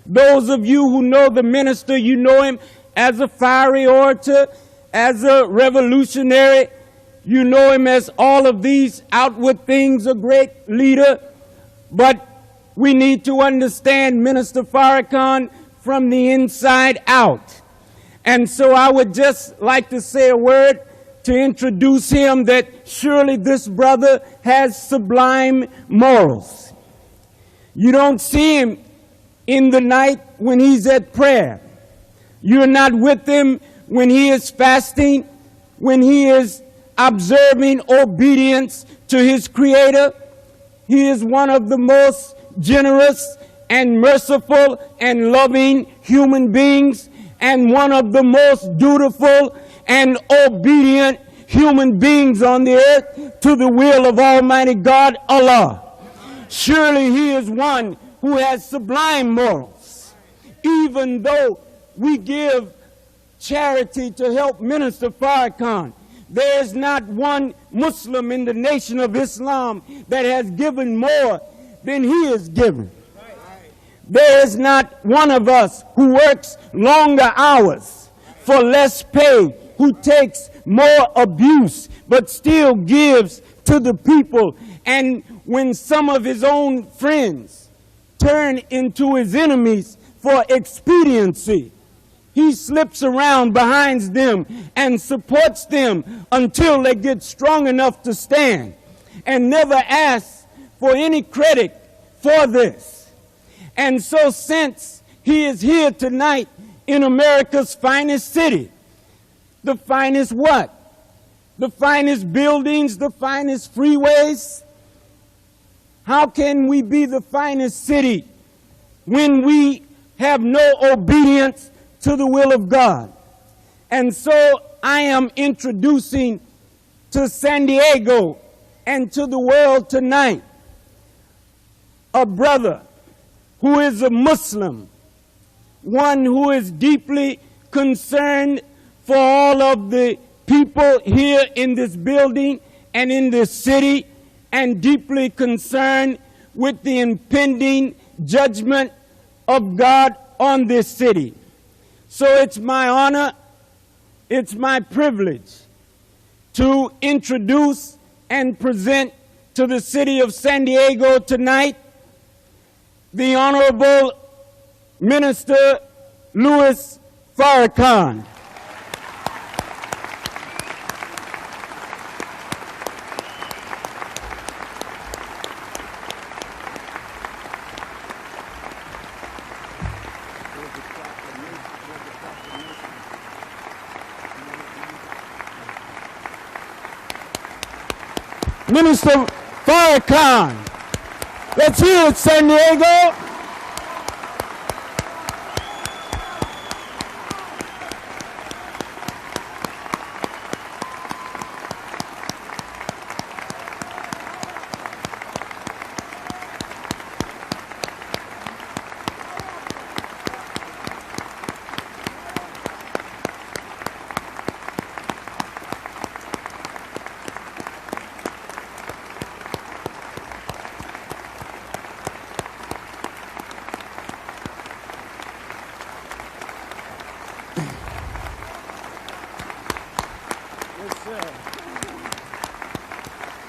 Those of you who know the minister, you know him as a fiery orator, as a revolutionary. You know him as all of these outward things, a great leader. But we need to understand Minister Farrakhan from the inside out. And so I would just like to say a word to introduce him, that surely this brother has sublime morals. You don't see him in the night when he's at prayer. You're not with him when he is fasting, when he is observing obedience to his Creator. He is one of the most generous and merciful and loving human beings, and one of the most dutiful and obedient human beings on the earth to the will of Almighty God, Allah. Surely he is one who has sublime morals. Even though we give charity to help Minister Farrakhan, there is not one Muslim in the nation of Islam that has given more than he has given. There is not one of us who works longer hours for less pay, who takes more abuse, but still gives to the people. And when some of his own friends turn into his enemies for expediency, he slips around behind them and supports them until they get strong enough to stand, and never asks for any credit for this. And so since he is here tonight in America's finest city, the finest what? The finest buildings, the finest freeways. How can we be the finest city when we have no obedience to the will of God? And so I am introducing to San Diego and to the world tonight a brother who is a Muslim, one who is deeply concerned for all of the people here in this building and in this city, and deeply concerned with the impending judgment of God on this city. So it's my honor, it's my privilege to introduce and present to the city of San Diego tonight the Honorable Minister Louis Farrakhan. Minister Farrakhan. Let's hear it, San Diego.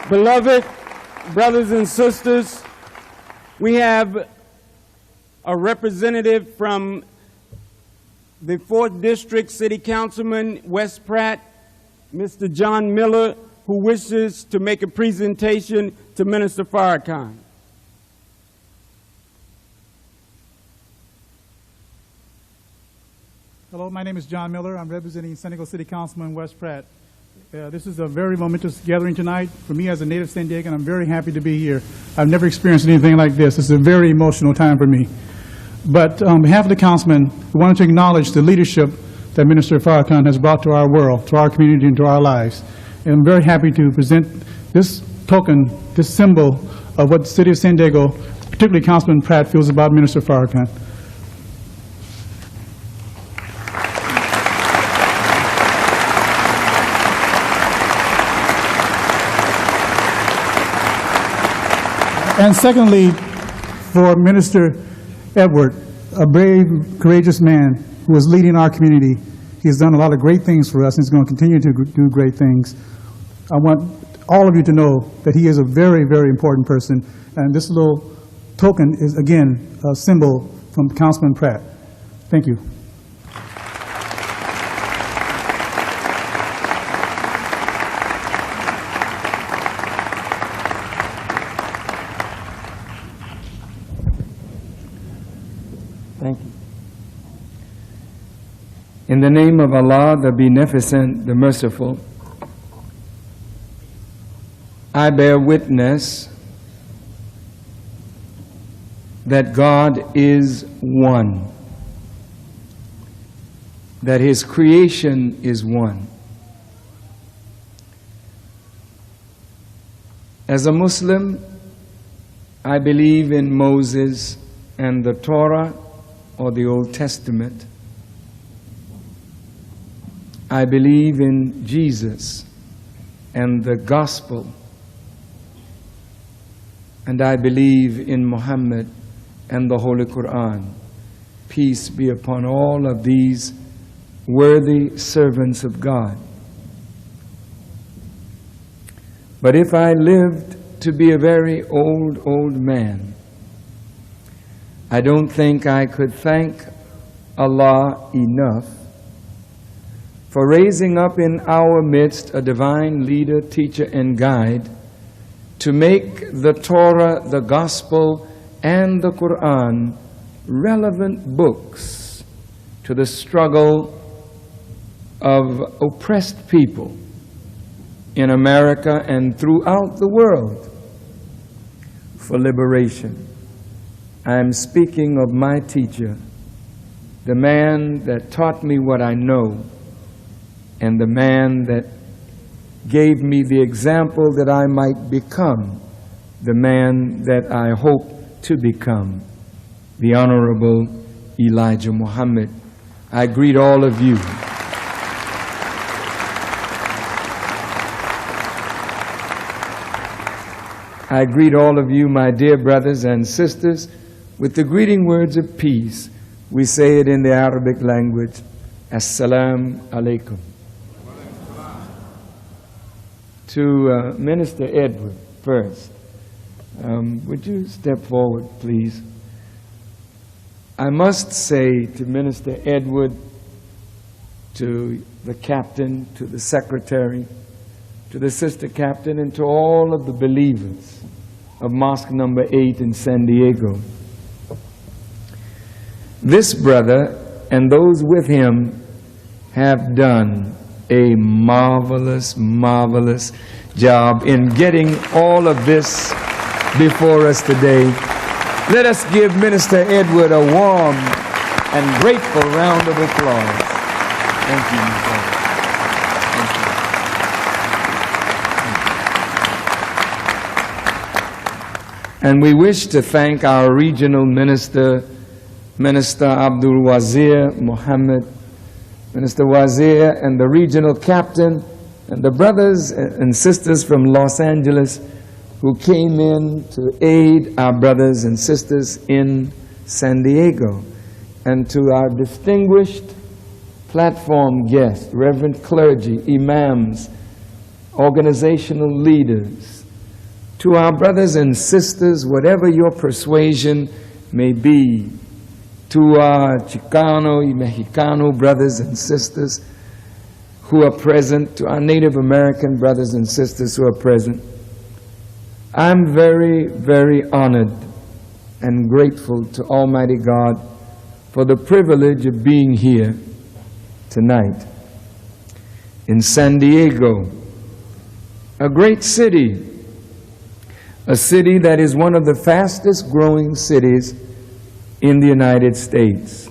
Beloved brothers and sisters, we have a representative from the 4th District City Councilman, West Pratt, Mr. John Miller, who wishes to make a presentation to Minister Farrakhan. Hello, my name is John Miller. I'm representing San Diego City Councilman West Pratt. This is a very momentous gathering tonight. For me as a native San Diegan, I'm very happy to be here. I've never experienced anything like this. This is a very emotional time for me. But on behalf of the councilman, we wanted to acknowledge the leadership that Minister Farrakhan has brought to our world, to our community, and to our lives. And I'm very happy to present this token, this symbol of what the city of San Diego, particularly Councilman Pratt, feels about Minister Farrakhan. And secondly, for Minister Edward, a brave, courageous man who is leading our community. He has done a lot of great things for us, and he's going to continue to do great things. I want all of you to know that he is a very, very important person, and this little token is, again, a symbol from Councilman Pratt. Thank you. Thank you. In the name of Allah, the Beneficent, the Merciful, I bear witness that God is one, that His creation is one. As a Muslim, I believe in Moses and the Torah or the Old Testament. I believe in Jesus and the Gospel. And I believe in Muhammad and the Holy Quran. Peace be upon all of these worthy servants of God. But if I lived to be a very old man, I don't think I could thank Allah enough for raising up in our midst a divine leader, teacher, and guide to make the Torah, the Gospel, and the Quran relevant books to the struggle of oppressed people in America and throughout the world for liberation. I am speaking of my teacher, the man that taught me what I know, and the man that gave me the example that I might become the man that I hope to become, the Honorable Elijah Muhammad. I greet all of you. I greet all of you, my dear brothers and sisters, with the greeting words of peace. We say it in the Arabic language, Assalamu alaikum. To Minister Edward first. Would you step forward, please? I must say to Minister Edward, to the captain, to the secretary, to the sister captain, and to all of the believers of Mosque number 8 in San Diego. This brother and those with him have done a marvelous, marvelous job in getting all of this before us today. Let us give Minister Edward a warm and grateful round of applause. Thank you, my brother. Thank you. And we wish to thank our regional minister, Minister Abdul Wazir Muhammad, Minister Wazir, and the regional captain, and the brothers and sisters from Los Angeles who came in to aid our brothers and sisters in San Diego, and to our distinguished platform guests, reverend clergy, imams, organizational leaders, to our brothers and sisters, whatever your persuasion may be, to our Chicano y Mexicano brothers and sisters who are present, to our Native American brothers and sisters who are present. I'm very, very honored and grateful to Almighty God for the privilege of being here tonight in San Diego, a great city, a city that is one of the fastest growing cities in the United States.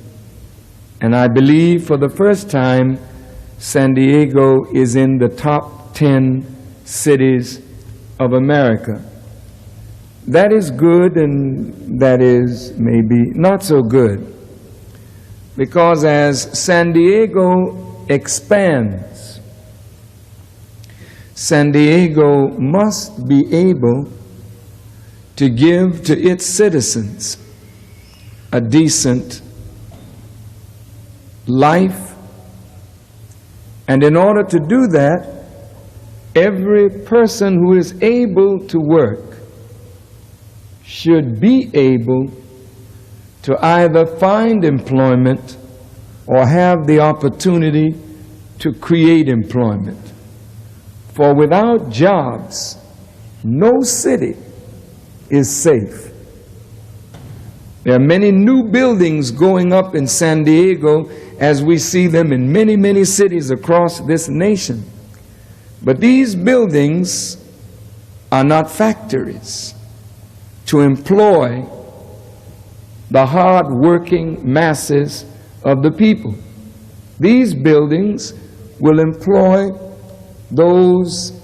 And I believe for the first time, San Diego is in the top 10 cities of America. That is good, and that is maybe not so good, because as San Diego expands, San Diego must be able to give to its citizens a decent life. And in order to do that, every person who is able to work should be able to either find employment or have the opportunity to create employment. For without jobs, no city is safe. There are many new buildings going up in San Diego, as we see them in many, many cities across this nation. But these buildings are not factories to employ the hard-working masses of the people. These buildings will employ those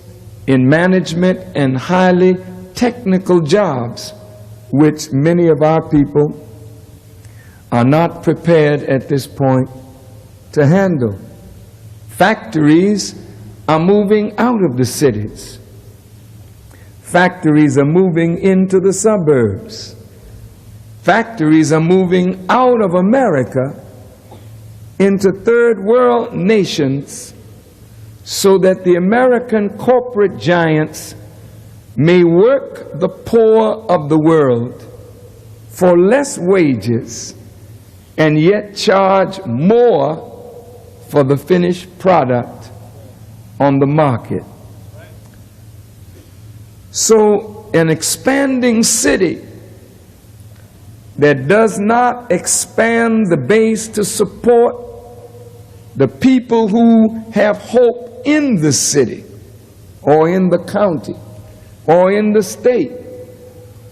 in management and highly technical jobs, which many of our people are not prepared at this point to handle. Factories are moving out of the cities. Factories are moving into the suburbs. Factories are moving out of America into third world nations so that the American corporate giants may work the poor of the world for less wages and yet charge more for the finished product on the market. So an expanding city that does not expand the base to support the people who have hope in the city or in the county or in the state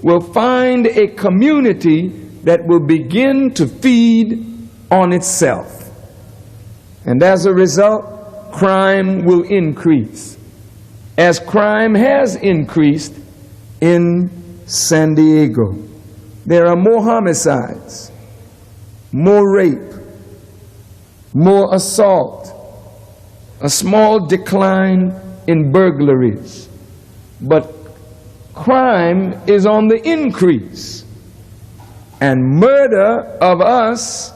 will find a community that will begin to feed on itself. And as a result, crime will increase, as crime has increased in San Diego. There are more homicides, more rape, more assault, a small decline in burglaries. But crime is on the increase, and murder of us,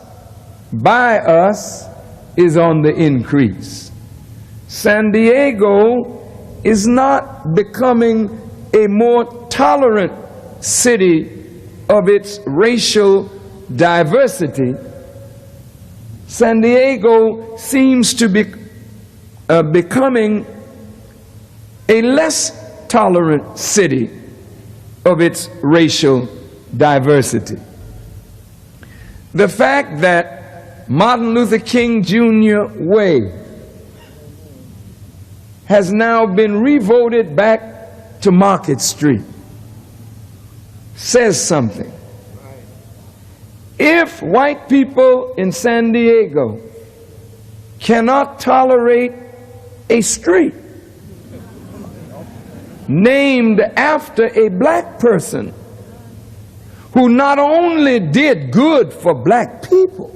by us, is on the increase. San Diego is not becoming a more tolerant city of its racial diversity. San Diego seems to be becoming a less tolerant city of its racial diversity. The fact that Martin Luther King Jr. Way has now been revoted back to Market Street says something. If white people in San Diego cannot tolerate a street named after a black person who not only did good for black people,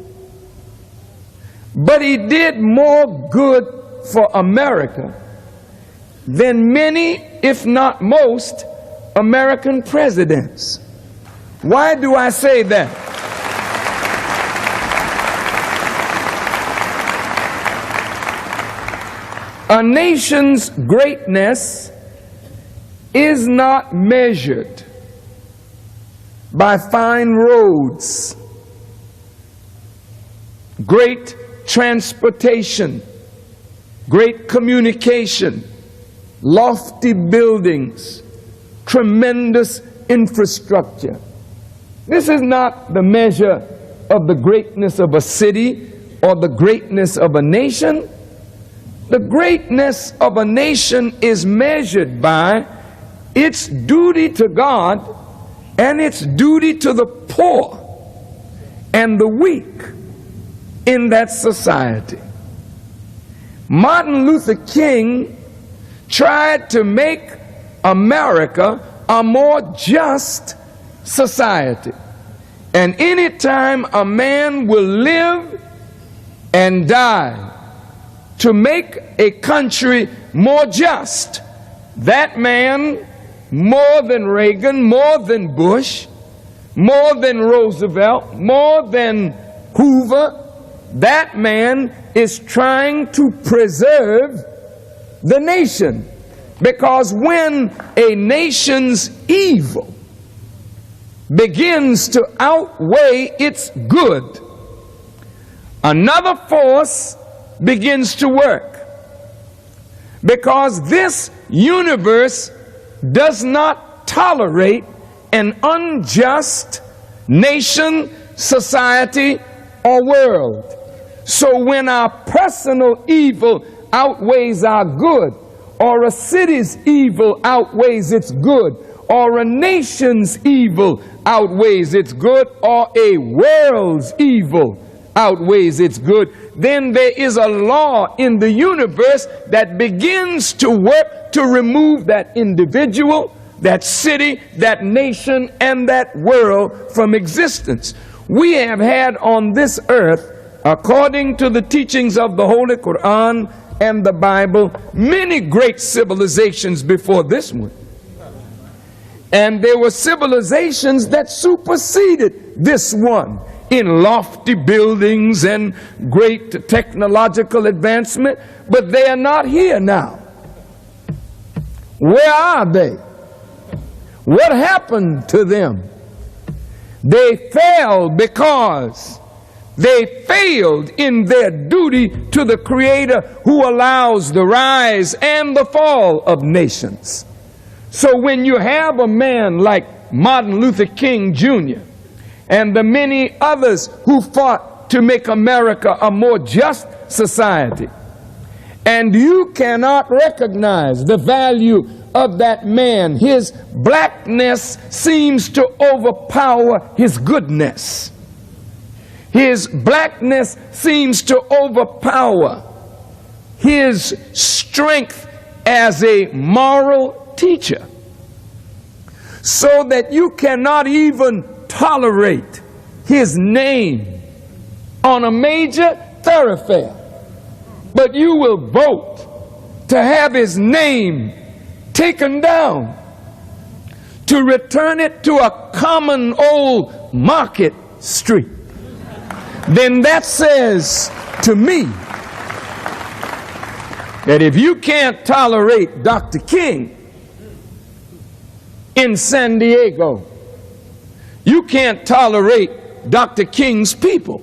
but he did more good for America than many, if not most, American presidents. Why do I say that? A nation's greatness is not measured by fine roads, great transportation, great communication, lofty buildings, tremendous infrastructure. This is not the measure of the greatness of a city or the greatness of a nation. The greatness of a nation is measured by its duty to God and its duty to the poor and the weak in that society. Martin Luther King tried to make America a more just society. And any time a man will live and die to make a country more just, that man, more than Reagan, more than Bush, more than Roosevelt, more than Hoover, that man is trying to preserve the nation. Because when a nation's evil begins to outweigh its good, another force begins to work. Because this universe does not tolerate an unjust nation, society, or world. So when our personal evil outweighs our good, or a city's evil outweighs its good, or a nation's evil outweighs its good, or a world's evil outweighs its good, then there is a law in the universe that begins to work to remove that individual, that city, that nation, and that world from existence. We have had on this earth, according to the teachings of the Holy Quran and the Bible, many great civilizations before this one. And there were civilizations that superseded this one in lofty buildings and great technological advancement, but they are not here now. Where are they? What happened to them? They fell because they failed in their duty to the Creator who allows the rise and the fall of nations. So when you have a man like Martin Luther King Jr. and the many others who fought to make America a more just society, and you cannot recognize the value of that man, his blackness seems to overpower his goodness. His blackness seems to overpower his strength as a moral teacher, so that you cannot even tolerate his name on a major thoroughfare, but you will vote to have his name taken down, to return it to a common old market street. Then that says to me that if you can't tolerate Dr. King in San Diego, you can't tolerate Dr. King's people.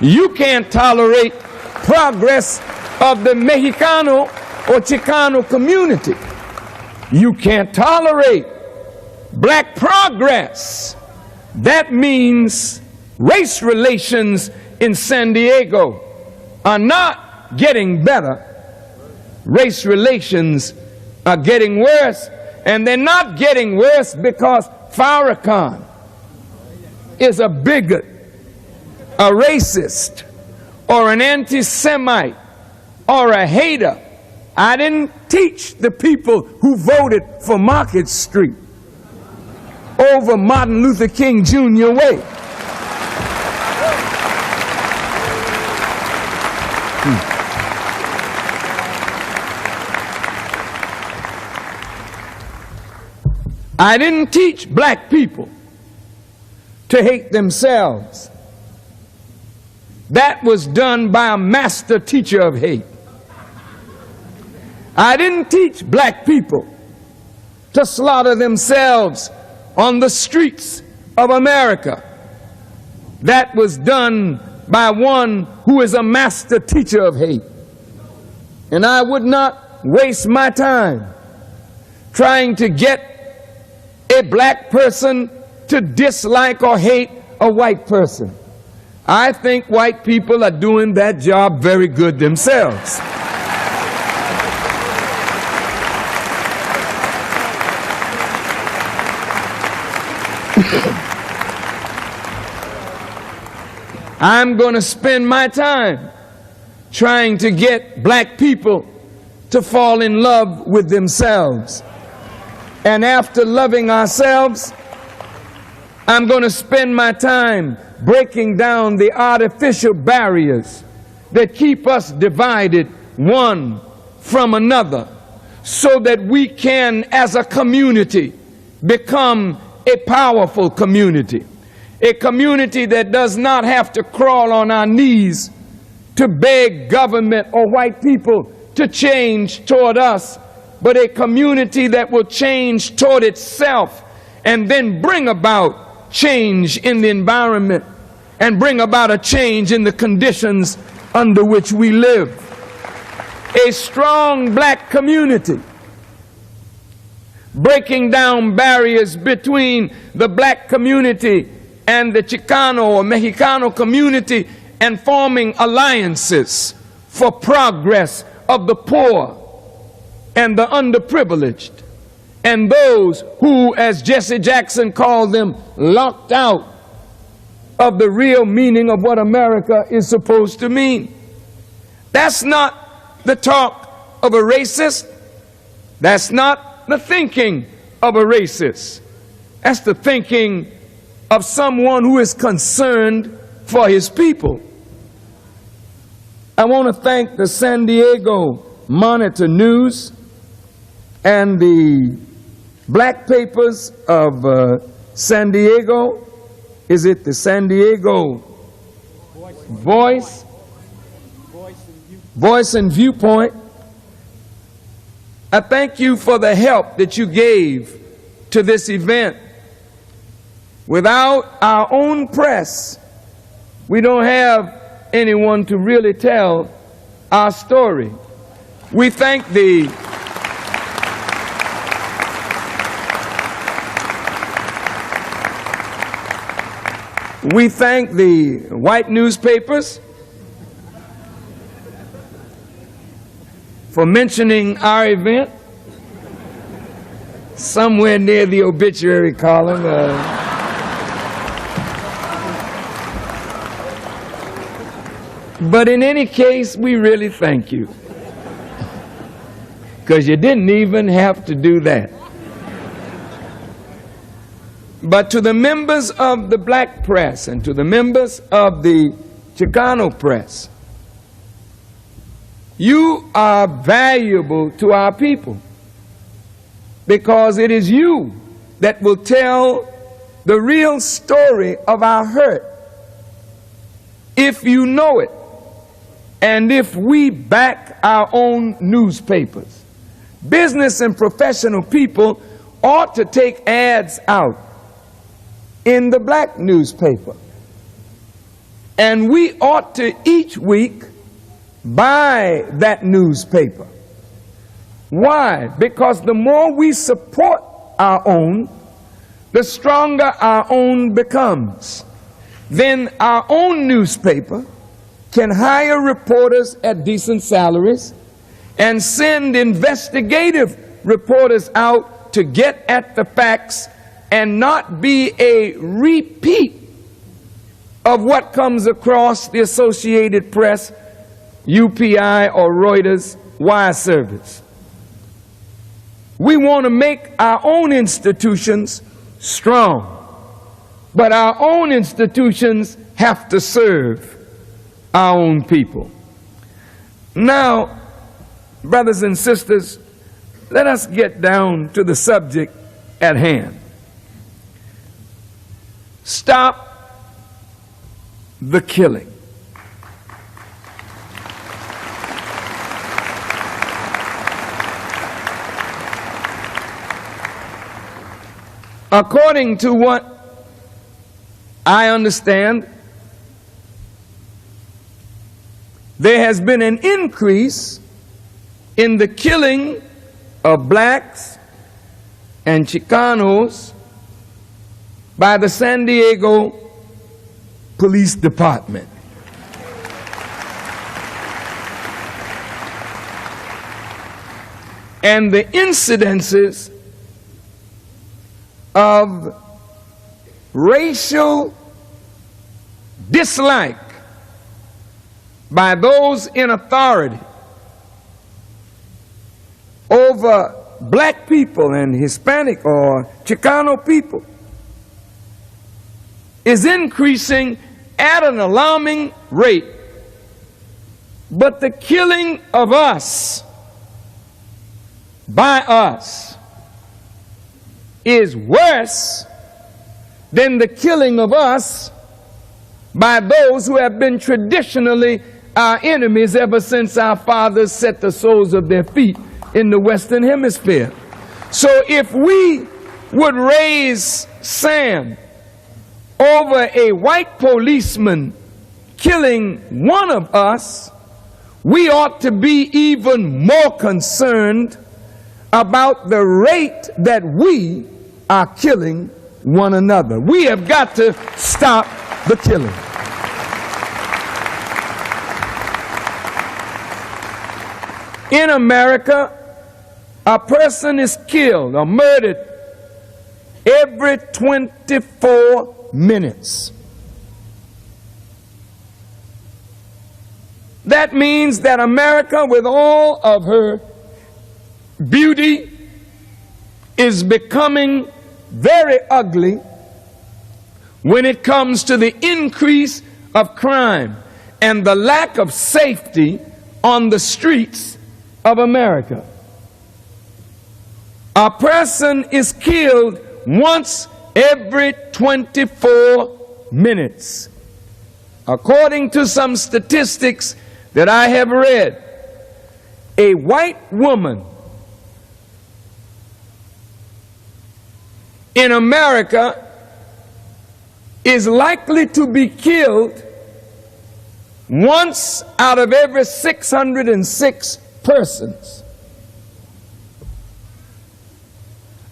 You can't tolerate progress of the Mexicano or Chicano community. You can't tolerate black progress. That means race relations in San Diego are not getting better. Race relations are getting worse, and they're not getting worse because Farrakhan is a bigot, a racist, or an anti-Semite, or a hater. I didn't teach the people who voted for Market Street over Martin Luther King Jr. way. I didn't teach black people to hate themselves. That was done by a master teacher of hate. I didn't teach black people to slaughter themselves on the streets of America. That was done by one who is a master teacher of hate. And I would not waste my time trying to get a black person to dislike or hate a white person. I think white people are doing that job very good themselves. I'm going to spend my time trying to get black people to fall in love with themselves. And after loving ourselves, I'm going to spend my time breaking down the artificial barriers that keep us divided one from another, so that we can, as a community, become a powerful community. a community that does not have to crawl on our knees to beg government or white people to change toward us, but a community that will change toward itself and then bring about change in the environment and bring about a change in the conditions under which we live. A strong black community, breaking down barriers between the black community and the Chicano or Mexicano community and forming alliances for progress of the poor and the underprivileged and those who, as Jesse Jackson called them, locked out of the real meaning of what America is supposed to mean. That's not the talk of a racist. That's not the thinking of a racist. That's the thinking of someone who is concerned for his people. I want to thank the San Diego Monitor News and the black papers of San Diego. Is it the San Diego Voice and Viewpoint? I thank you for the help that you gave to this event. Without our own press, we don't have anyone to really tell our story. We thank the white newspapers for mentioning our event somewhere near the obituary column. But in any case, we really thank you, because you didn't even have to do that. But to the members of the black press and to the members of the Chicano press, you are valuable to our people, because it is you that will tell the real story of our hurt, if you know it, and if we back our own newspapers. Business and professional people ought to take ads out in the black newspaper, and we ought to each week buy that newspaper. Why? Because the more we support our own, the stronger our own becomes. Then our own newspaper can hire reporters at decent salaries and send investigative reporters out to get at the facts and not be a repeat of what comes across the Associated Press, UPI, or Reuters wire service. We want to make our own institutions strong, but our own institutions have to serve our own people. Now, brothers and sisters, let us get down to the subject at hand. Stop the killing. According to what I understand, there has been an increase in the killing of blacks and Chicanos by the San Diego Police Department. And the incidences of racial dislike by those in authority over black people and Hispanic or Chicano people is increasing at an alarming rate. But the killing of us by us is worse than the killing of us by those who have been traditionally our enemies ever since our fathers set the soles of their feet in the Western Hemisphere. So if we would raise sand over a white policeman killing one of us, we ought to be even more concerned about the rate that we are killing one another. We have got to stop the killing. In America, a person is killed or murdered every 24 minutes. That means that America, with all of her beauty, is becoming very ugly when it comes to the increase of crime and the lack of safety on the streets of America. A person is killed once every 24 minutes. According to some statistics that I have read, a white woman in America is likely to be killed once out of every 606 persons.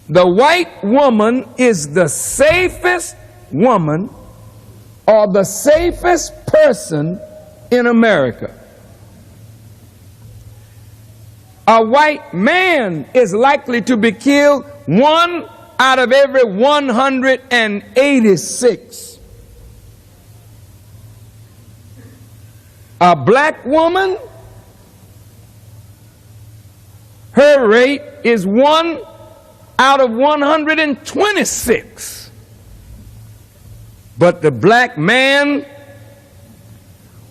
The white woman is the safest woman or the safest person in America. A white man is likely to be killed one out of every 186. A black woman, her rate is 1 out of 126. But the black man,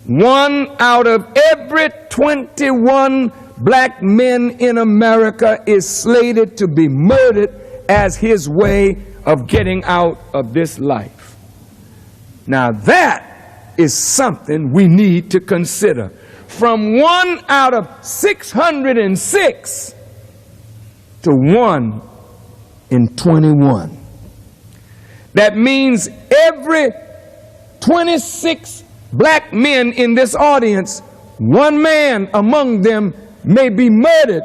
1 out of every 21 black men in America is slated to be murdered as his way of getting out of this life. Now that is something we need to consider. From 1 out of 606 to 1 in 21. That means every 26 black men in this audience, one man among them may be murdered.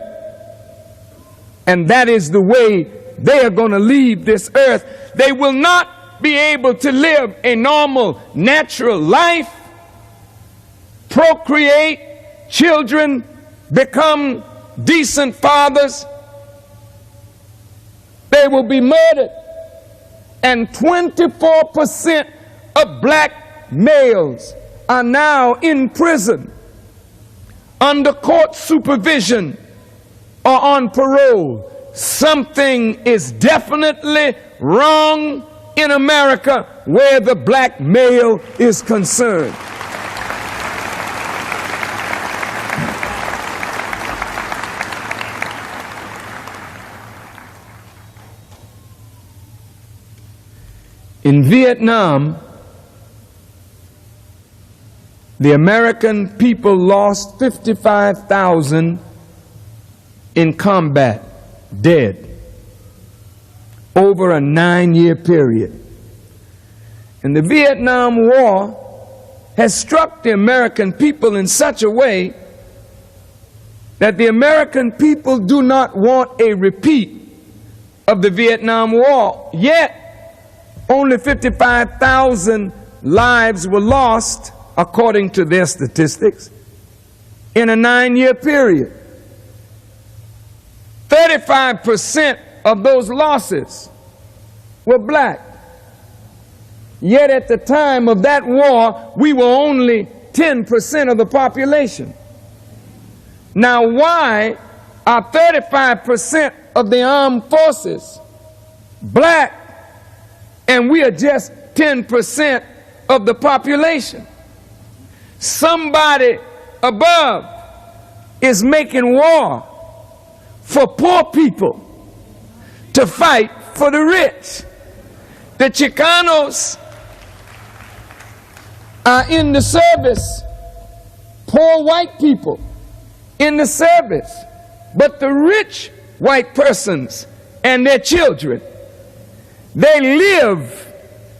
And that is the way they are going to leave this earth. They will not be able to live a normal, natural life, procreate children, become decent fathers. They will be murdered. And 24% of black males are now in prison under court supervision or on parole. Something is definitely wrong in America where the black male is concerned. In Vietnam, the American people lost 55,000 in combat, dead, over a 9-year period. And the Vietnam War has struck the American people in such a way that the American people do not want a repeat of the Vietnam War. Yet, only 55,000 lives were lost, according to their statistics, in a 9-year period. 35% of those losses were black. Yet at the time of that war, we were only 10% of the population. Now, why are 35% of the armed forces black and we are just 10% of the population? Somebody above is making war for poor people to fight for the rich. The Chicanos are in the service, poor white people in the service, but the rich white persons and their children, they live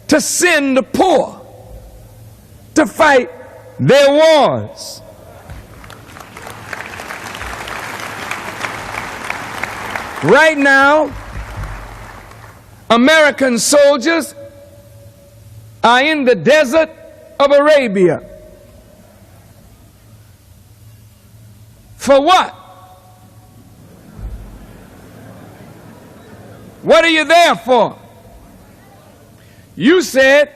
to send the poor to fight their wars. Right now, American soldiers are in the desert of Arabia. For what? What are you there for? You said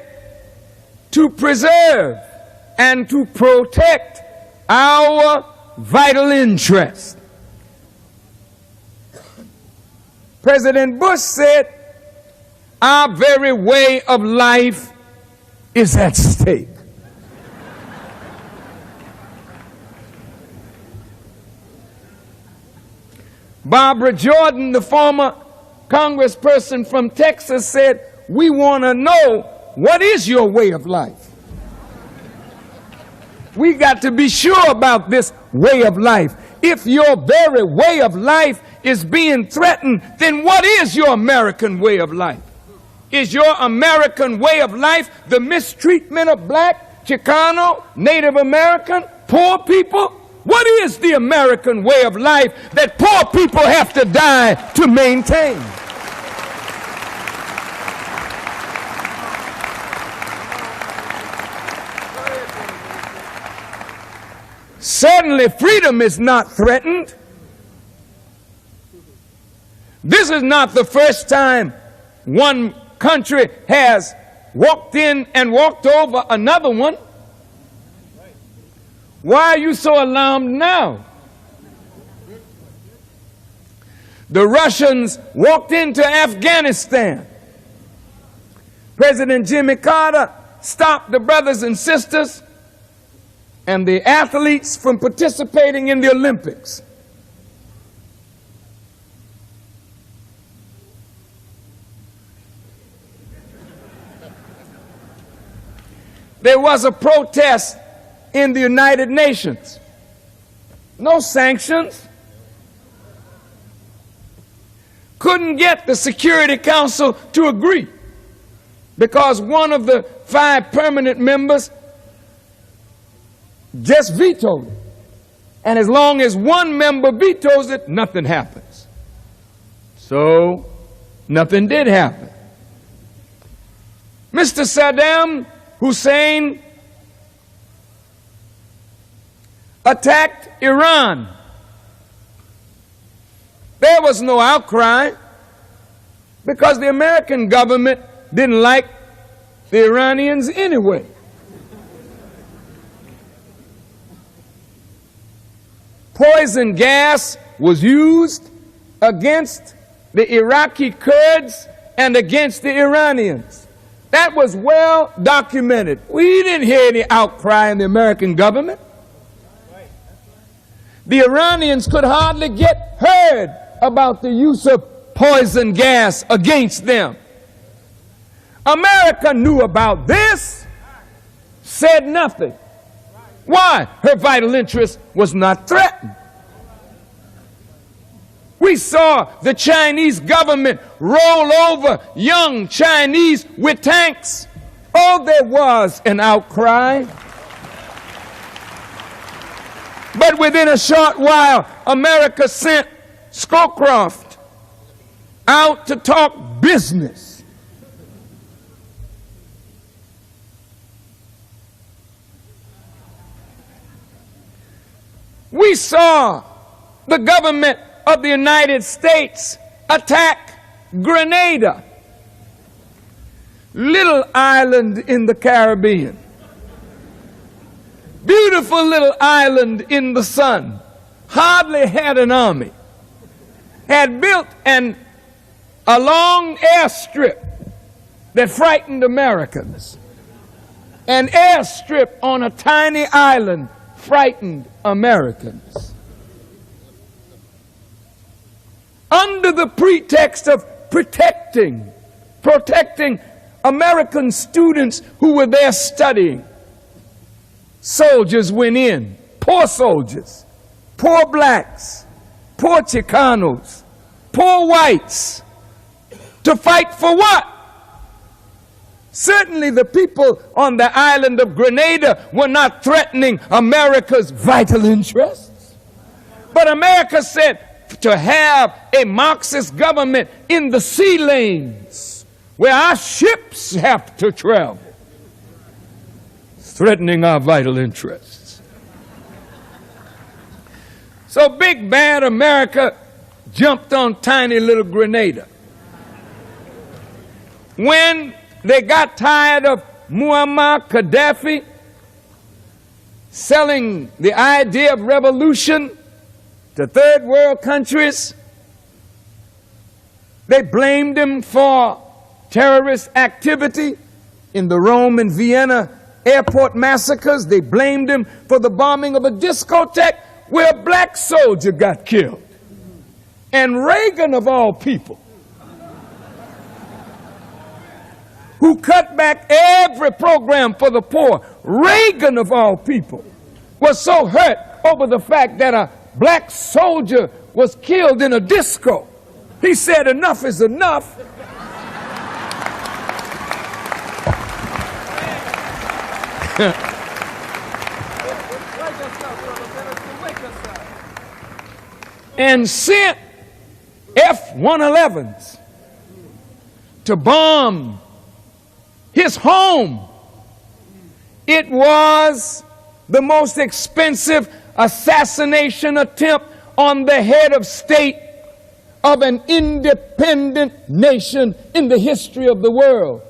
to preserve and to protect our vital interests. President Bush said our very way of life is at stake. Barbara Jordan, the former congressperson from Texas, said, we want to know, what is your way of life? We got to be sure about this way of life. If your very way of life is being threatened, then what is your American way of life? Is your American way of life the mistreatment of black, Chicano, Native American, poor people? What is the American way of life that poor people have to die to maintain? Certainly freedom is not threatened. This is not the first time one country has walked in and walked over another one. Why are you so alarmed now? The Russians walked into Afghanistan. President Jimmy Carter stopped the brothers and sisters and the athletes from participating in the Olympics. There was a protest in the United Nations. No sanctions. Couldn't get the Security Council to agree because one of the 5 permanent members just vetoed it. And as long as one member vetoes it, nothing happens. So, nothing did happen. Mr. Saddam Hussein attacked Iran. There was no outcry because the American government didn't like the Iranians anyway. Poison gas was used against the Iraqi Kurds and against the Iranians. That was well documented. We didn't hear any outcry in the American government. The Iranians could hardly get heard about the use of poison gas against them. America knew about this, said nothing. Why? Her vital interest was not threatened. We saw the Chinese government roll over young Chinese with tanks. Oh, there was an outcry. But within a short while, America sent Scowcroft out to talk business. We saw the government of the United States attack Grenada, little island in the Caribbean. Beautiful little island in the sun, hardly had an army, had built a long airstrip that frightened Americans. An airstrip on a tiny island frightened Americans. Under the pretext of protecting American students who were there studying. Soldiers went in, poor soldiers, poor blacks, poor Chicanos, poor whites, to fight for what? Certainly the people on the island of Grenada were not threatening America's vital interests. But America said to have a Marxist government in the sea lanes where our ships have to travel, threatening our vital interests. So big bad America jumped on tiny little Grenada. When they got tired of Muammar Gaddafi selling the idea of revolution to third world countries, they blamed him for terrorist activity in the Rome and Vienna airport massacres. They blamed him for the bombing of a discotheque where a black soldier got killed. And Reagan, of all people, who cut back every program for the poor, Reagan, of all people, was so hurt over the fact that a black soldier was killed in a disco. He said, enough is enough. And sent F-111s to bomb his home. It was the most expensive assassination attempt on the head of state of an independent nation in the history of the world.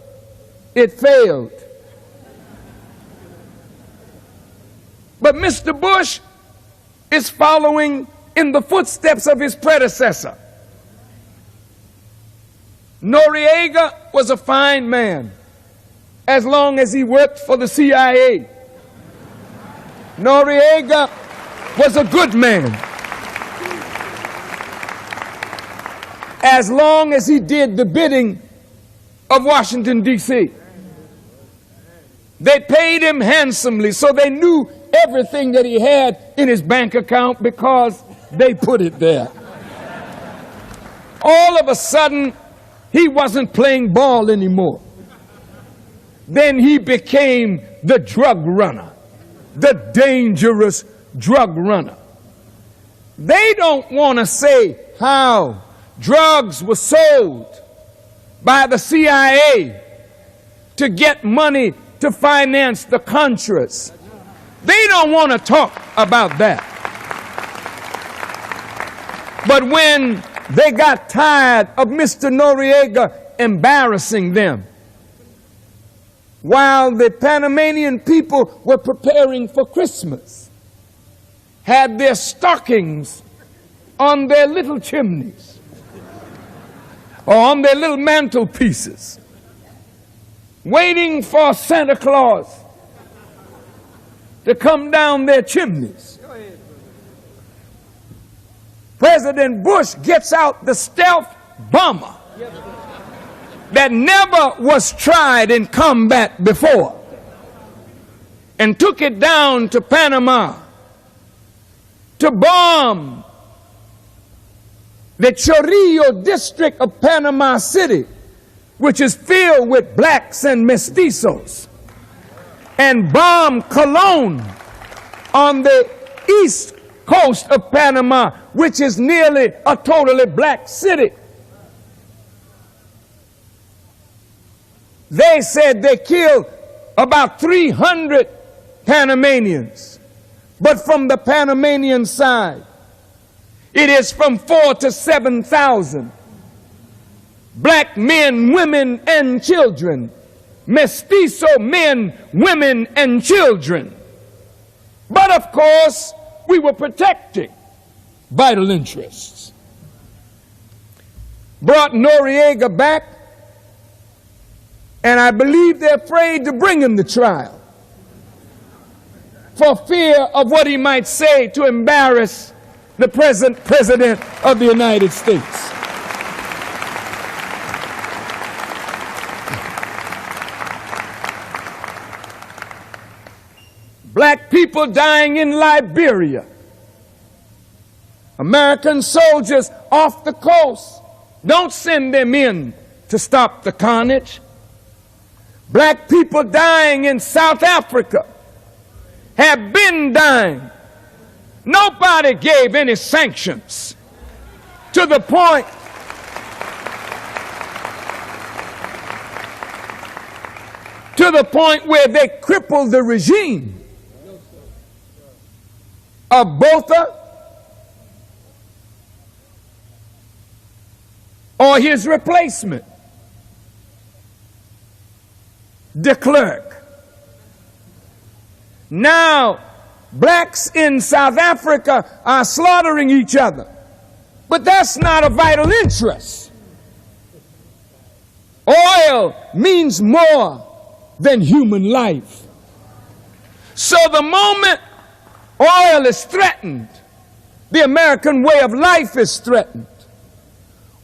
It failed. But Mr. Bush is following in the footsteps of his predecessor. Noriega was a fine man as long as he worked for the CIA. Noriega was a good man as long as he did the bidding of Washington, D.C. They paid him handsomely, so they knew everything that he had in his bank account because they put it there. All of a sudden, he wasn't playing ball anymore. Then he became the drug runner, the dangerous drug runner. They don't want to say how drugs were sold by the CIA to get money to finance the Contras. They don't want to talk about that. But when they got tired of Mr. Noriega embarrassing them, while the Panamanian people were preparing for Christmas, had their stockings on their little chimneys or on their little mantelpieces, waiting for Santa Claus to come down their chimneys. President Bush gets out the stealth bomber that never was tried in combat before and took it down to Panama to bomb the Chorrillo district of Panama City, which is filled with blacks and mestizos, and bomb Colón on the east coast of Panama, which is nearly a totally black city. They said they killed about 300 Panamanians. But from the Panamanian side, it is from 4,000 to 7,000 black men, women, and children, mestizo men, women, and children. But of course, we were protecting vital interests. Brought Noriega back, and I believe they're afraid to bring him to trial for fear of what he might say to embarrass the present President of the United States. Black people dying in Liberia. American soldiers off the coast. Don't send them in to stop the carnage. Black people dying in South Africa, have been dying. Nobody gave any sanctions, to the point where they crippled the regime of Botha or his replacement, de Klerk. Now, blacks in South Africa are slaughtering each other. But that's not a vital interest. Oil means more than human life. So the moment oil is threatened, the American way of life is threatened.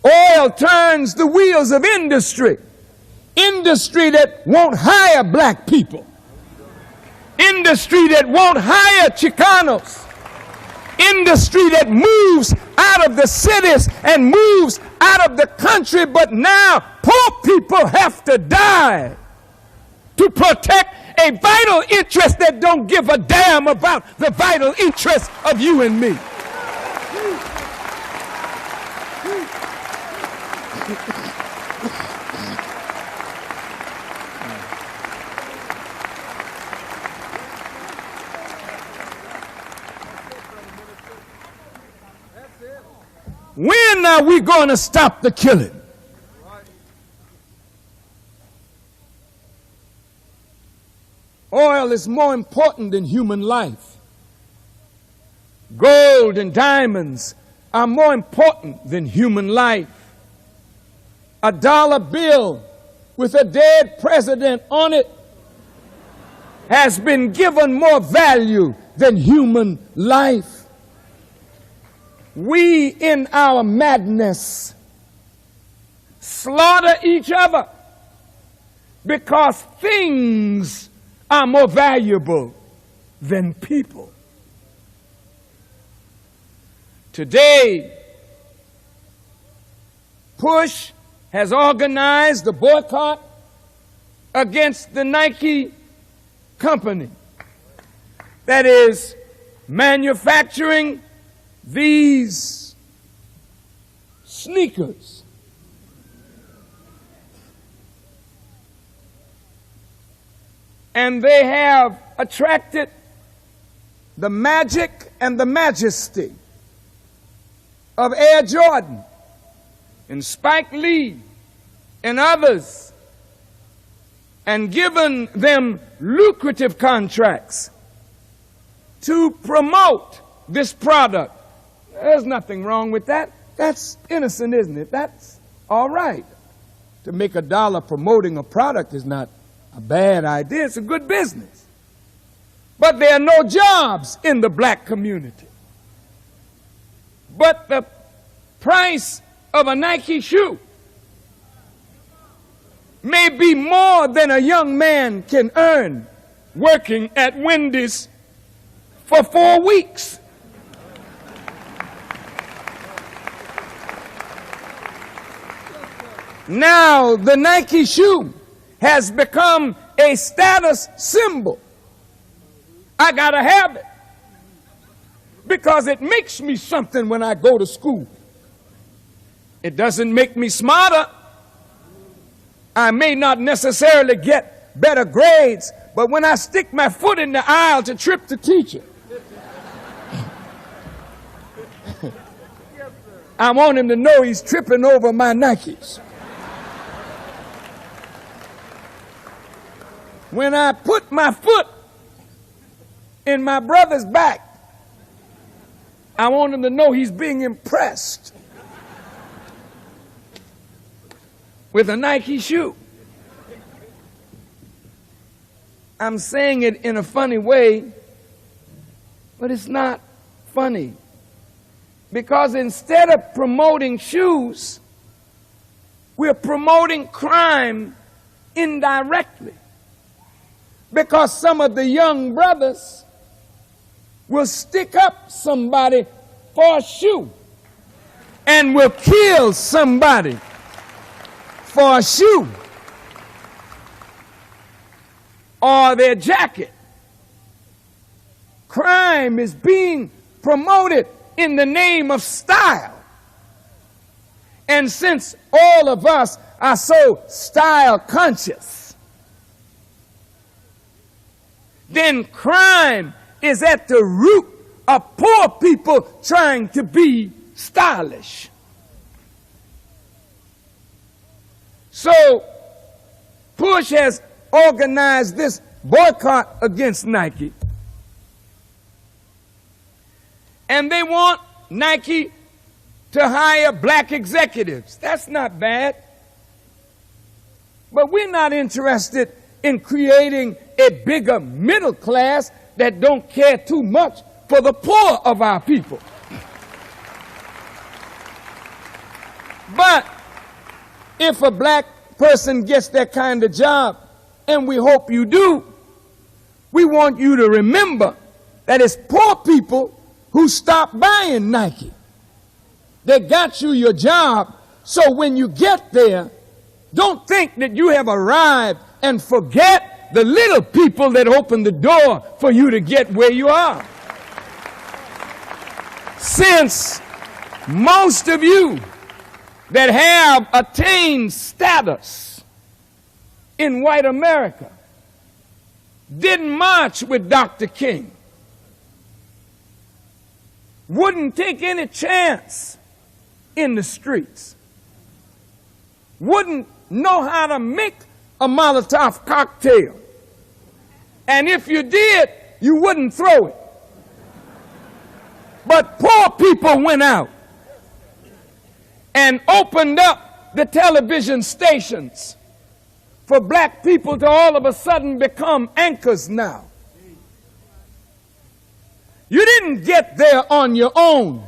Oil turns the wheels of industry. Industry that won't hire black people. Industry that won't hire Chicanos. Industry that moves out of the cities and moves out of the country, but now poor people have to die to protect a vital interest that don't give a damn about the vital interest of you and me. When are we going to stop the killing? Oil is more important than human life. Gold and diamonds are more important than human life. A dollar bill with a dead president on it has been given more value than human life. We, in our madness, slaughter each other because things are more valuable than people. Today, Push has organized a boycott against the Nike company that is manufacturing these sneakers. And they have attracted the magic and the majesty of Air Jordan and Spike Lee and others, and given them lucrative contracts to promote this product. There's nothing wrong with that. That's innocent, isn't it? That's all right. To make a dollar promoting a product is not a bad idea. It's a good business. But there are no jobs in the black community. But the price of a Nike shoe may be more than a young man can earn working at Wendy's for 4 weeks. Now, the Nike shoe has become a status symbol. I gotta have it because it makes me something when I go to school. It doesn't make me smarter. I may not necessarily get better grades, but when I stick my foot in the aisle to trip the teacher, I want him to know he's tripping over my Nikes. When I put my foot in my brother's back, I want him to know he's being impressed with a Nike shoe. I'm saying it in a funny way, but it's not funny. Because instead of promoting shoes, we're promoting crime indirectly. because some of the young brothers will stick up somebody for a shoe and will kill somebody for a shoe or their jacket. Crime is being promoted in the name of style. And since all of us are so style conscious, then crime is at the root of poor people trying to be stylish. So Bush has organized this boycott against Nike. And they want Nike to hire black executives. That's not bad. But we're not interested in creating a bigger middle class that don't care too much for the poor of our people. But if a black person gets that kind of job, and we hope you do, we want you to remember that it's poor people who stopped buying Nike. They got you your job, so when you get there, don't think that you have arrived and forget the little people that opened the door for you to get where you are. Since most of you that have attained status in white America didn't march with Dr. King, wouldn't take any chance in the streets, wouldn't know how to make a Molotov cocktail, and if you did, you wouldn't throw it. But poor people went out and opened up the television stations for black people to all of a sudden become anchors now. You didn't get there on your own.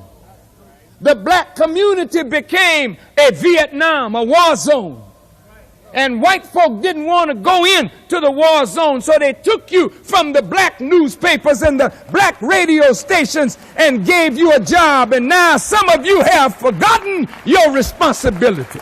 The black community became a Vietnam, a war zone. And white folk didn't want to go in to the war zone, so they took you from the black newspapers and the black radio stations and gave you a job. And now some of you have forgotten your responsibility.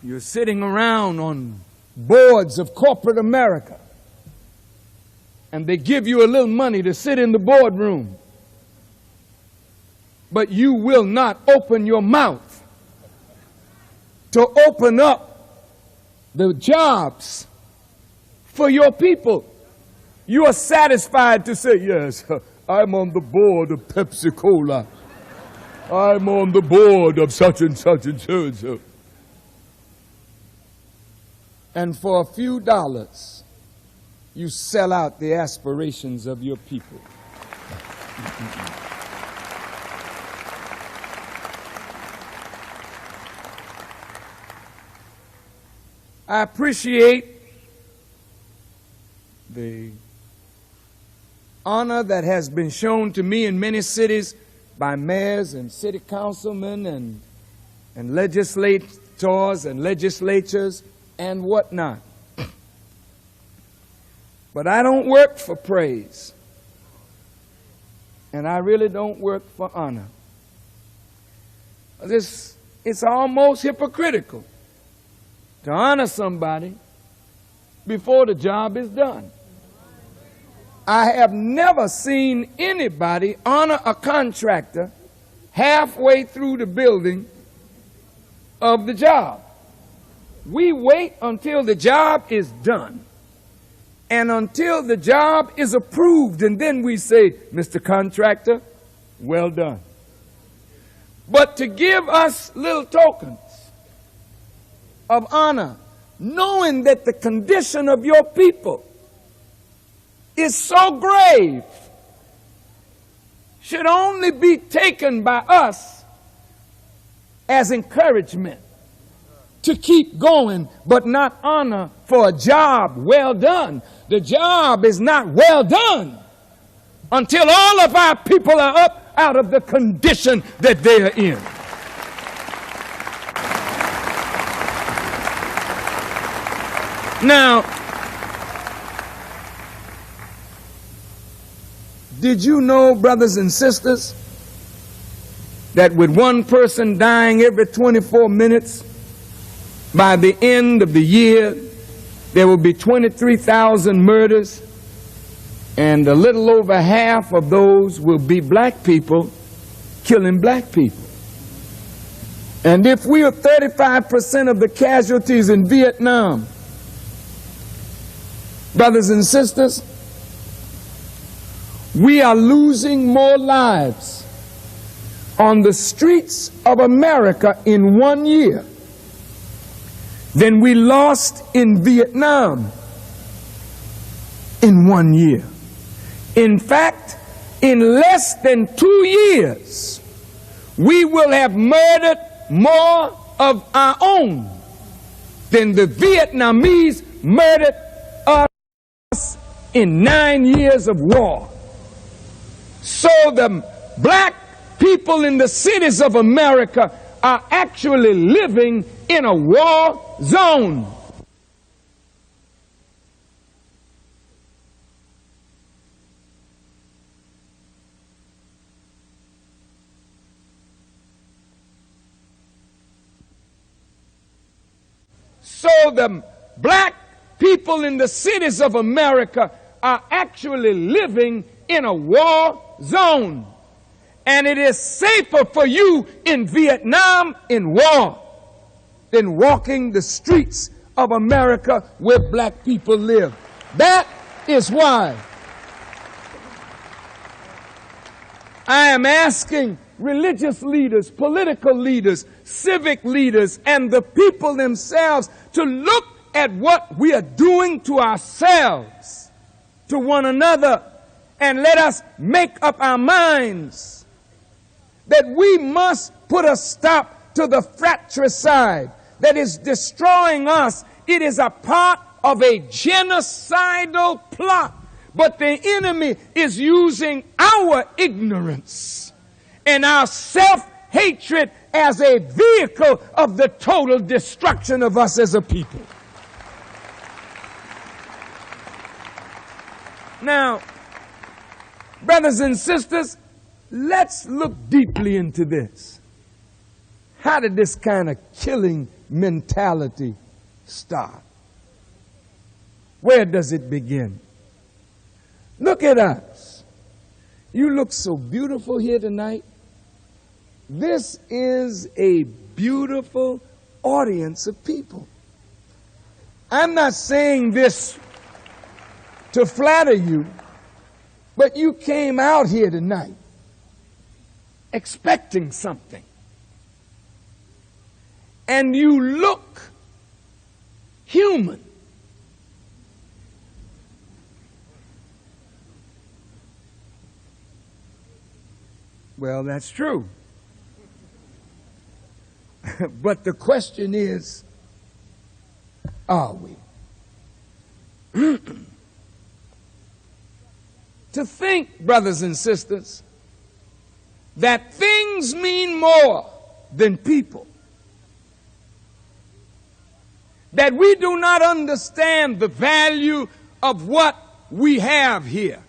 You're sitting around on boards of corporate America, and they give you a little money to sit in the boardroom, but you will not open your mouth to open up the jobs for your people. You are satisfied to say, yes, I'm on the board of Pepsi-Cola. I'm on the board of such and such and so and so. And for a few dollars, you sell out the aspirations of your people. I appreciate the honor that has been shown to me in many cities by mayors and city councilmen and legislators and legislatures and whatnot. But I don't work for praise, and I really don't work for honor. It's almost hypocritical to honor somebody before the job is done. I have never seen anybody honor a contractor halfway through the building of the job. We wait until the job is done and until the job is approved, and then we say, Mr. Contractor, well done. But to give us little tokens of honor, knowing that the condition of your people is so grave, should only be taken by us as encouragement to keep going, but not honor for a job well done. The job is not well done until all of our people are up out of the condition that they are in. Now, did you know, brothers and sisters, that with one person dying every 24 minutes, by the end of the year, there will be 23,000 murders, and a little over half of those will be black people killing black people. And if we are 35% of the casualties in Vietnam, brothers and sisters, we are losing more lives on the streets of America in 1 year than we lost in Vietnam in 1 year. In fact, in less than 2 years, we will have murdered more of our own than the Vietnamese murdered us in 9 years of war. So the black people in the cities of America are actually living in a war zone. So the black people in the cities of America are actually living in a war zone. And it is safer for you in Vietnam in war than walking the streets of America where black people live. That is why I am asking religious leaders, political leaders, civic leaders, and the people themselves to look at what we are doing to ourselves, to one another, and let us make up our minds that we must put a stop to the fratricide that is destroying us. It is a part of a genocidal plot, but the enemy is using our ignorance and our self-hatred as a vehicle of the total destruction of us as a people. Now, brothers and sisters, let's look deeply into this. How did this kind of killing mentality start? Where does it begin? Look at us. You look so beautiful here tonight. This is a beautiful audience of people. I'm not saying this to flatter you, but you came out here tonight expecting something. And you look human. Well, that's true. But the question is, are we? To think, brothers and sisters, that things mean more than people, that we do not understand the value of what we have here.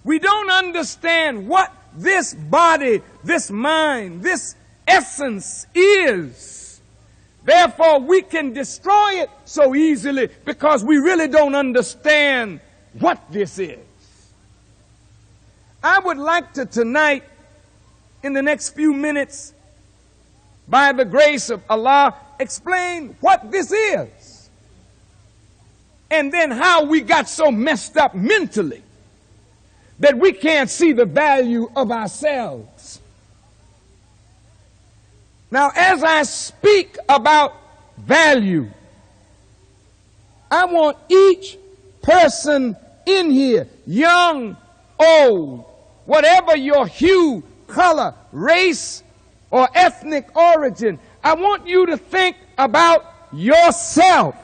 We don't understand what this body, this mind, this essence is. Therefore, we can destroy it so easily because we really don't understand what this is. I would like to tonight, in the next few minutes, by the grace of Allah, explain what this is. And then how we got so messed up mentally that we can't see the value of ourselves. Now, as I speak about value, I want each person in here, young, old, whatever your hue, color, race, or ethnic origin, I want you to think about yourself,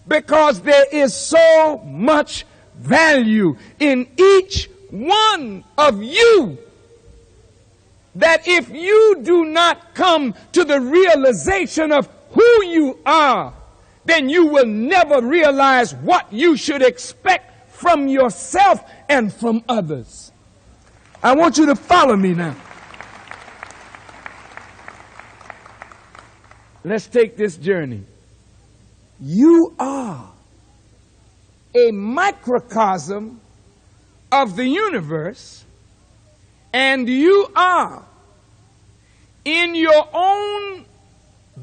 because there is so much value in each one of you that if you do not come to the realization of who you are, then you will never realize what you should expect from yourself and from others. I want you to follow me now. Let's take this journey. You are a microcosm of the universe, and you are in your own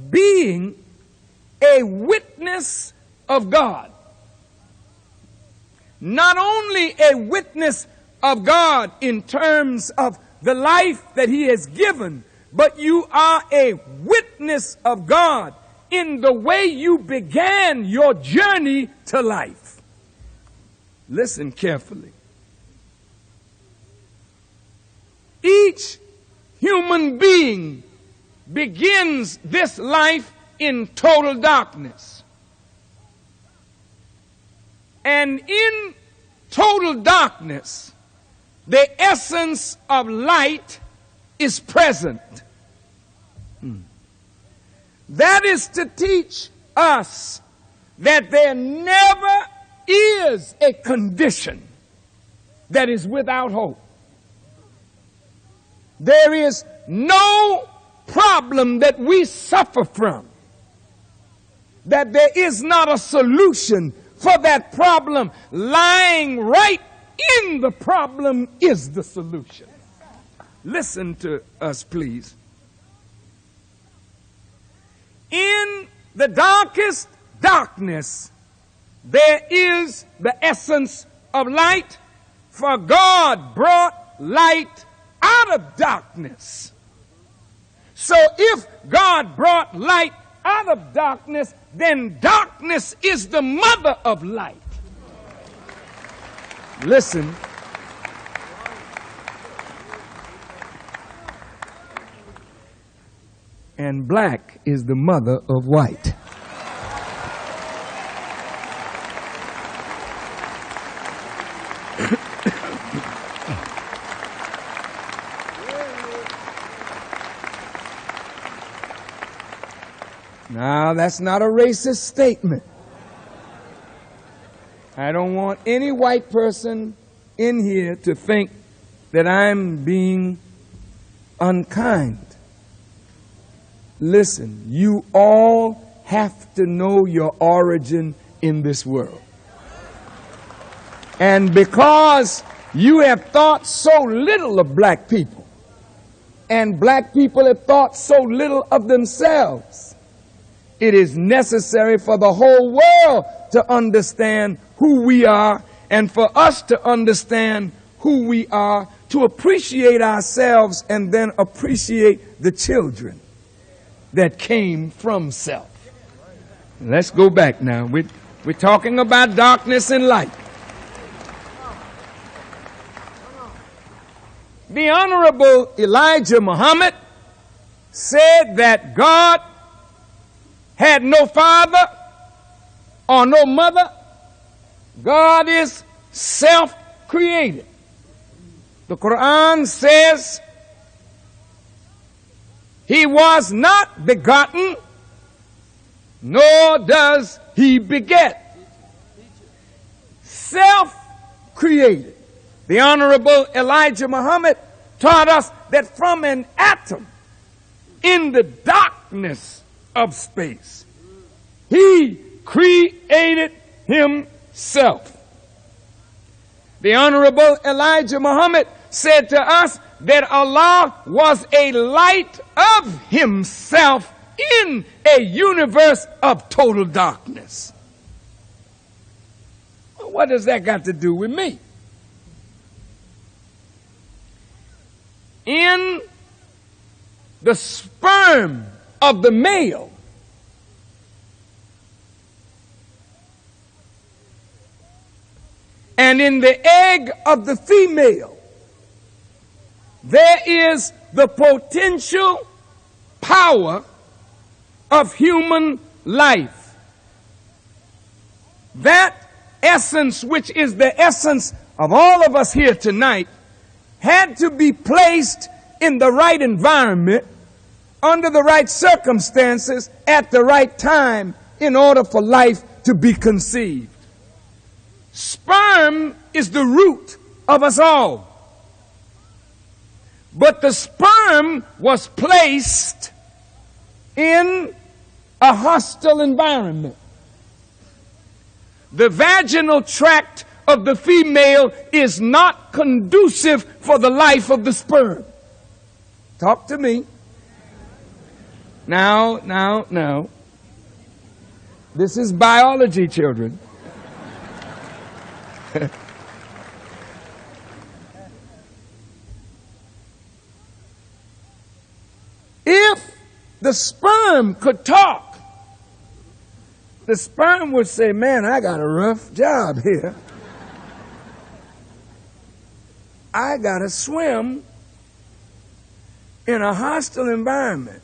being a witness of God. Not only a witness of God in terms of the life that He has given, but you are a witness of God in the way you began your journey to life. Listen carefully. Each human being begins this life in total darkness. And in total darkness, the essence of light is present. That is to teach us that there never is a condition that is without hope. There is no problem that we suffer from that there is not a solution for that problem. Lying right in the problem is the solution. Listen to us, please. In the darkest darkness, there is the essence of light, for God brought light out of darkness. So if God brought light out of darkness, then darkness is the mother of light. Listen. And black is the mother of white. Now, that's not a racist statement. I don't want any white person in here to think that I'm being unkind. Listen, you all have to know your origin in this world. And because you have thought so little of black people, and black people have thought so little of themselves, it is necessary for the whole world to understand who we are, and for us to understand who we are, to appreciate ourselves and then appreciate the children that came from self. Let's go back now. We're talking about darkness and light. The Honorable Elijah Muhammad said that God had no father or no mother. God is self-created. The Quran says He was not begotten, nor does He beget. Self-created. The Honorable Elijah Muhammad taught us that from an atom in the darkness of space, He created Himself. The Honorable Elijah Muhammad said to us that Allah was a light of Himself in a universe of total darkness. What does that got to do with me? In the sperm of the male, and in the egg of the female, there is the potential power of human life. That essence, which is the essence of all of us here tonight had to be placed in the right environment, under the right circumstances, at the right time, in order for life to be conceived. Sperm is the root of us all. But the sperm was placed in a hostile environment. The vaginal tract of the female is not conducive for the life of the sperm. Talk to me. Now. This is biology, children. If the sperm could talk, the sperm would say, man, I got a rough job here. I got to swim in a hostile environment.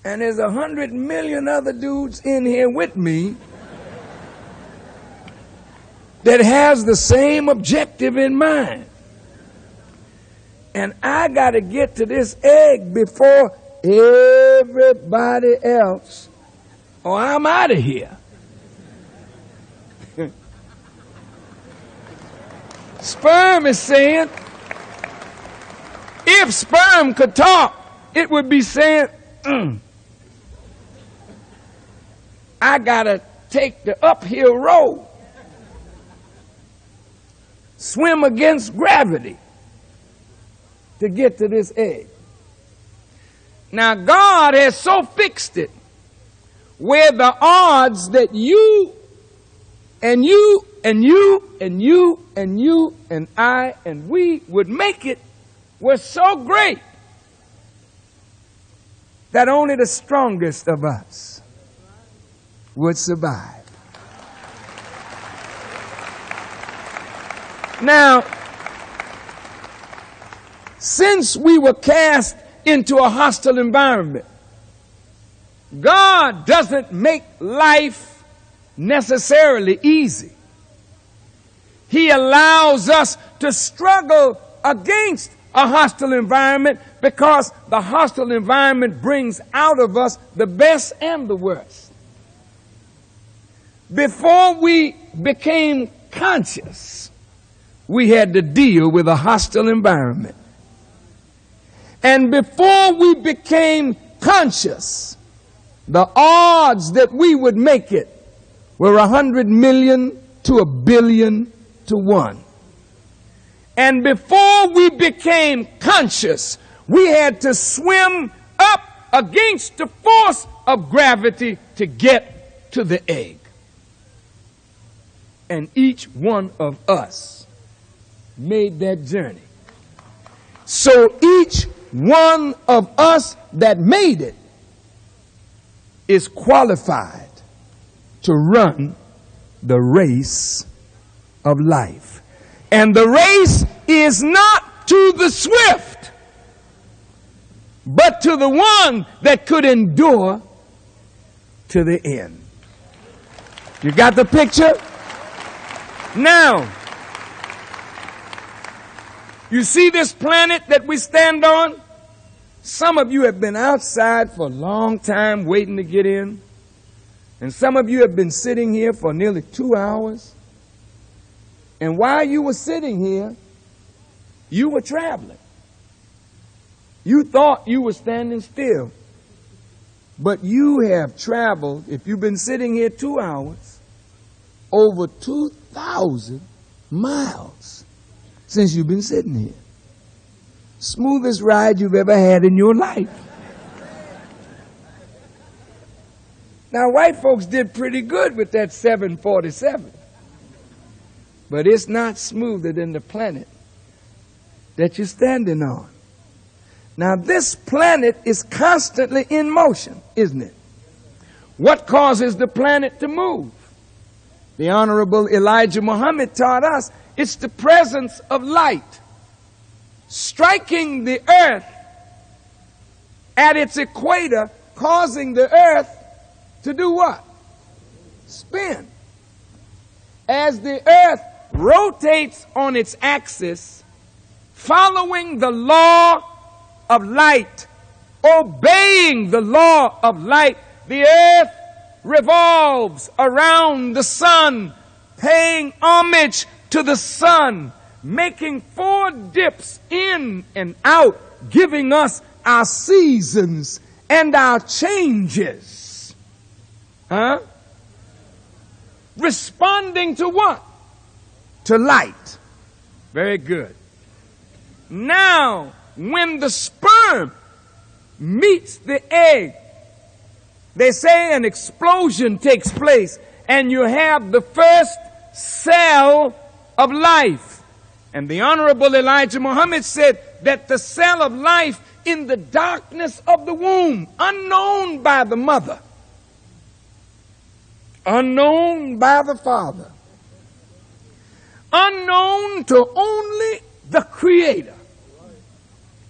And there's 100 million other dudes in here with me that has the same objective in mind. And I got to get to this egg before everybody else, or I'm out of here. Sperm is saying, if sperm could talk, it would be saying, I got to take the uphill road, swim against gravity to get to this egg. Now, God has so fixed it where the odds that you and you and you and you and you and I and we would make it were so great that only the strongest of us would survive. Now, since we were cast into a hostile environment, God doesn't make life necessarily easy. He allows us to struggle against a hostile environment because the hostile environment brings out of us the best and the worst. Before we became conscious, we had to deal with a hostile environment. And before we became conscious, the odds that we would make it were 100 million to 1 billion to 1. And before we became conscious, we had to swim up against the force of gravity to get to the egg. And each one of us made that journey. So each one of us that made it is qualified to run the race of life. And the race is not to the swift, but to the one that could endure to the end. You got the picture? Now, you see this planet that we stand on? Some of you have been outside for a long time waiting to get in. And some of you have been sitting here for nearly 2 hours. And while you were sitting here, you were traveling. You thought you were standing still. But you have traveled, if you've been sitting here 2 hours, over 2,000 miles since you've been sitting here. Smoothest ride you've ever had in your life. Now, white folks did pretty good with that 747. But it's not smoother than the planet that you're standing on. Now, this planet is constantly in motion, isn't it? What causes the planet to move? The Honorable Elijah Muhammad taught us it's the presence of light striking the earth at its equator, causing the earth to do what? Spin. As the earth rotates on its axis, following the law of light, obeying the law of light. The earth revolves around the sun, paying homage to the sun, making 4 dips in and out, giving us our seasons and our changes. Responding to what? To light. Very good. Now, when the sperm meets the egg, they say an explosion takes place, and you have the first cell of life. And the Honorable Elijah Muhammad said that the cell of life in the darkness of the womb, unknown by the mother, unknown by the father, unknown to only the Creator.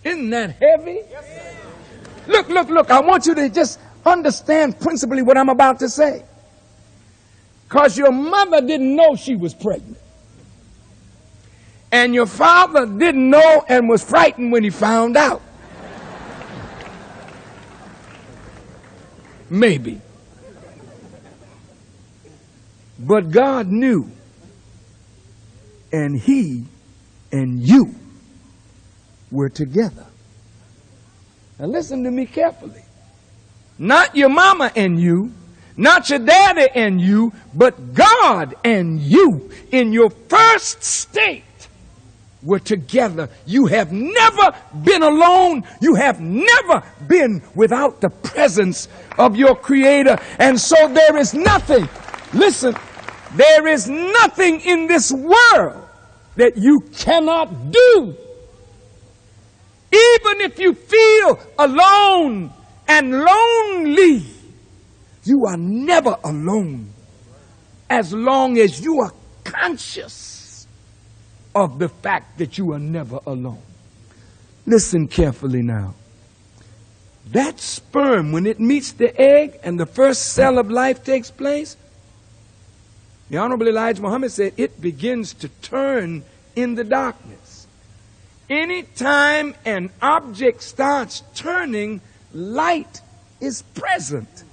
Isn't that heavy? Look, I want you to just understand principally what I'm about to say. Because your mother didn't know she was pregnant. And your father didn't know and was frightened when he found out. Maybe. But God knew. And he and you were together. Now listen to me carefully. Not your mama and you, not your daddy and you, but God and you in your first state were together. You have never been alone. You have never been without the presence of your Creator. And so there is nothing, listen, there is nothing in this world that you cannot do. Even if you feel alone and lonely, you are never alone as long as you are conscious of the fact that you are never alone. Listen carefully now. That sperm, when it meets the egg and the first cell of life takes place, the Honorable Elijah Muhammad said it begins to turn in the darkness. Anytime an object starts turning, light is present.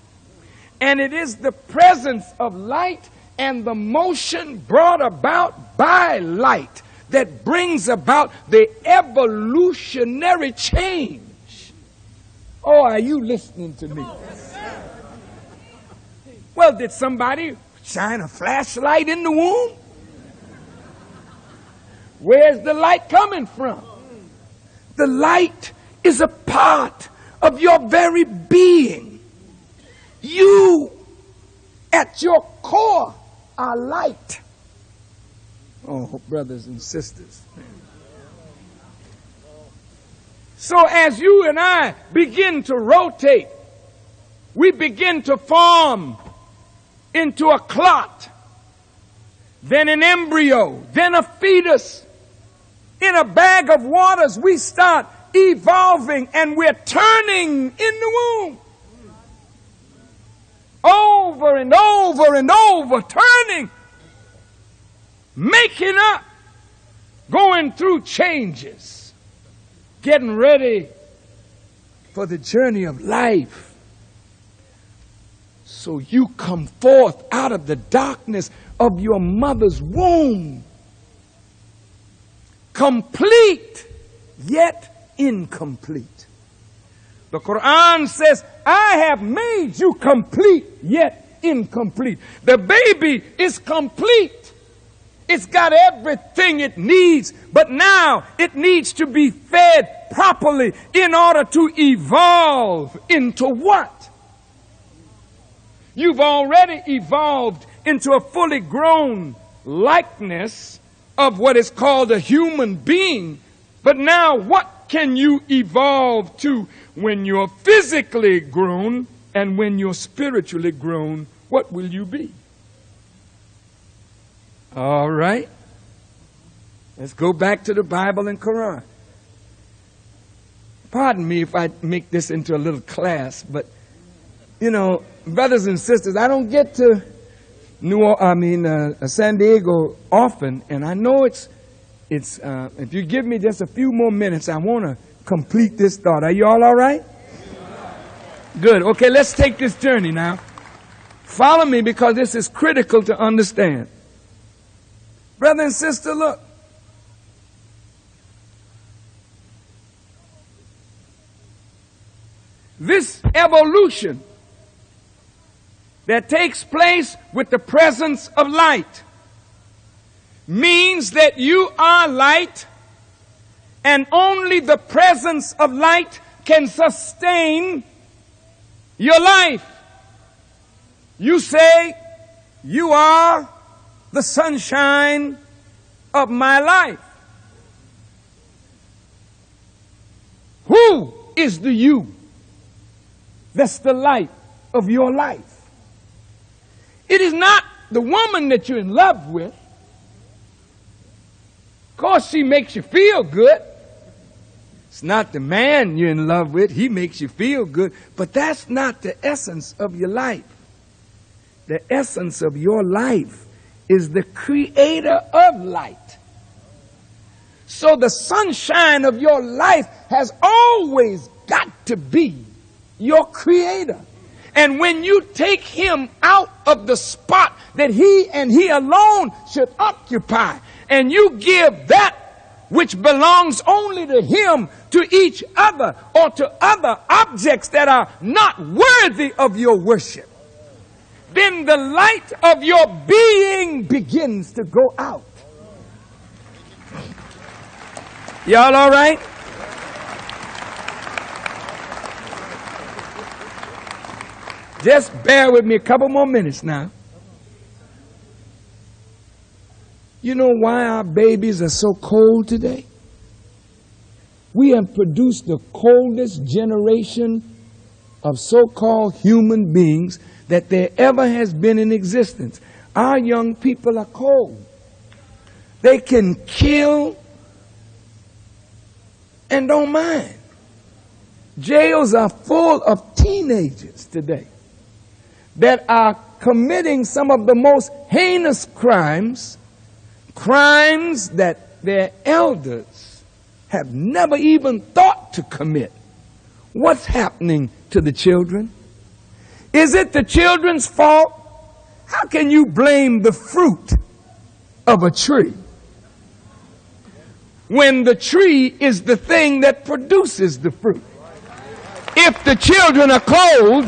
And it is the presence of light and the motion brought about by light that brings about the evolutionary change. Oh, are you listening to me? Well, did somebody shine a flashlight in the womb? Where's the light coming from? The light is a part of your very being. You, at your core, are light. Oh, brothers and sisters. So as you and I begin to rotate, we begin to form into a clot, then an embryo, then a fetus. In a bag of waters, we start evolving and we're turning in the womb. Over and over and over, turning, making up, going through changes, getting ready for the journey of life. So you come forth out of the darkness of your mother's womb, complete yet incomplete. The Quran says, I have made you complete yet incomplete. The baby is complete. It's got everything it needs, but now it needs to be fed properly in order to evolve into what? You've already evolved into a fully grown likeness of what is called a human being. But now what can you evolve to when you're physically grown and when you're spiritually grown? What will you be? All right. Let's go back to the Bible and Quran. Pardon me if I make this into a little class, but, you know, brothers and sisters, I don't get to San Diego often, and I know it's. If you give me just a few more minutes, I want to complete this thought. Are you all right? Good. Okay, let's take this journey now. Follow me because this is critical to understand. Brother and sister, look. This evolution that takes place with the presence of light means that you are light, and only the presence of light can sustain your life. You say, you are the sunshine of my life. Who is the you that's the light of your life? It is not the woman that you're in love with. Of course, she makes you feel good. It's not the man you're in love with. He makes you feel good. But that's not the essence of your life. The essence of your life is the creator of light. So the sunshine of your life has always got to be your creator. And when you take him out of the spot that he and he alone should occupy, and you give that which belongs only to him to each other, or to other objects that are not worthy of your worship, then the light of your being begins to go out. Y'all all right? Just bear with me a couple more minutes now. You know why our babies are so cold today? We have produced the coldest generation of so-called human beings that there ever has been in existence. Our young people are cold. They can kill and don't mind. Jails are full of teenagers today that are committing some of the most heinous crimes that their elders have never even thought to commit. What's happening to the children? Is it the children's fault? How can you blame the fruit of a tree when the tree is the thing that produces the fruit? If the children are cold,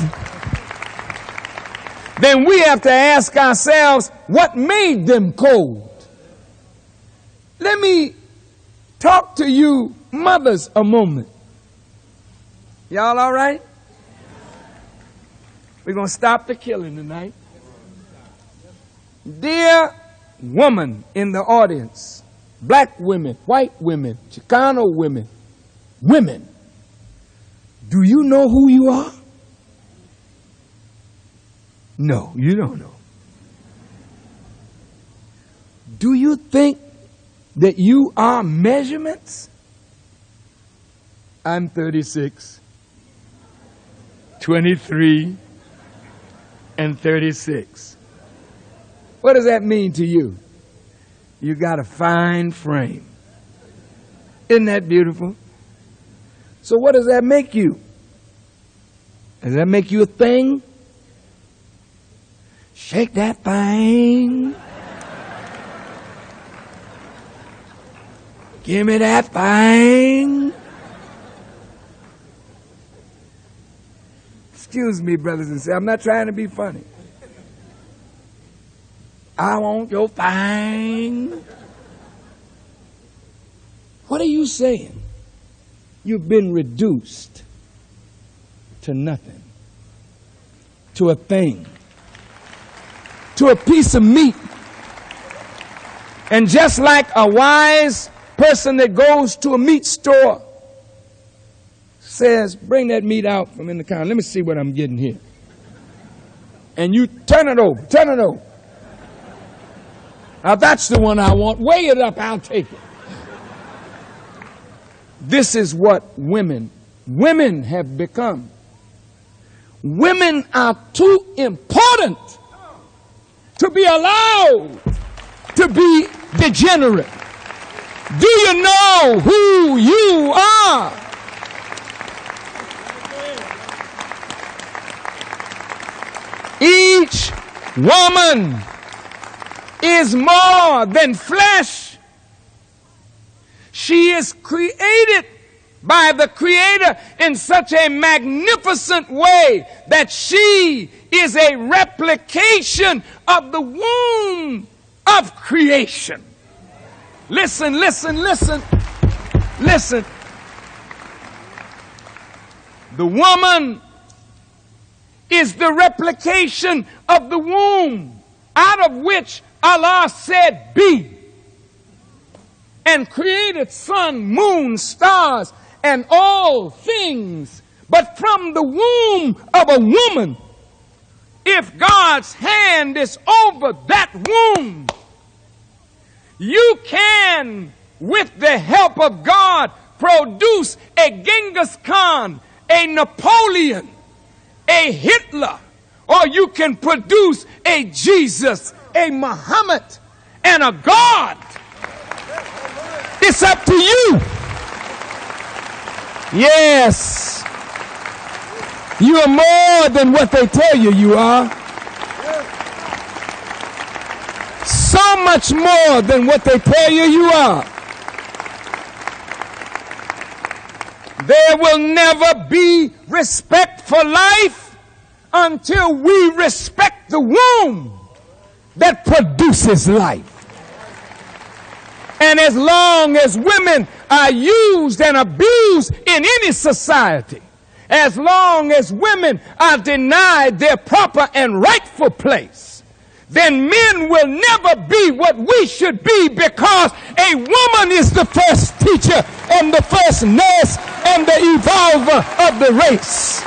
then we have to ask ourselves, what made them cold? Let me talk to you mothers a moment. Y'all all right? We're going to stop the killing tonight. Dear woman in the audience, black women, white women, Chicano women, women, do you know who you are? No, you don't know. Do you think that you are measurements? I'm 36, 23, and 36. What does that mean to you? You got a fine frame. Isn't that beautiful? So what does that make you? Does that make you a thing? Shake that thing. Give me that thing. Excuse me, brothers and sisters. I'm not trying to be funny. I want your thing. What are you saying? You've been reduced to nothing, to a thing, to a piece of meat. And just like a wise person that goes to a meat store says, bring that meat out from in the counter. Let me see what I'm getting here. And you turn it over, turn it over. Now that's the one I want. Weigh it up, I'll take it. This is what women have become. Women are too important to be allowed to be degenerate? Do you know who you are? Each woman is more than flesh. She is created by the Creator in such a magnificent way that she is a replication of the womb of creation. Listen, listen, listen, listen. The woman is the replication of the womb out of which Allah said be, and created sun, moon, stars, and all things. But from the womb of a woman, if God's hand is over that womb, you can, with the help of God, produce a Genghis Khan, a Napoleon, a Hitler, or you can produce a Jesus, a Muhammad, and a God. It's up to you. Yes. You are more than what they tell you you are. So much more than what they tell you you are. There will never be respect for life until we respect the womb that produces life. And as long as women are used and abused in any society, as long as women are denied their proper and rightful place, then men will never be what we should be, because a woman is the first teacher and the first nurse and the evolver of the race.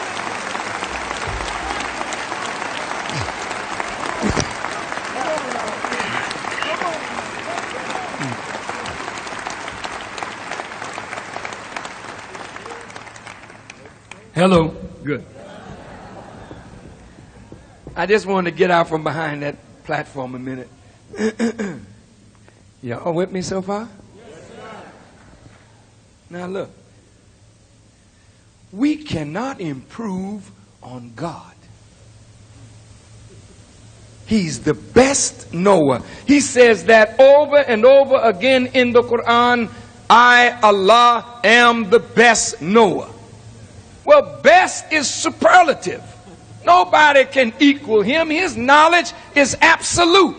Hello. Good. I just wanted to get out from behind that platform a minute. Y'all with me so far? Yes, sir. Now look. We cannot improve on God. He's the best knower. He says that over and over again in the Quran. I, Allah, am the best knower. Well, best is superlative. Nobody can equal him. His knowledge is absolute.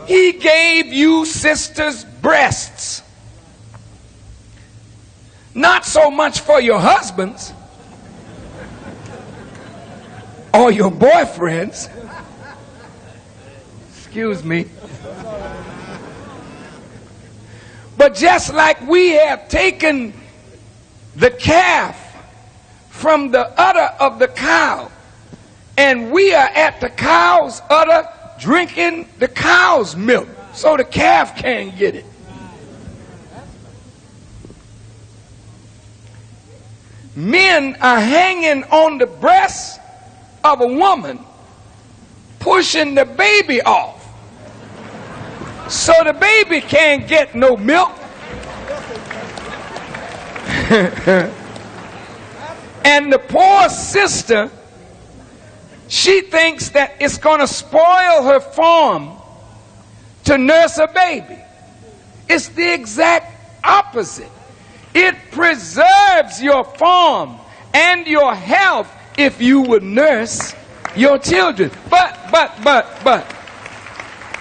He gave you sisters breasts. Not so much for your husbands or your boyfriends. Excuse me. But just like we have taken the calf from the udder of the cow, and we are at the cow's udder drinking the cow's milk, so the calf can't get it. Men are hanging on the breast of a woman, pushing the baby off, so the baby can't get no milk. And the poor sister, she thinks that it's going to spoil her form to nurse a baby. It's the exact opposite. It preserves your form and your health if you would nurse your children. But,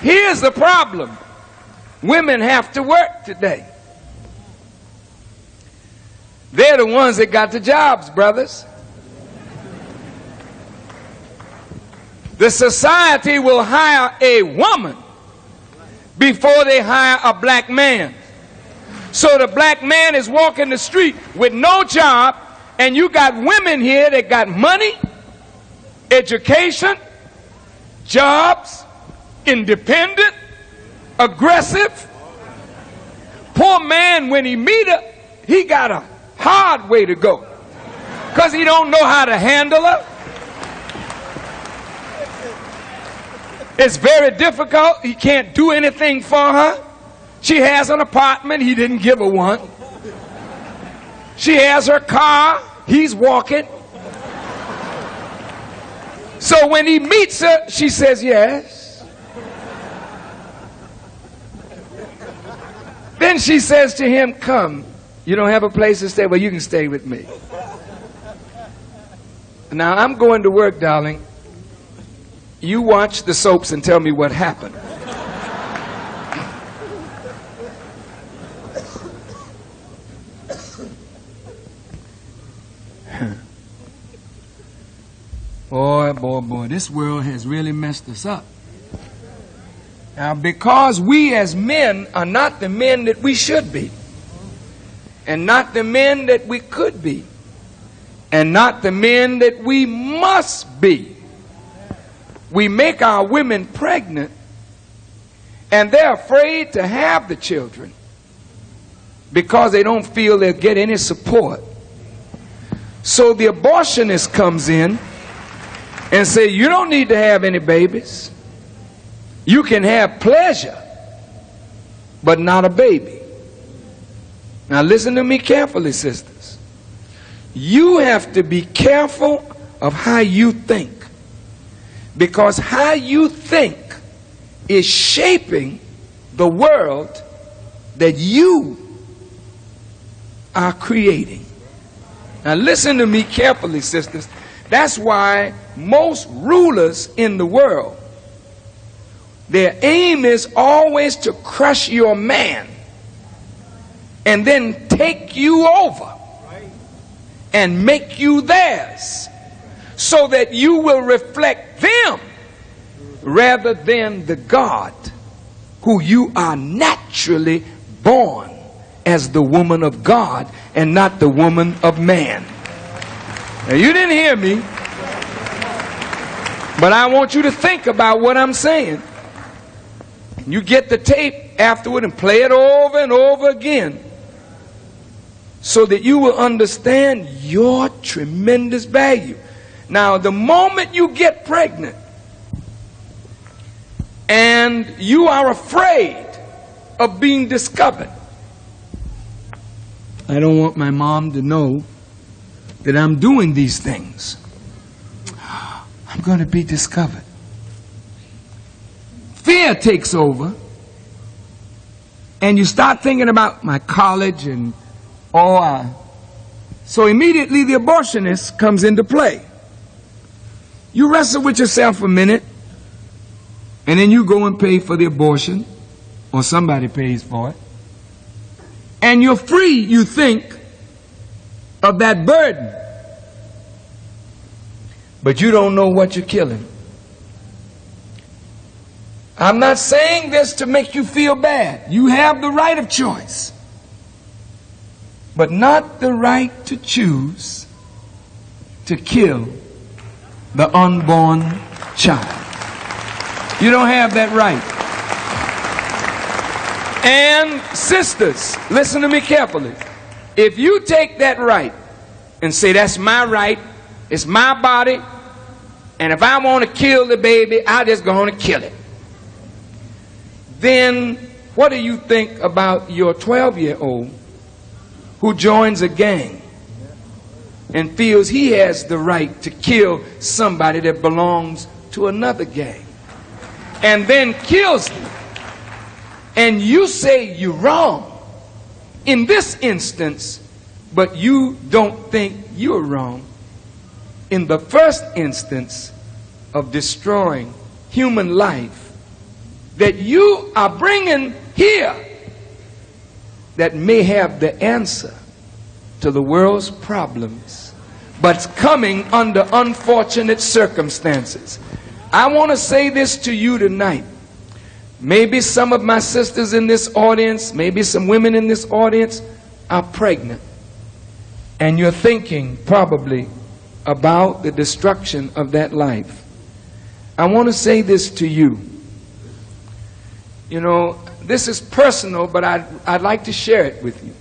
here's the problem. Women have to work today. They're the ones that got the jobs, brothers. The society will hire a woman before they hire a black man. So the black man is walking the street with no job, and you got women here that got money, education, jobs, independent, aggressive. Poor man, when he meet her, he got a hard way to go, because he don't know how to handle her. It's very difficult. He can't do anything for her. She has an apartment. He didn't give her one. She has her car. He's walking. So when he meets her, she says yes. Then she says to him, come. You don't have a place to stay? Well, you can stay with me. Now, I'm going to work, darling. You watch the soaps and tell me what happened. Boy, this world has really messed us up. Now, because we as men are not the men that we should be, and not the men that we could be, and not the men that we must be, we make our women pregnant, and they're afraid to have the children because they don't feel they'll get any support. So the abortionist comes in and say, you don't need to have any babies. You can have pleasure, but not a baby. Now listen to me carefully, sisters. You have to be careful of how you think, because how you think is shaping the world that you are creating. Now listen to me carefully, sisters. That's why most rulers in the world, their aim is always to crush your man and then take you over and make you theirs so that you will reflect them rather than the God who you are naturally born as the woman of God and not the woman of man. Now, you didn't hear me, but I want you to think about what I'm saying. You get the tape afterward and play it over and over again so that you will understand your tremendous value. Now, the moment you get pregnant and you are afraid of being discovered, I don't want my mom to know that I'm doing these things. I'm going to be discovered. Fear takes over, and you start thinking about my college and so immediately the abortionist comes into play. You wrestle with yourself a minute, and then you go and pay for the abortion, or somebody pays for it, and you're free, you think, of that burden. But you don't know what you're killing. I'm not saying this to make you feel bad. You have the right of choice, but not the right to choose to kill the unborn child. You don't have that right. And sisters, listen to me carefully. If you take that right and say, that's my right, it's my body, and if I want to kill the baby, I'm just going to kill it, then what do you think about your 12-year-old who joins a gang and feels he has the right to kill somebody that belongs to another gang and then kills them? And you say you're wrong in this instance, but you don't think you're wrong in the first instance of destroying human life that you are bringing here that may have the answer to the world's problems, but it's coming under unfortunate circumstances. I want to say this to you tonight. Maybe some of my sisters in this audience, maybe some women in this audience are pregnant, and you're thinking probably about the destruction of that life. I want to say this to you. You know, this is personal, but I'd like to share it with you.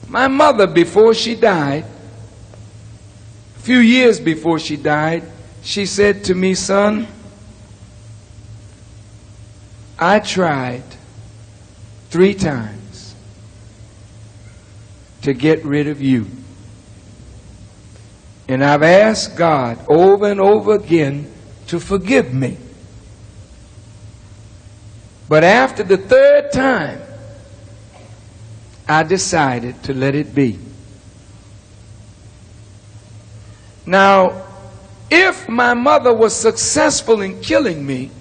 My mother, before she died, a few years before she died, she said to me, son, I tried 3 times to get rid of you. And I've asked God over and over again to forgive me. But after the 3rd time, I decided to let it be. Now, if my mother was successful in killing me,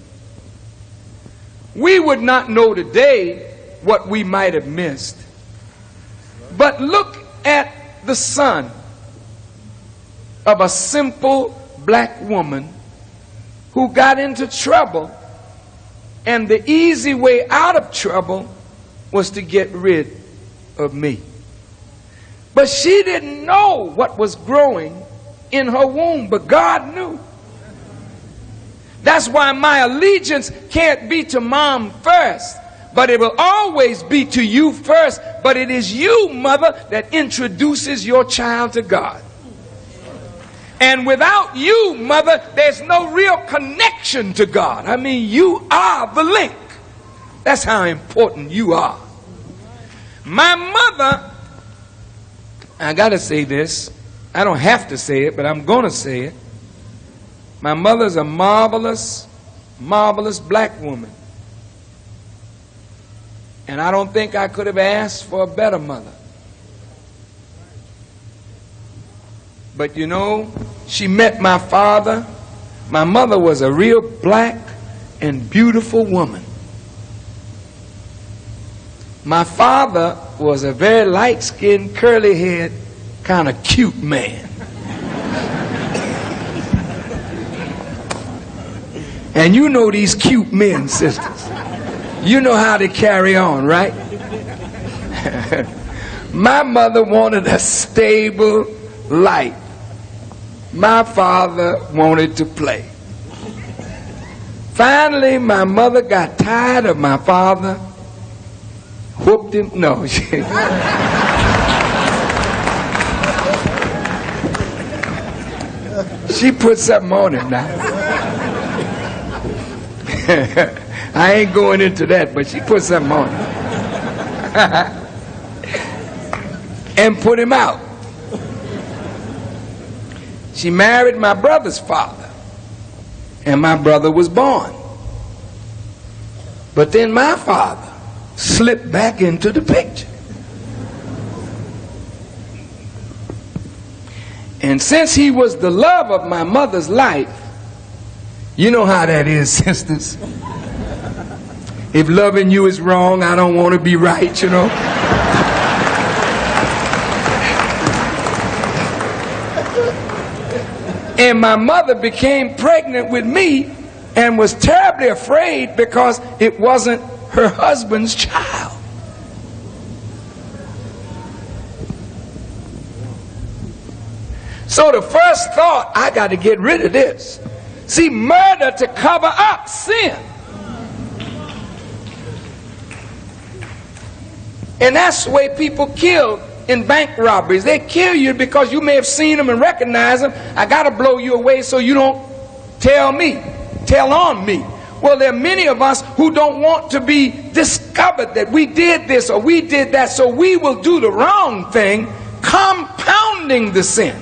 we would not know today what we might have missed. But look at the son of a simple black woman who got into trouble, and the easy way out of trouble was to get rid of me. But she didn't know what was growing in her womb, but God knew. That's why my allegiance can't be to mom first, but it will always be to you first. But it is you, mother, that introduces your child to God. And without you, mother, there's no real connection to God. I mean, you are the link. That's how important you are. My mother, I gotta say this, I don't have to say it, but I'm gonna say it. My mother's a marvelous, marvelous black woman. And I don't think I could have asked for a better mother. But you know, she met my father. My mother was a real black and beautiful woman. My father was a very light-skinned, curly-haired, kind of cute man. And you know these cute men, sisters. You know how they carry on, right? My mother wanted a stable life. My father wanted to play. Finally, my mother got tired of my father, whooped him. No, she put something on him now. I ain't going into that, but she put something on him. And put him out. She married my brother's father, and my brother was born. But then my father slipped back into the picture. And since he was the love of my mother's life, you know how that is, sisters. If loving you is wrong, I don't want to be right, you know. And my mother became pregnant with me and was terribly afraid because it wasn't her husband's child. So the first thought, I got to get rid of this. See, murder to cover up sin. And that's the way people kill in bank robberies. They kill you because you may have seen them and recognize them. I got to blow you away so you don't tell on me. Well, there are many of us who don't want to be discovered that we did this or we did that, so we will do the wrong thing, compounding the sin.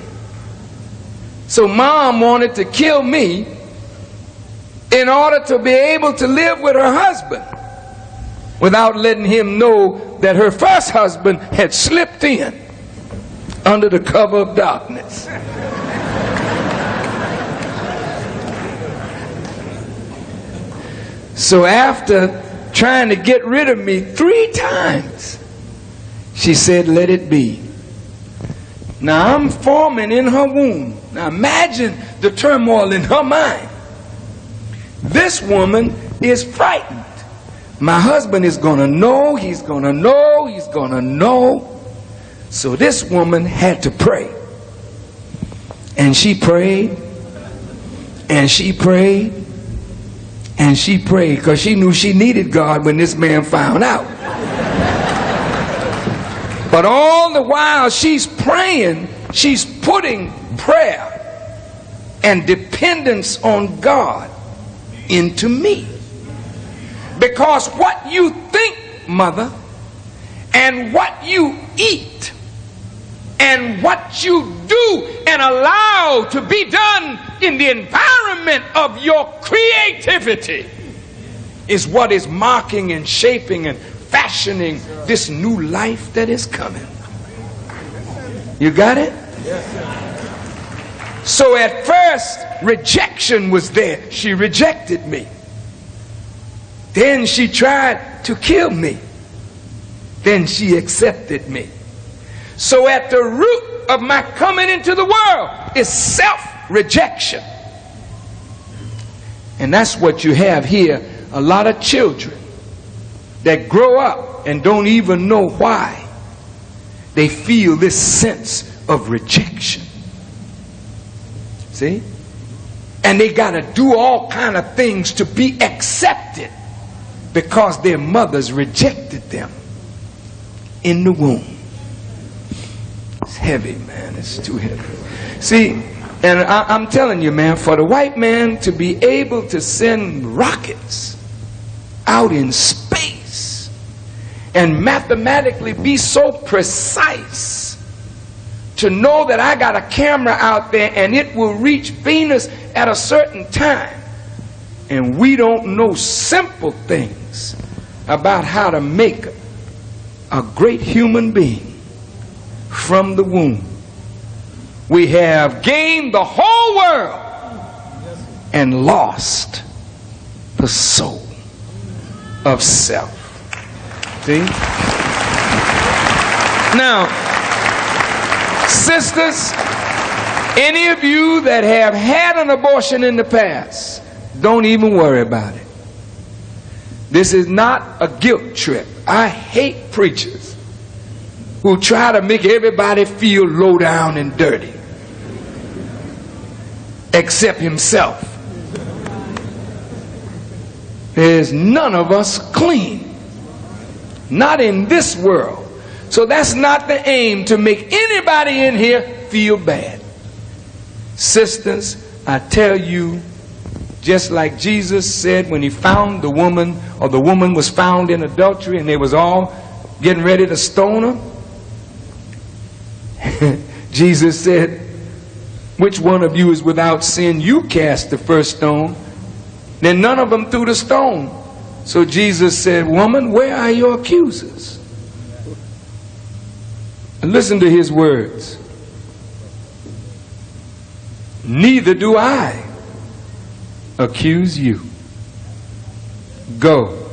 So mom wanted to kill me in order to be able to live with her husband without letting him know that her first husband had slipped in under the cover of darkness. So after trying to get rid of me 3 times, she said, let it be. Now I'm forming in her womb. Now imagine the turmoil in her mind. This woman is frightened. My husband is going to know, he's going to know, he's going to know. So this woman had to pray. And she prayed, and she prayed, and she prayed, because she knew she needed God when this man found out. But all the while she's praying, she's putting prayer and dependence on God into me. Because what you think, mother, and what you eat, and what you do and allow to be done in the environment of your creativity is what is marking and shaping and fashioning this new life that is coming. You got it? So at first, rejection was there. She rejected me. Then she tried to kill me. Then she accepted me. So at the root of my coming into the world is self-rejection. And that's what you have here. A lot of children that grow up and don't even know why they feel this sense of rejection. See? And they got to do all kind of things to be accepted because their mothers rejected them in the womb. It's heavy, man. It's too heavy. See, and I'm telling you, man, for the white man to be able to send rockets out in space and mathematically be so precise to know that I got a camera out there and it will reach Venus at a certain time, and we don't know simple things about how to make a great human being from the womb. We have gained the whole world and lost the soul of self. See? Now, sisters, any of you that have had an abortion in the past, don't even worry about it. This is not a guilt trip. I hate preachers who try to make everybody feel low down and dirty, except himself. There's none of us clean, not in this world. So that's not the aim, to make anybody in here feel bad. Sisters, I tell you, just like Jesus said when he found the woman, or the woman was found in adultery and they was all getting ready to stone her, Jesus said, which one of you is without sin? You cast the first stone. Then none of them threw the stone. So Jesus said, woman, where are your accusers? And listen to his words. Neither do I accuse you. Go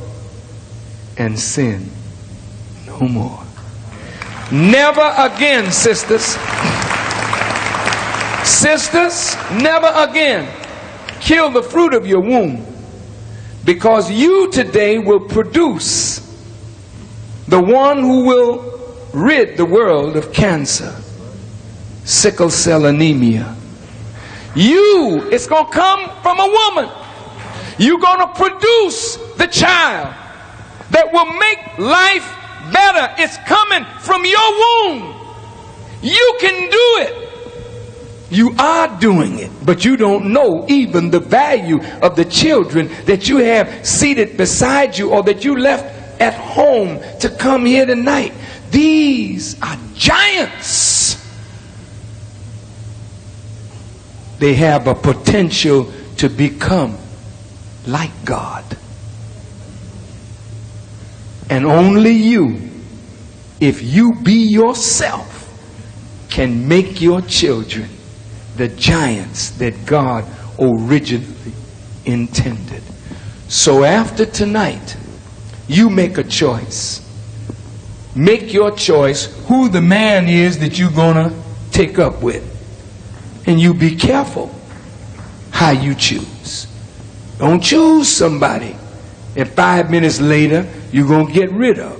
and sin no more. Never again, sisters. Sisters, never again kill the fruit of your womb, because you today will produce the one who will rid the world of cancer, sickle cell anemia. It's going to come from a woman. You're going to produce the child that will make life better. It's coming from your womb. You can do it. You are doing it, but you don't know even the value of the children that you have seated beside you, or that you left at home to come here tonight. These are giants. They have a potential to become like God. And only you, if you be yourself, can make your children the giants that God originally intended. So after tonight, you make a choice. Make your choice who the man is that you're gonna take up with. And you be careful how you choose. Don't choose somebody that 5 minutes later you're gonna get rid of.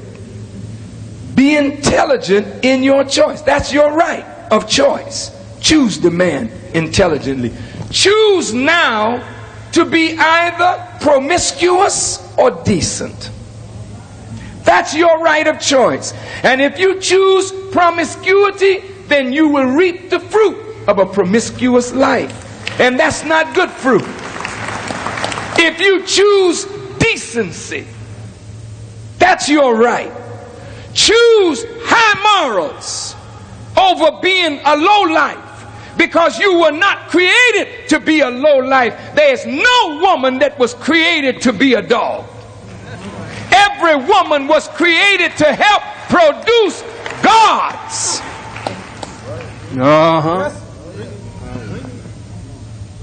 Be intelligent in your choice. That's your right of choice. Choose the man intelligently. Choose now to be either promiscuous or decent. That's your right of choice. And if you choose promiscuity, then you will reap the fruit of a promiscuous life. And that's not good fruit. If you choose decency. That's your right. Choose high morals over being a low life, because you were not created to be a low life. There's no woman that was created to be a dog. Every woman was created to help produce gods.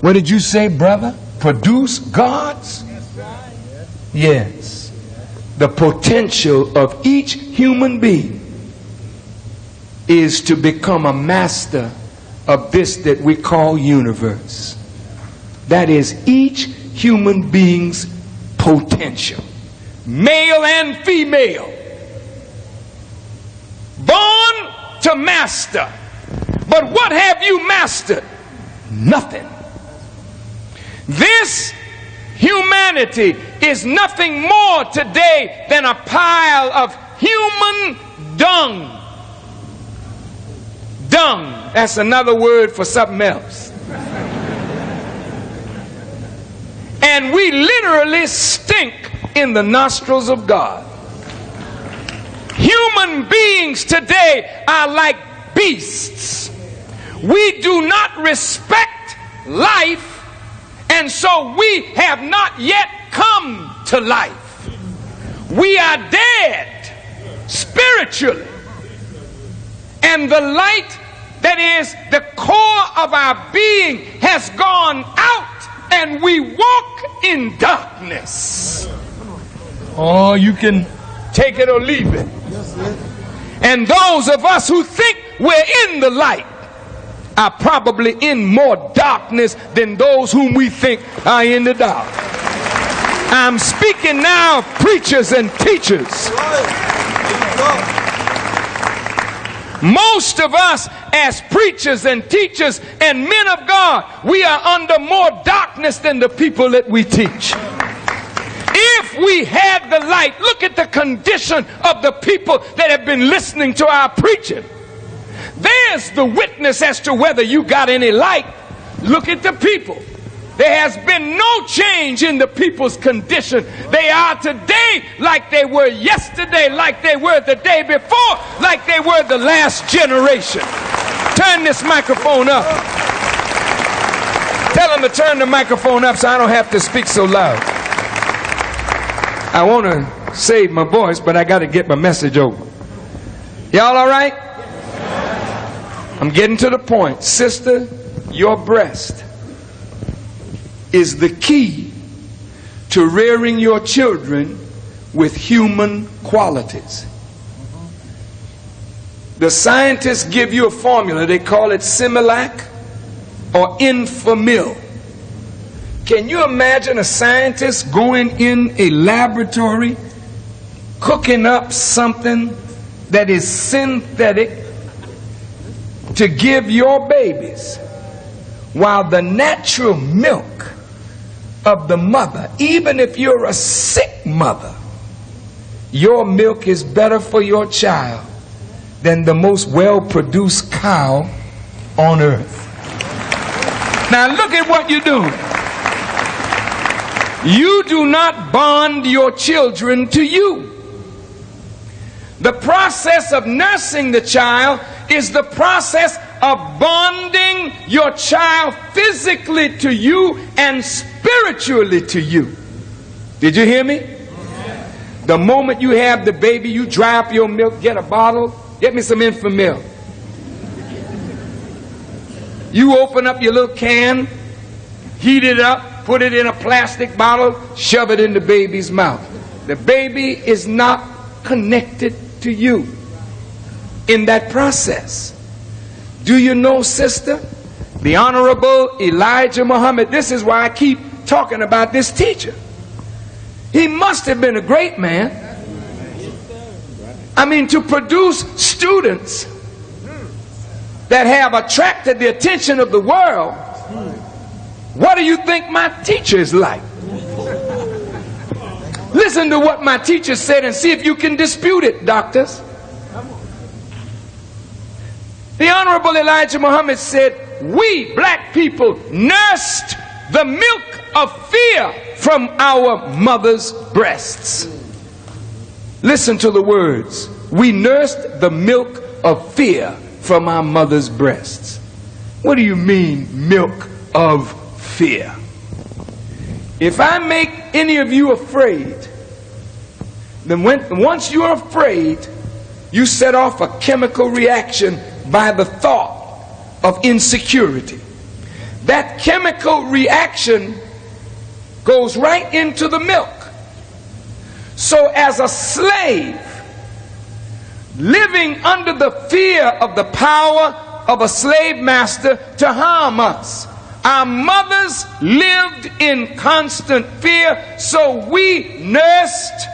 What did you say, brother? Produce gods? Yes. The potential of each human being is to become a master of this that we call universe. That is each human being's potential, male and female, born to master. But what have you mastered? Nothing. This humanity is nothing more today than a pile of human dung. Dung, that's another word for something else. And we literally stink in the nostrils of God. Human beings today are like beasts. We do not respect life, and so we have not yet come to life. We are dead spiritually. And the light that is the core of our being has gone out, and we walk in darkness. Oh, you can take it or leave it. And those of us who think we're in the light are probably in more darkness than those whom we think are in the dark. I'm speaking now of preachers and teachers. Most of us as preachers and teachers and men of God, we are under more darkness than the people that we teach. If we had the light, look at the condition of the people that have been listening to our preaching. There's the witness as to whether you got any light. Look at the people. There has been no change in the people's condition. They are today like they were yesterday, like they were the day before, like they were the last generation. Turn this microphone up. Tell them to turn the microphone up so I don't have to speak so loud. I want to save my voice, but I got to get my message over. Y'all all right? I'm getting to the point. Sister, your breast is the key to rearing your children with human qualities. The scientists give you a formula. They call it Similac or Infamil. Can you imagine a scientist going in a laboratory, cooking up something that is synthetic to give your babies, while the natural milk of the mother, even if you're a sick mother, your milk is better for your child than the most well-produced cow on earth. Now look at what you're doing. You do not bond your children to you. The process of nursing the child is the process of bonding your child physically to you and spiritually to you. Did you hear me? The moment you have the baby, you dry up your milk, get a bottle, get me some Infamil. You open up your little can, heat it up, put it in a plastic bottle, shove it in the baby's mouth. The baby is not connected to you in that process. Do you know, sister, the Honorable Elijah Muhammad, this is why I keep talking about this teacher. He must have been a great man. I mean, to produce students that have attracted the attention of the world. What do you think my teacher is like? Listen to what my teacher said and see if you can dispute it, doctors. The Honorable Elijah Muhammad said, we black people nursed the milk of fear from our mother's breasts. Listen to the words. We nursed the milk of fear from our mother's breasts. What do you mean, milk of fear? If I make any of you afraid, then once you're afraid, you set off a chemical reaction by the thought of insecurity. That chemical reaction goes right into the milk. So as a slave, living under the fear of the power of a slave master to harm us, our mothers lived in constant fear, so we nursed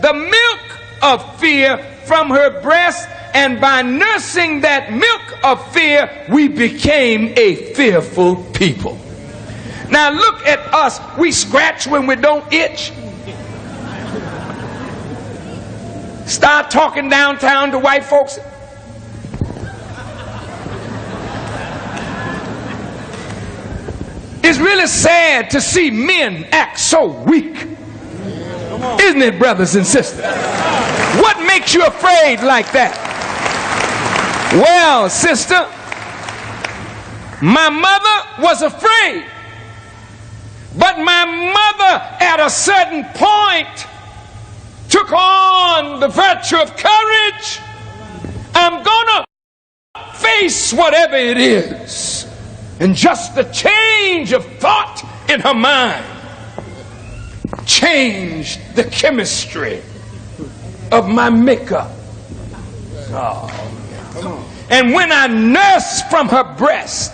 the milk of fear from her breast, and by nursing that milk of fear, we became a fearful people. Now look at us. We scratch when we don't itch. Start talking downtown to white folks. It's really sad to see men act so weak. Isn't it, brothers and sisters? What makes you afraid like that? Well, sister, my mother was afraid. But my mother, at a certain point, took on the virtue of courage. I'm gonna face whatever it is. And just the change of thought in her mind changed the chemistry of my makeup. Oh. And when I nursed from her breast,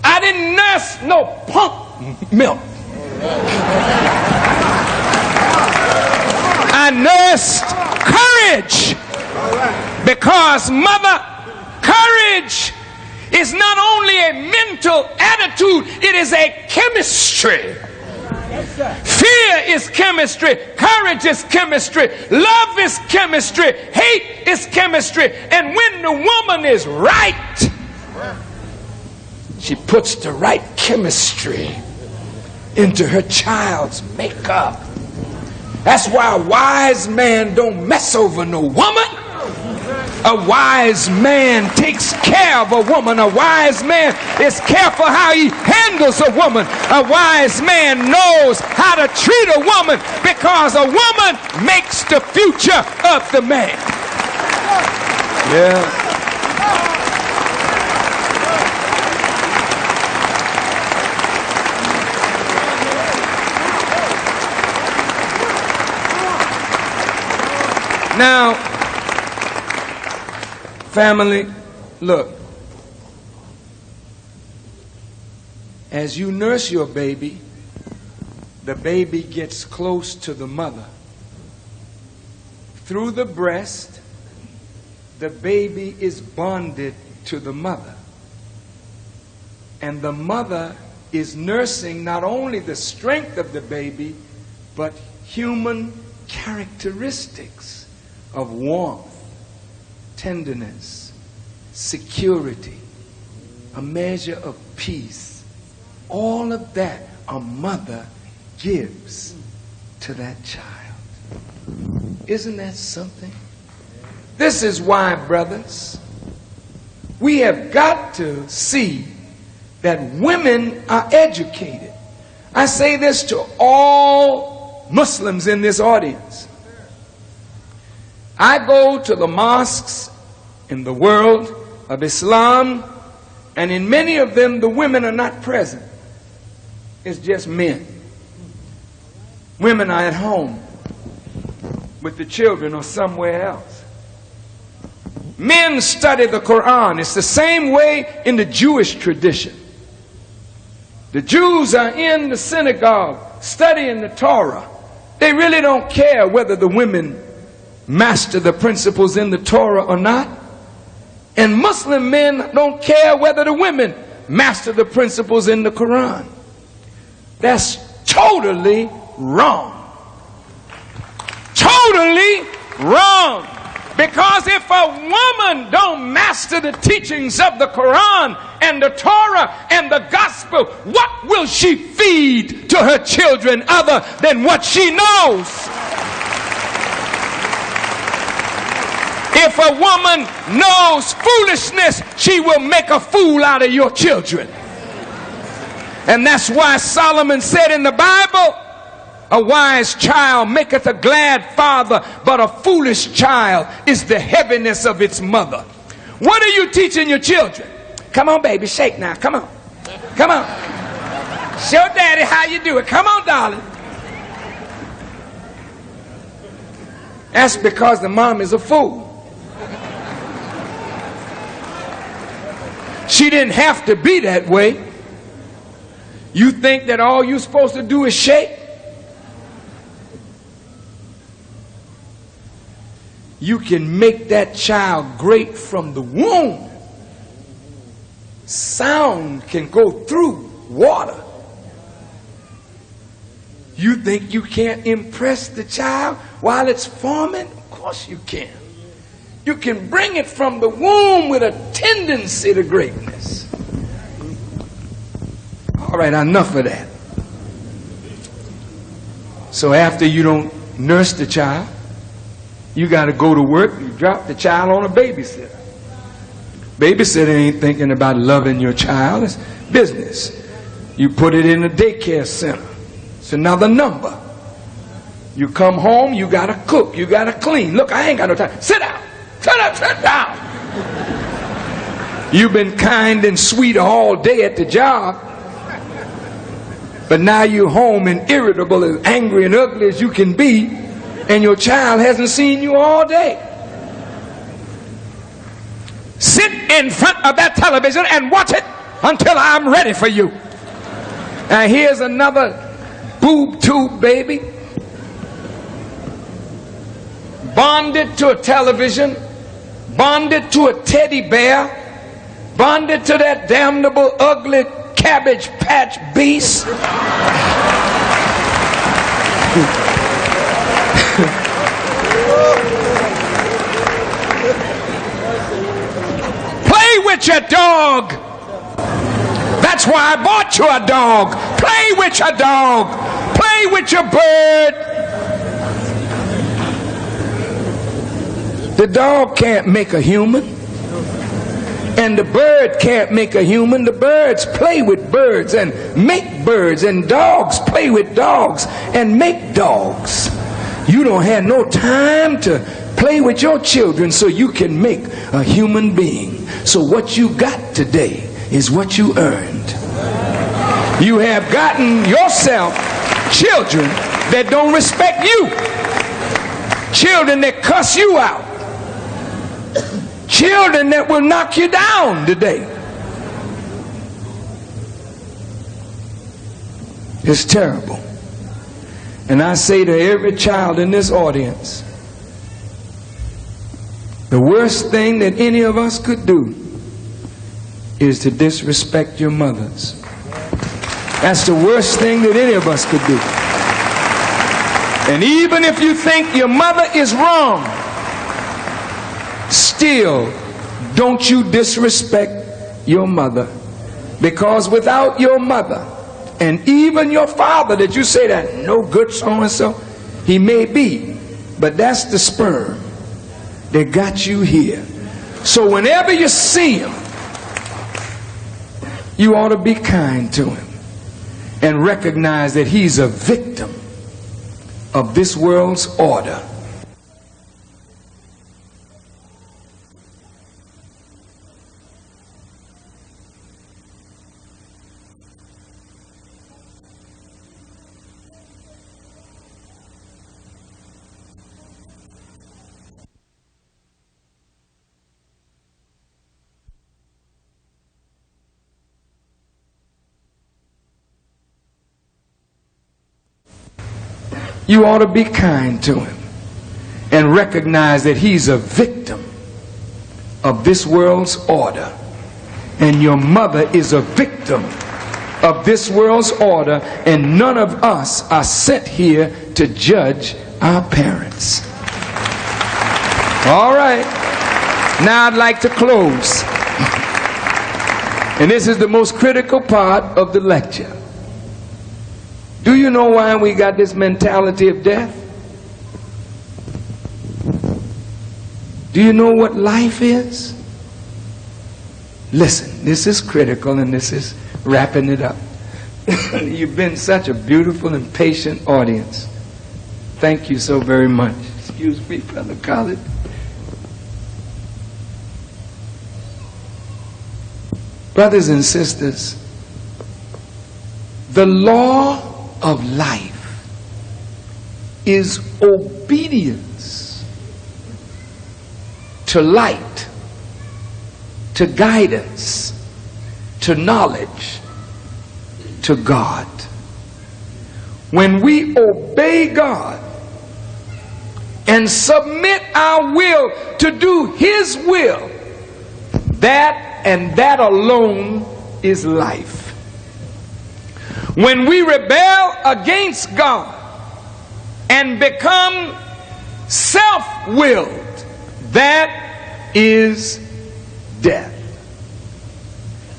I didn't nurse no pump milk. I nursed courage, because mother, courage is not only a mental attitude, it is a chemistry. Fear is chemistry, courage is chemistry, love is chemistry, hate is chemistry. And when the woman is right, she puts the right chemistry into her child's makeup. That's why a wise man don't mess over no woman. A wise man takes care of a woman. A wise man is careful how he handles a woman. A wise man knows how to treat a woman, because a woman makes the future of the man. Yeah. Now, family, look. As you nurse your baby, the baby gets close to the mother. Through the breast, the baby is bonded to the mother. And the mother is nursing not only the strength of the baby, but human characteristics of warmth, tenderness, security, a measure of peace. All of that a mother gives to that child. Isn't that something? This is why, brothers, we have got to see that women are educated. I say this to all Muslims in this audience. I go to the mosques in the world of Islam, and in many of them the women are not present. It's just men. Women are at home with the children or somewhere else. Men study the Quran. It's the same way in the Jewish tradition. The Jews are in the synagogue studying the Torah. They really don't care whether the women master the principles in the Torah or not. And Muslim men don't care whether the women master the principles in the Quran. That's totally wrong. Totally wrong. Because if a woman don't master the teachings of the Quran and the Torah and the gospel, what will she feel feed to her children other than what she knows. If a woman knows foolishness, she will make a fool out of your children. And that's why Solomon said in the Bible, a wise child maketh a glad father, but a foolish child is the heaviness of its mother. What are you teaching your children? Come on, baby, shake now. Come on. Come on. Show daddy how you do it. Come on, darling. That's because the mom is a fool. She didn't have to be that way. You think that all you're supposed to do is shake? You can make that child great from the womb. Sound can go through water. You think you can't impress the child while it's forming? Of course you can. You can bring it from the womb with a tendency to greatness. All right, enough of that. So after you don't nurse the child, you got to go to work, you drop the child on a babysitter. Babysitter ain't thinking about loving your child. It's business. You put it in a daycare center. It's another number. You come home, you got to cook, you got to clean. Look, I ain't got no time. Sit down. Sit down, sit down. You've been kind and sweet all day at the job, but now you're home and irritable and angry and ugly as you can be, and your child hasn't seen you all day. Sit in front of that television and watch it until I'm ready for you. Now here's another boob tube baby, bonded to a television, bonded to a teddy bear, bonded to that damnable ugly Cabbage Patch beast. Play with your dog. That's why I bought you a dog. Play with your dog. Play with your bird. The dog can't make a human, and the bird can't make a human. The birds play with birds and make birds, and dogs play with dogs and make dogs. You don't have no time to play with your children so you can make a human being. So what you got today is what you earned. You have gotten yourself children that don't respect you, children that cuss you out, children that will knock you down today. It's terrible. And I say to every child in this audience, the worst thing that any of us could do is to disrespect your mothers. That's the worst thing that any of us could do. And even if you think your mother is wrong, still don't you disrespect your mother. Because without your mother, and even your father that you say that no good so-and-so, he may be, but that's the sperm that got you here. So whenever you see him, you ought to be kind to him and recognize that he's a victim of this world's order. You ought to be kind to him and recognize that he's a victim of this world's order. And your mother is a victim of this world's order, and none of us are sent here to judge our parents. All right, now I'd like to close. And this is the most critical part of the lecture. Do you know why we got this mentality of death? Do you know what life is? Listen, this is critical, and this is wrapping it up. You've been such a beautiful and patient audience. Thank you so very much. Excuse me, Brother Khalid. Brothers and sisters, the law of life is obedience to light, to guidance, to knowledge, to God. When we obey God and submit our will to do His will, that and that alone is life. When we rebel against God and become self-willed, that is death.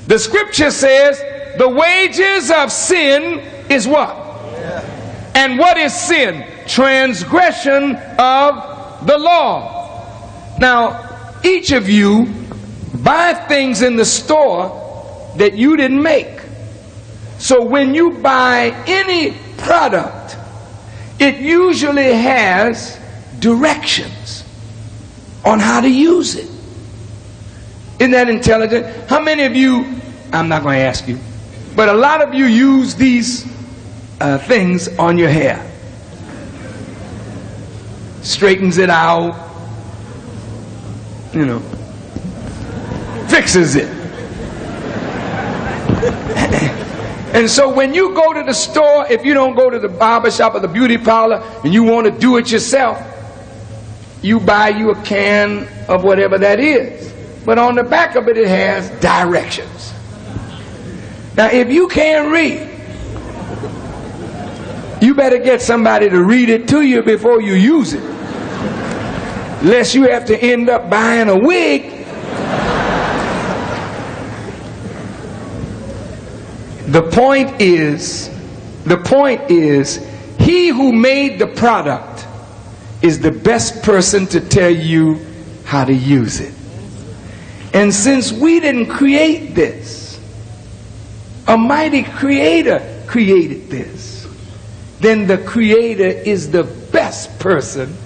The scripture says the wages of sin is what? And what is sin? Transgression of the law. Now, each of you buy things in the store that you didn't make. So when you buy any product, it usually has directions on how to use it. Isn't that intelligent? How many of you, I'm not going to ask you, but a lot of you use these things on your hair. Straightens it out, you know, fixes it. And so when you go to the store, if you don't go to the barber shop or the beauty parlor and you want to do it yourself, you buy you a can of whatever that is. But on the back of it, it has directions. Now, if you can't read, you better get somebody to read it to you before you use it. Lest you have to end up buying a wig. The point is, he who made the product is the best person to tell you how to use it. And since we didn't create this, a mighty creator created this, then the creator is the best person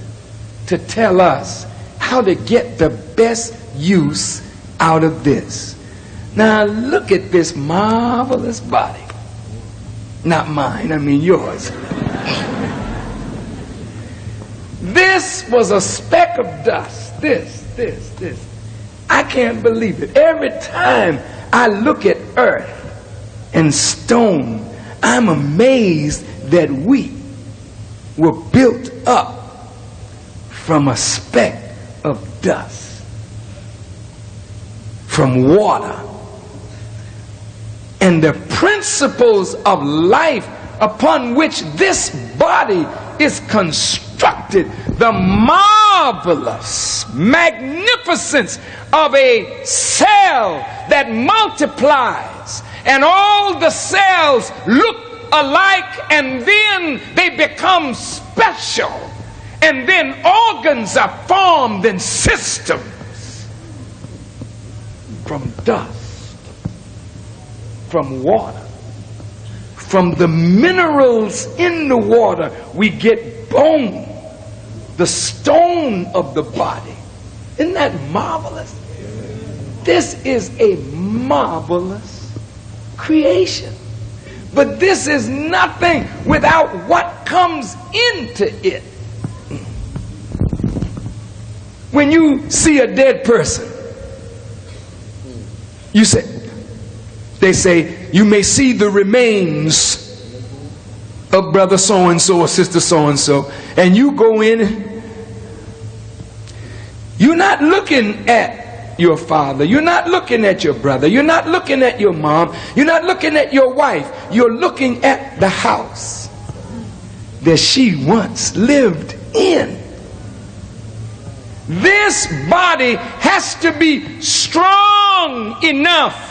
to tell us how to get the best use out of this. Now look at this marvelous body. Not mine, I mean yours. This was a speck of dust. This. I can't believe it. Every time I look at earth and stone, I'm amazed that we were built up from a speck of dust, from water. And the principles of life upon which this body is constructed, the marvelous magnificence of a cell that multiplies, and all the cells look alike, and then they become special, and then organs are formed in systems from dust, from water, from the minerals in the water. We get bone, the stone of the body. Isn't that marvelous? This is a marvelous creation. But this is nothing without what comes into it. When you see a dead person, they say, you may see the remains of brother so-and-so or sister so-and-so, and you go in, you're not looking at your father, you're not looking at your brother, you're not looking at your mom, you're not looking at your wife, you're looking at the house that she once lived in. This body has to be strong enough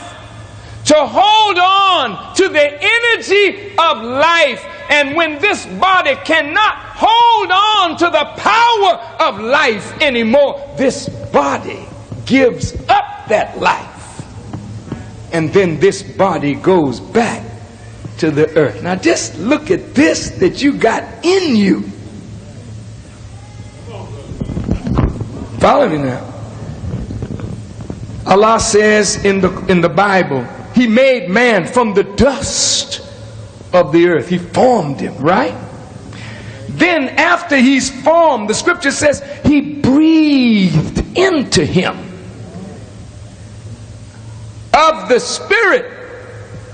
to hold on to the energy of life. And when this body cannot hold on to the power of life anymore, this body gives up that life. And then this body goes back to the earth. Now just look at this that you got in you. Follow me now. Allah says in the Bible, He made man from the dust of the earth. He formed him, right? Then after he's formed, the scripture says He breathed into him of the Spirit,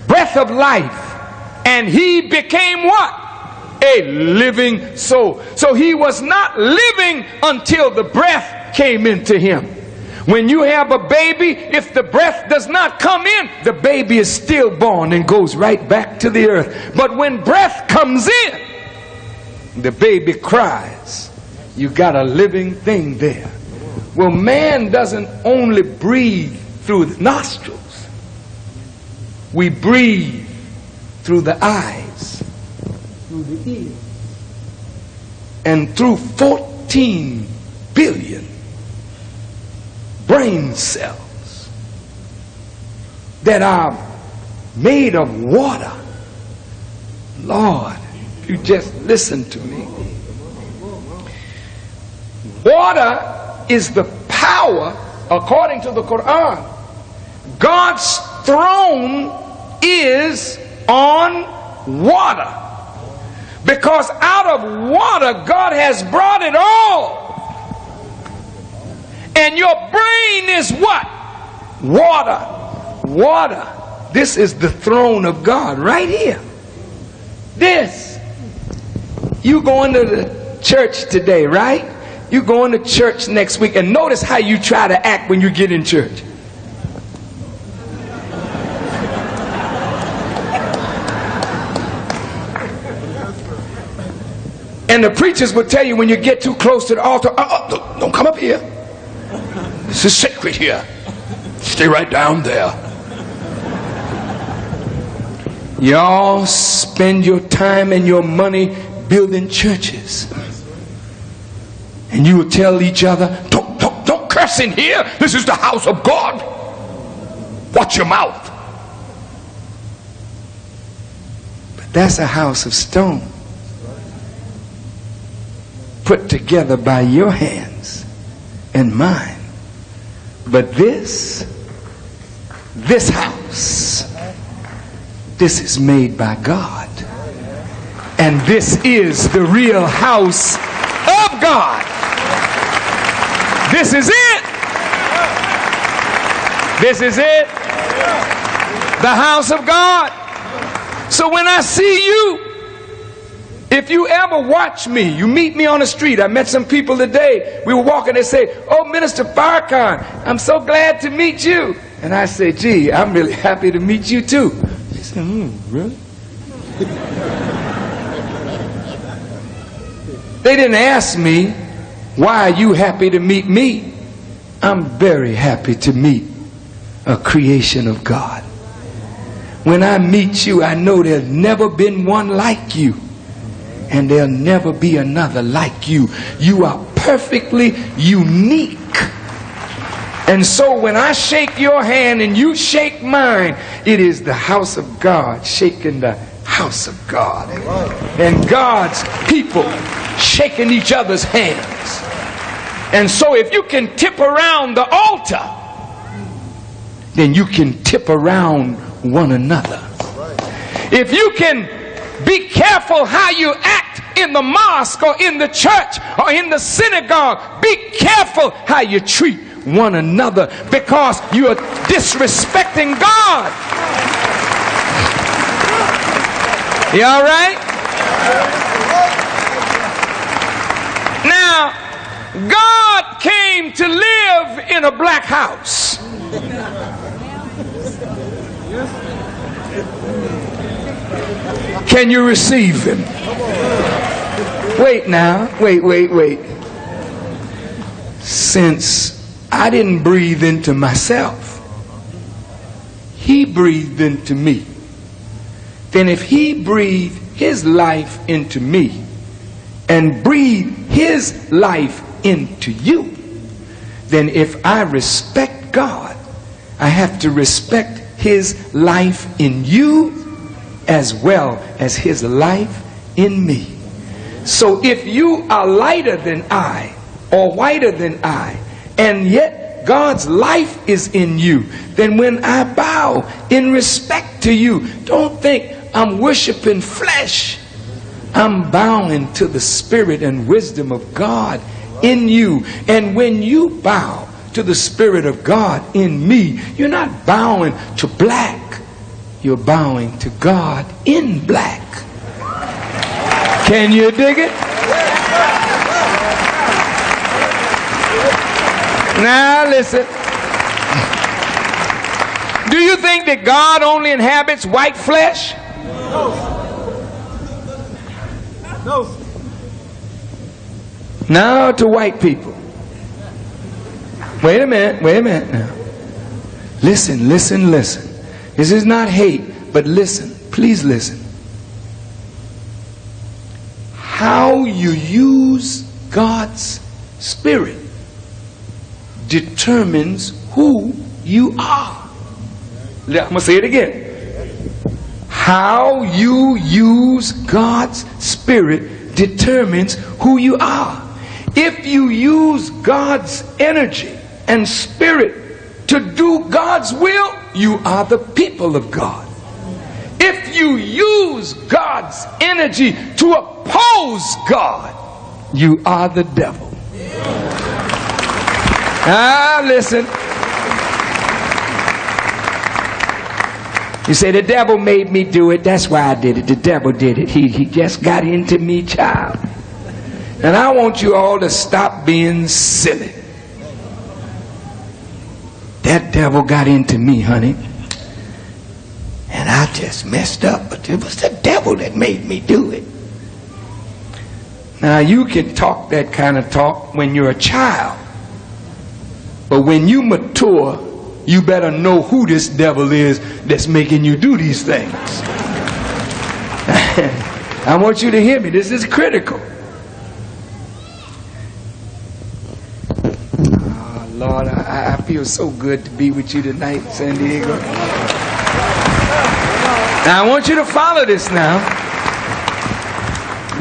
breath of life, and he became what? A living soul. So he was not living until the breath came into him. When you have a baby, if the breath does not come in, the baby is stillborn and goes right back to the earth. But when breath comes in, the baby cries. You got a living thing there. Well, man doesn't only breathe through the nostrils. We breathe through the eyes, through the ears, and through 14 billion brain cells that are made of water. Lord, if you just listen to me. Water is the power, according to the Quran. God's throne is on water, because out of water God has brought it all. And your brain is what? Water. Water. This is the throne of God right here. This. You going to the church today, right? You going to church next week, and notice how you try to act when you get in church. And the preachers will tell you when you get too close to the altar, don't come up here. This is sacred here. Stay right down there. Y'all spend your time and your money building churches. And you will tell each other, don't curse in here. This is the house of God. Watch your mouth. But that's a house of stone, put together by your hands and mine. But this house, this is made by God. And this is the real house of God. This is it. This is it. The house of God. So when I see you, if you ever watch me, you meet me on the street. I met some people today. We were walking, they say, "Oh, Minister Farrakhan, I'm so glad to meet you." And I say, "Gee, I'm really happy to meet you too." They say, "Really?" They didn't ask me, "Why are you happy to meet me?" I'm very happy to meet a creation of God. When I meet you, I know there's never been one like you. And there'll never be another like you. You are perfectly unique. And so when I shake your hand and you shake mine, it is the house of God shaking the house of God. And God's people shaking each other's hands. And so if you can tip around the altar, then you can tip around one another. If you can be careful how you act in the mosque or in the church or in the synagogue, be careful how you treat one another, because you are disrespecting God. You all right? Now, God came to live in a black house. Can you receive him? Wait now, wait. Since I didn't breathe into myself, he breathed into me, then if he breathed his life into me and breathed his life into you, then if I respect God, I have to respect his life in you as well as his life in me. So if you are lighter than I or whiter than I, and yet God's life is in you, then when I bow in respect to you, don't think I'm worshiping flesh. I'm bowing to the spirit and wisdom of God in you. And when you bow to the Spirit of God in me, you're not bowing to black, you're bowing to God in black. Can you dig it? Now listen. Do you think that God only inhabits white flesh? No. Now to white people. Wait a minute now. Listen. This is not hate, but listen. Please listen. How you use God's Spirit determines who you are. I'm going to say it again. How you use God's Spirit determines who you are. If you use God's energy and spirit to do God's will, you are the people of God. If you use God's energy to oppose God, you are the devil. Now listen. You say, the devil made me do it. That's why I did it. The devil did it. He just got into me, child. And I want you all to stop being silly. That devil got into me, honey. And I just messed up. But it was the devil that made me do it. Now you can talk that kind of talk when you're a child. But when you mature, you better know who this devil is that's making you do these things. I want you to hear me. This is critical. Oh, Lord, I feel so good to be with you tonight, San Diego. Now, I want you to follow this now.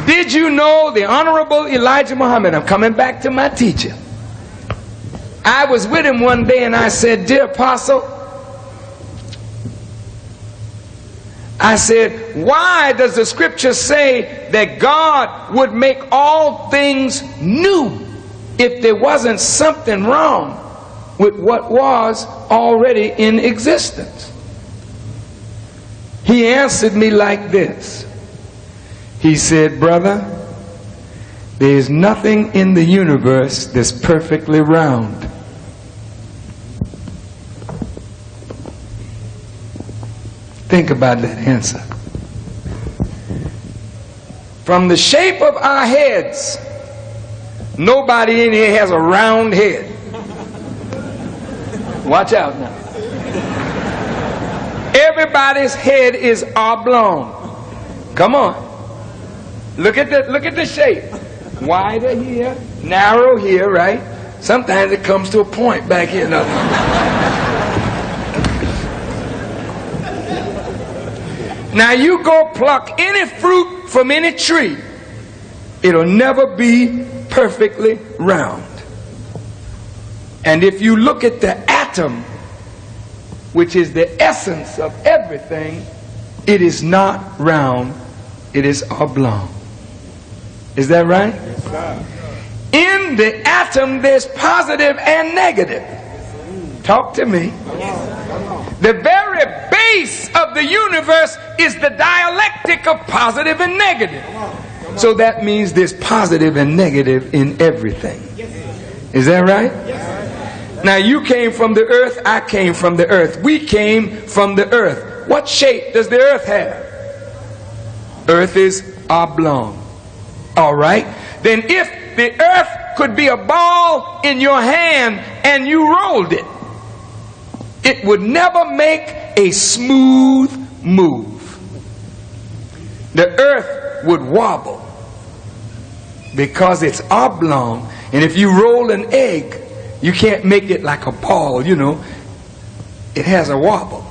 Did you know the Honorable Elijah Muhammad? I'm coming back to my teacher. I was with him one day and I said, dear apostle, I said, why does the scripture say that God would make all things new if there wasn't something wrong with what was already in existence? He answered me like this. He said, brother, there is nothing in the universe that's perfectly round. Think about that answer. From the shape of our heads, nobody in here has a round head. Watch out now. Everybody's head is oblong. Come on. Look at the shape. Wider here, narrow here, right? Sometimes it comes to a point back here. Now you go pluck any fruit from any tree, it'll never be perfectly round. And if you look at the atom, which is the essence of everything, it is not round, it is oblong. Is that right? Yes, sir. In the atom there's positive and negative. Talk to me. The very base of the universe is the dialectic of positive and negative. So that means there's positive and negative in everything. Is that right? Now you came from the earth, I came from the earth. We came from the earth. What shape does the earth have? Earth is oblong. All right? Then if the earth could be a ball in your hand and you rolled it, it would never make a smooth move. The earth would wobble because it's oblong, and if you roll an egg, you can't make it like a ball, you know. It has a wobble.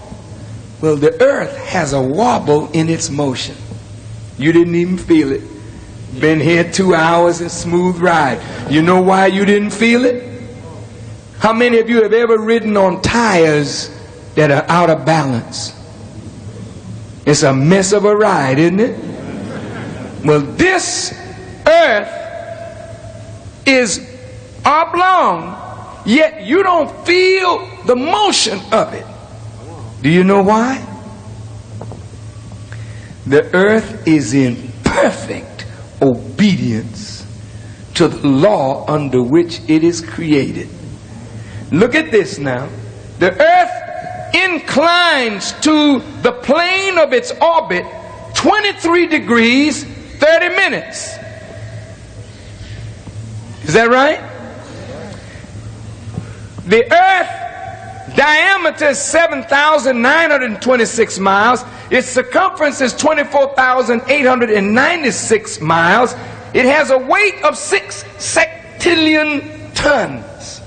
Well, the earth has a wobble in its motion. You didn't even feel it. Been here 2 hours, a smooth ride. You know why you didn't feel it? How many of you have ever ridden on tires that are out of balance? It's a mess of a ride, isn't it? Well, this earth is oblong, yet you don't feel the motion of it. Do you know why? The earth is in perfect obedience to the law under which it is created. Look at this now. The earth inclines to the plane of its orbit 23 degrees 30 minutes. Is that right? The earth diameter is 7,926 miles. Its circumference is 24,896 miles. It has a weight of 6 sextillion tons.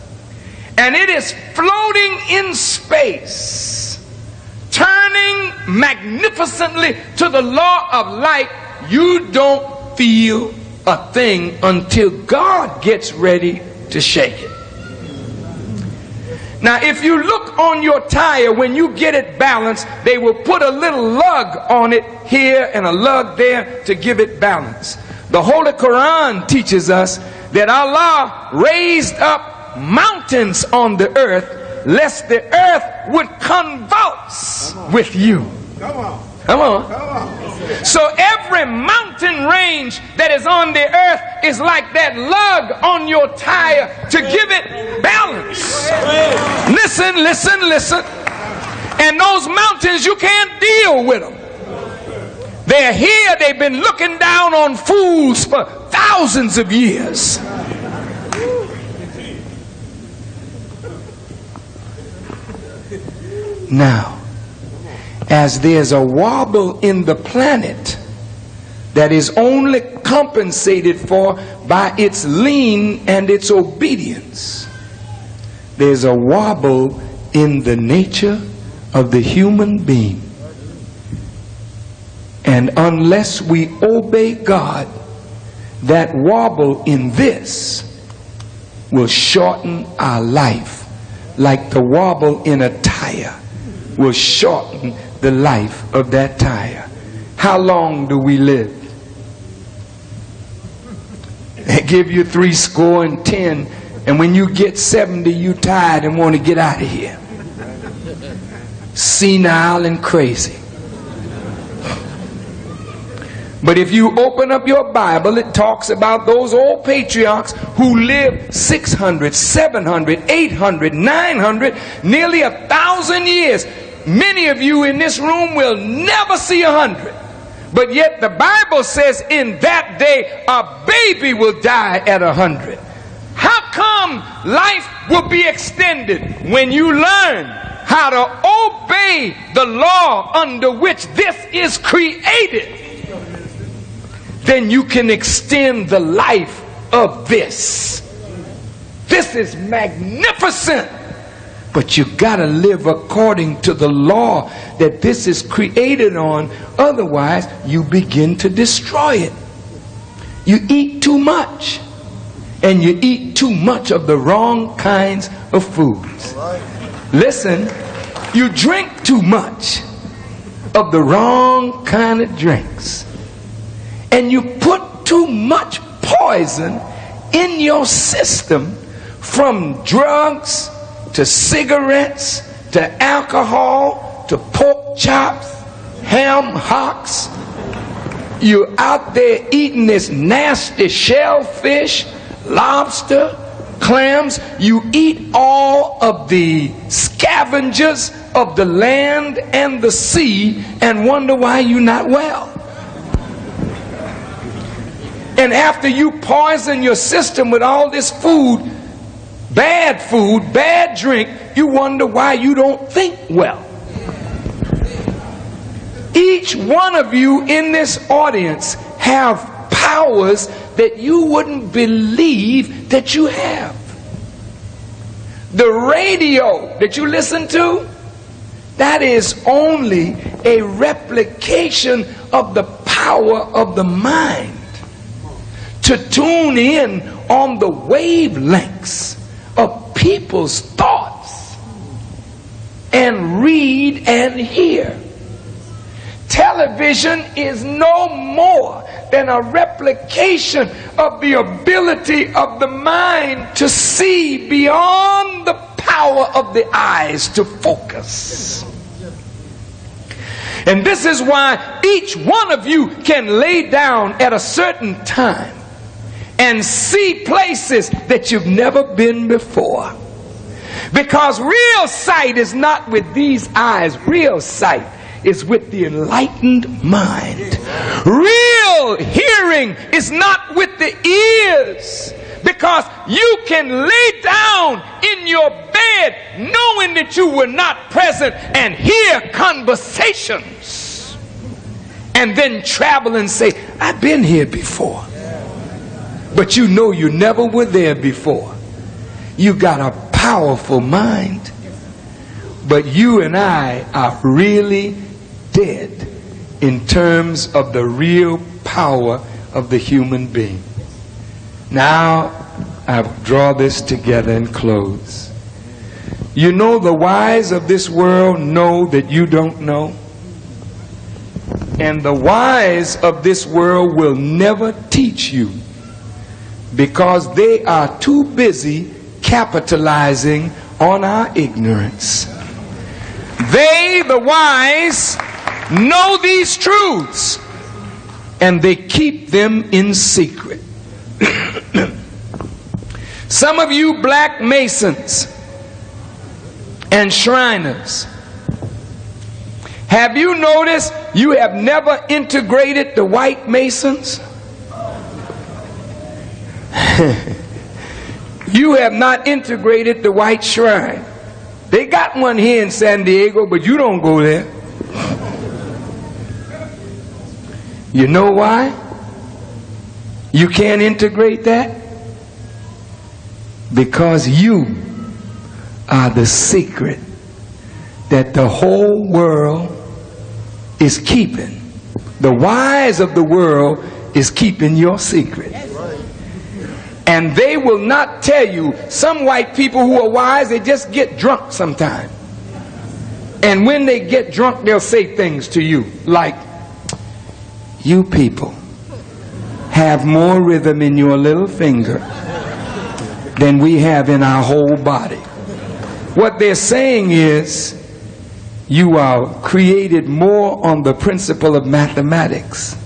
And it is floating in space, turning magnificently to the law of light. You don't feel a thing until God gets ready to shake it. Now, if you look on your tire, when you get it balanced, they will put a little lug on it here and a lug there to give it balance. The Holy Quran teaches us that Allah raised up mountains on the earth lest the earth would convulse with you. Come on. Come on. Come on. So every mountain range that is on the earth is like that lug on your tire to give it balance. Listen, listen, listen. And those mountains, you can't deal with them. They're here. They've been looking down on fools for thousands of years. Now, as there's a wobble in the planet that is only compensated for by its lean and its obedience, there's a wobble in the nature of the human being. And unless we obey God, that wobble in this will shorten our life, like the wobble in a tire will shorten the life of that tire. How long do we live? They give you 70, and when you get 70, you tired and want to get out of here. Senile and crazy. But if you open up your Bible, it talks about those old patriarchs who lived 600, 700, 800, 900, nearly 1,000 years. Many of you in this room will never see 100. But yet the Bible says in that day a baby will die at 100. How come life will be extended? When you learn how to obey the law under which this is created, then you can extend the life of this. This is magnificent. But you gotta live according to the law that this is created on. Otherwise, you begin to destroy it. You eat too much. And you eat too much of the wrong kinds of foods. Listen, you drink too much of the wrong kind of drinks. And you put too much poison in your system, from drugs to cigarettes to alcohol to pork chops, ham hocks. You're out there eating this nasty shellfish, lobster, clams. You eat all of the scavengers of the land and the sea and wonder why you're not well. And after you poison your system with all this food, bad food, bad drink, you wonder why you don't think well. Each one of you in this audience have powers that you wouldn't believe that you have. The radio that you listen to, that is only a replication of the power of the mind to tune in on the wavelengths of people's thoughts and read and hear. Television is no more than a replication of the ability of the mind to see beyond the power of the eyes to focus. And this is why each one of you can lay down at a certain time and see places that you've never been before. Because real sight is not with these eyes. Real sight is with the enlightened mind. Real hearing is not with the ears, because you can lay down in your bed knowing that you were not present and hear conversations and then travel and say, I've been here before. But you know you never were there before. You got a powerful mind, but you and I are really dead in terms of the real power of the human being. Now, I draw this together and close. You know, the wise of this world know that you don't know. And the wise of this world will never teach you, because they are too busy capitalizing on our ignorance. They, the wise, know these truths, and they keep them in secret. Some of you black masons and shriners, have you noticed you have never integrated the white masons? You have not integrated the white shrine. They got one here in San Diego, but you don't go there. You know why you can't integrate that? Because you are the secret that the whole world is keeping. The wise of the world is keeping your secret. And they will not tell you. Some white people who are wise, they just get drunk sometime. And when they get drunk, they'll say things to you like, you people have more rhythm in your little finger than we have in our whole body. What they're saying is, you are created more on the principle of mathematics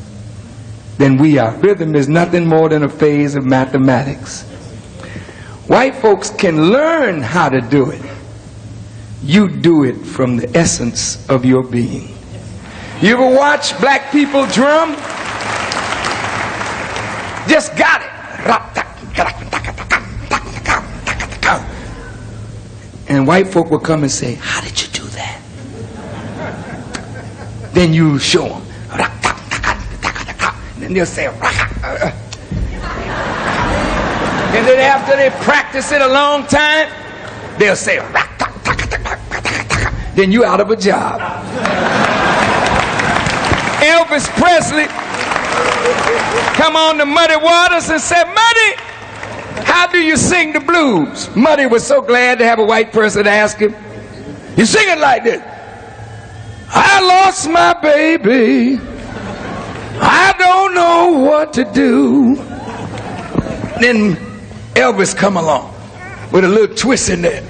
than we are. Rhythm is nothing more than a phase of mathematics. White folks can learn how to do it. You do it from the essence of your being. You ever watch black people drum? Just got it. And white folk will come and say, how did you do that? Then you show them. And they'll say, and then after they practice it a long time, they'll say, then you out of a job. Elvis Presley come on the Muddy Waters and said, Muddy, how do you sing the blues? Muddy was so glad to have a white person ask him. You sing it like this. I lost my baby. I don't know what to do. Then Elvis come along with a little twist in there.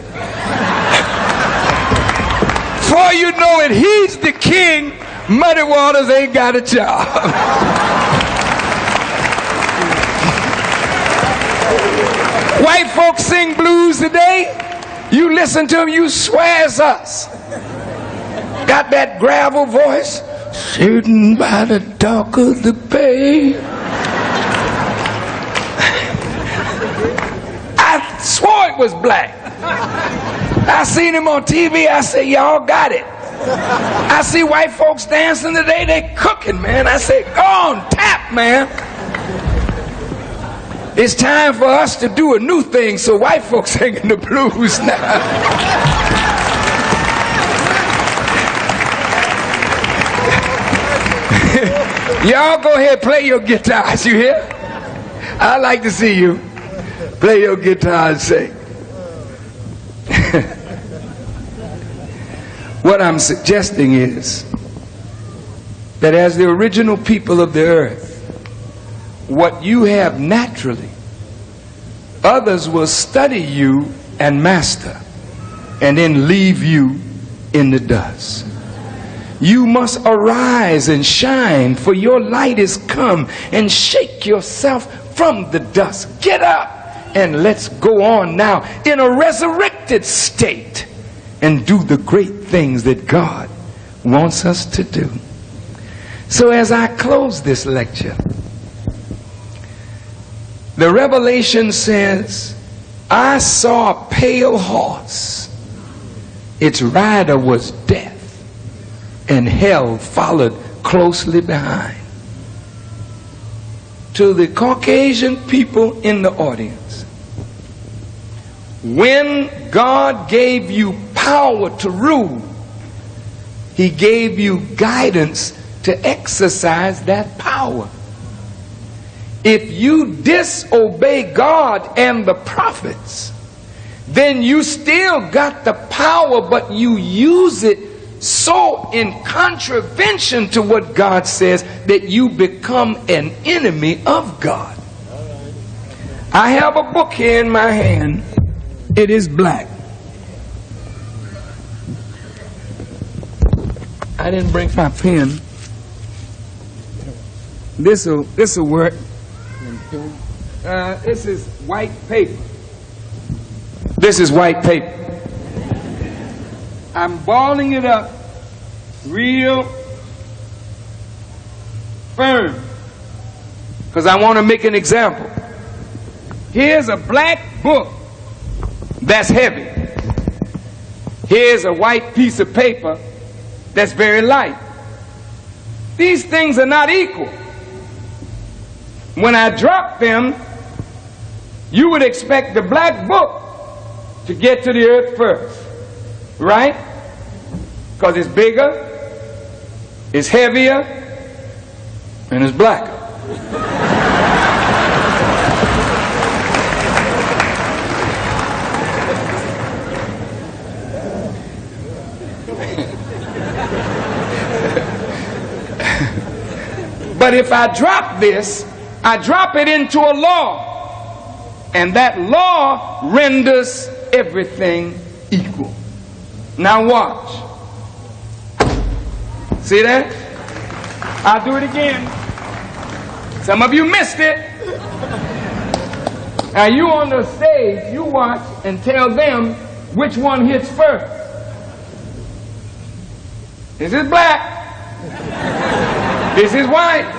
Before you know it, he's the king. Muddy Waters ain't got a job. White folks sing blues today. You listen to them, you swear it's us. Got that gravel voice. Sitting by the dock of the bay. I swore it was black. I seen him on TV. I said, y'all got it. I see white folks dancing today. They cooking, man. I said, go on, tap, man. It's time for us to do a new thing so white folks singing the blues now. Y'all go ahead, play your guitars, you hear? I like to see you play your guitar and sing. What I'm suggesting is that as the original people of the earth, what you have naturally, others will study you and master and then leave you in the dust. You must arise and shine, for your light is come, and shake yourself from the dust. Get up and let's go on now in a resurrected state and do the great things that God wants us to do. So as I close this lecture, the Revelation says, I saw a pale horse. Its rider was death, and hell followed closely behind. To the Caucasian people in the audience, when God gave you power to rule, He gave you guidance to exercise that power. If you disobey God and the prophets, then you still got the power, but you use it so in contravention to what God says that you become an enemy of God. I have a book here in my hand. It is black. I didn't bring my pen. This'll work. This is white paper. This is white paper. I'm balling it up real firm because I want to make an example. Here's a black book that's heavy. Here's a white piece of paper that's very light. These things are not equal. When I drop them, you would expect the black book to get to the earth first, right? Because it's bigger, it's heavier, and it's blacker. But if I drop this, I drop it into a law, and that law renders everything equal. Now watch. See that? I'll do it again. Some of you missed it. Now you on the stage, you watch and tell them which one hits first. This is black. This is white.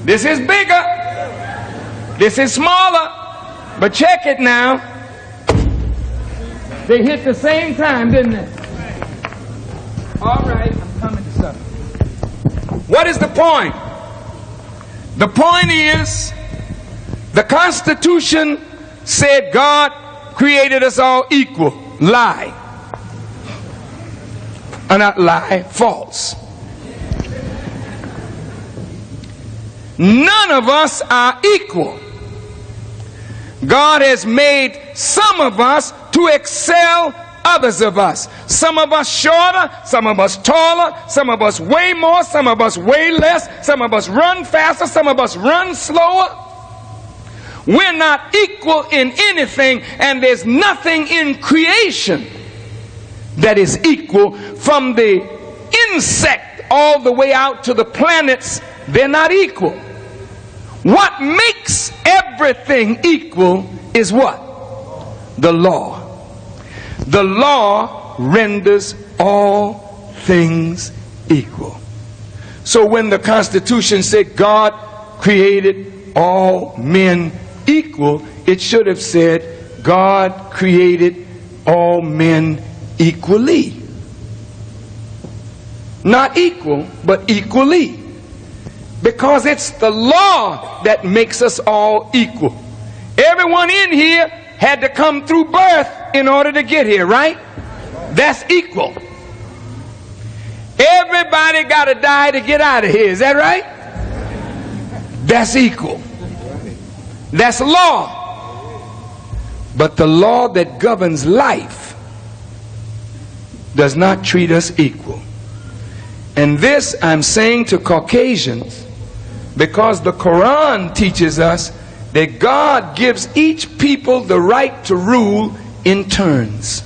This is bigger. This is smaller. But check it now. They hit the same time, didn't they? All right, I'm coming to something. What is the point? The point is, the Constitution said God created us all equal. Lie. Not lie, false. None of us are equal. God has made some of us to excel others of us. Some of us shorter, some of us taller, some of us way more, some of us way less, some of us run faster, some of us run slower. We're not equal in anything, and there's nothing in creation that is equal. From the insect all the way out to the planets, they're not equal. What makes everything equal is what? The law. The law renders all things equal. So when the Constitution said God created all men equal, it should have said God created all men equally. Not equal, but equally. Because it's the law that makes us all equal. Everyone in here had to come through birth in order to get here, right? That's equal. Everybody got to die to get out of here. Is that right? That's equal. That's law. But the law that governs life does not treat us equal. And this I'm saying to Caucasians because the Quran teaches us that God gives each people the right to rule in turns.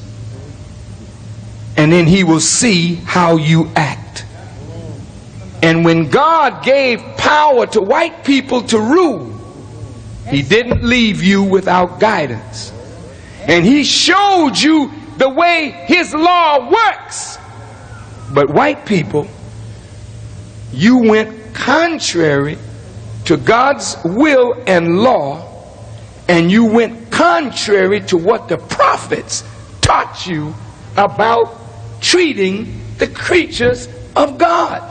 And then he will see how you act. And when God gave power to white people to rule, he didn't leave you without guidance. And he showed you the way his law works. But white people, you went contrary to God's will and law, and you went contrary to what the prophets taught you about treating the creatures of God.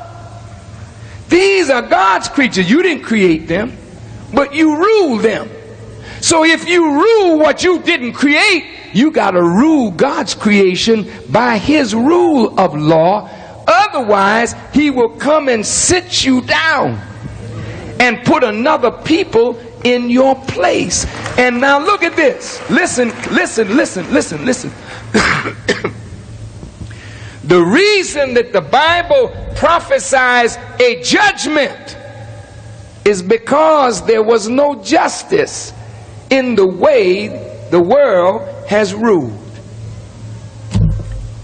These are God's creatures. You didn't create them, but you rule them. So if you rule what you didn't create, you got to rule God's creation by his rule of law. Otherwise, he will come and sit you down and put another people in your place. And now look at this. Listen. The reason that the Bible prophesies a judgment is because there was no justice in the way the world has ruled.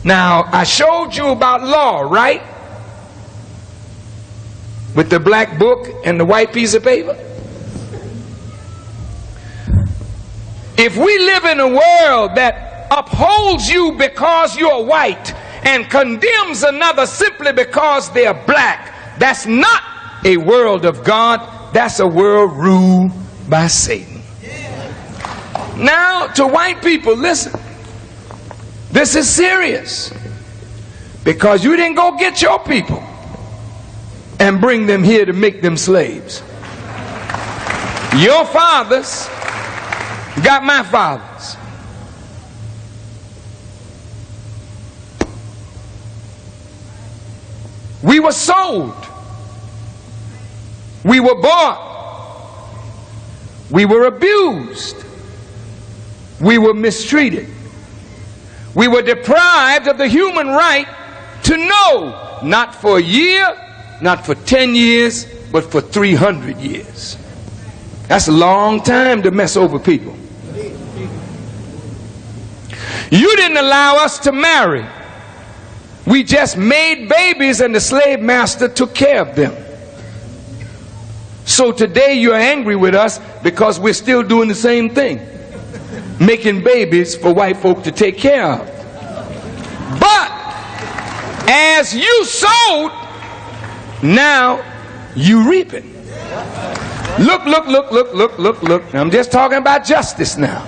Now, I showed you about law, right? With the black book and the white piece of paper. If we live in a world that upholds you because you're white and condemns another simply because they're black, that's not a world of God. That's a world ruled by Satan. Now, to white people, listen. This is serious. Because you didn't go get your people and bring them here to make them slaves. Your fathers got my fathers. We were sold. We were bought. We were abused. We were mistreated. We were deprived of the human right to know, not for a year, not for 10 years, but for 300 years. That's a long time to mess over people. You didn't allow us to marry. We just made babies and the slave master took care of them. So today you're angry with us because we're still doing the same thing. Making babies for white folk to take care of. But as you sowed, now you reaping. Look. I'm just talking about justice now.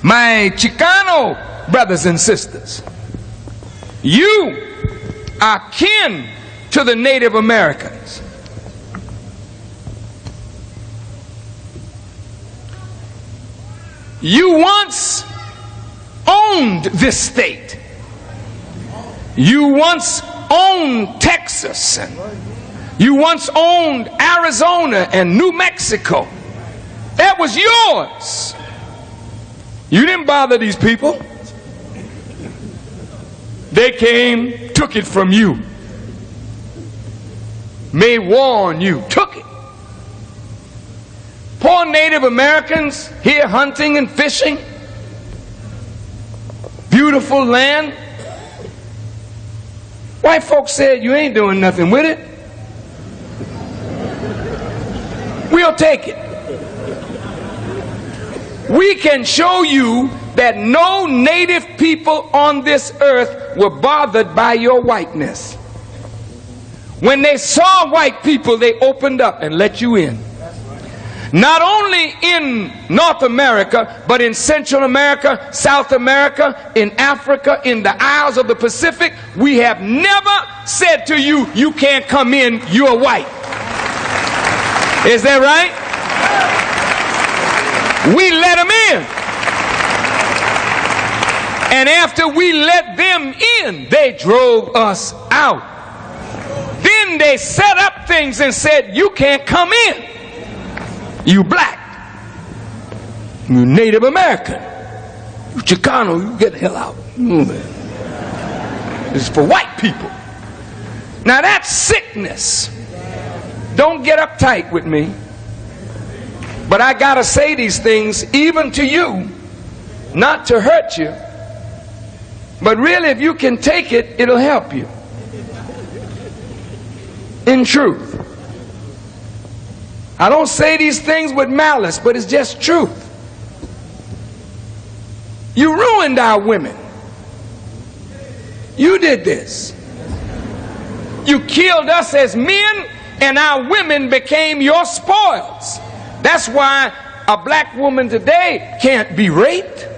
My Chicano brothers and sisters, you are kin to the Native Americans. You once owned this state. You once owned Texas, and you once owned Arizona and New Mexico. That was yours. You didn't bother these people. They came, took it from you, made war on you, took it. Poor Native Americans here hunting and fishing. Beautiful land. White folks said, you ain't doing nothing with it. We'll take it. We can show you that no native people on this earth were bothered by your whiteness. When they saw white people, they opened up and let you in. Not only in North America, but in Central America, South America, in Africa, in the Isles of the Pacific, we have never said to you, you can't come in, you're white. Is that right? We let them in. And after we let them in, they drove us out. Then they set up things and said, you can't come in. You black. You Native American. You Chicano, you get the hell out. It's for white people. Now that's sickness. Don't get uptight with me. But I gotta say these things even to you, not to hurt you. But really, if you can take it, it'll help you. In truth. I don't say these things with malice, but it's just truth. You ruined our women. You did this. You killed us as men, and our women became your spoils. That's why a black woman today can't be raped.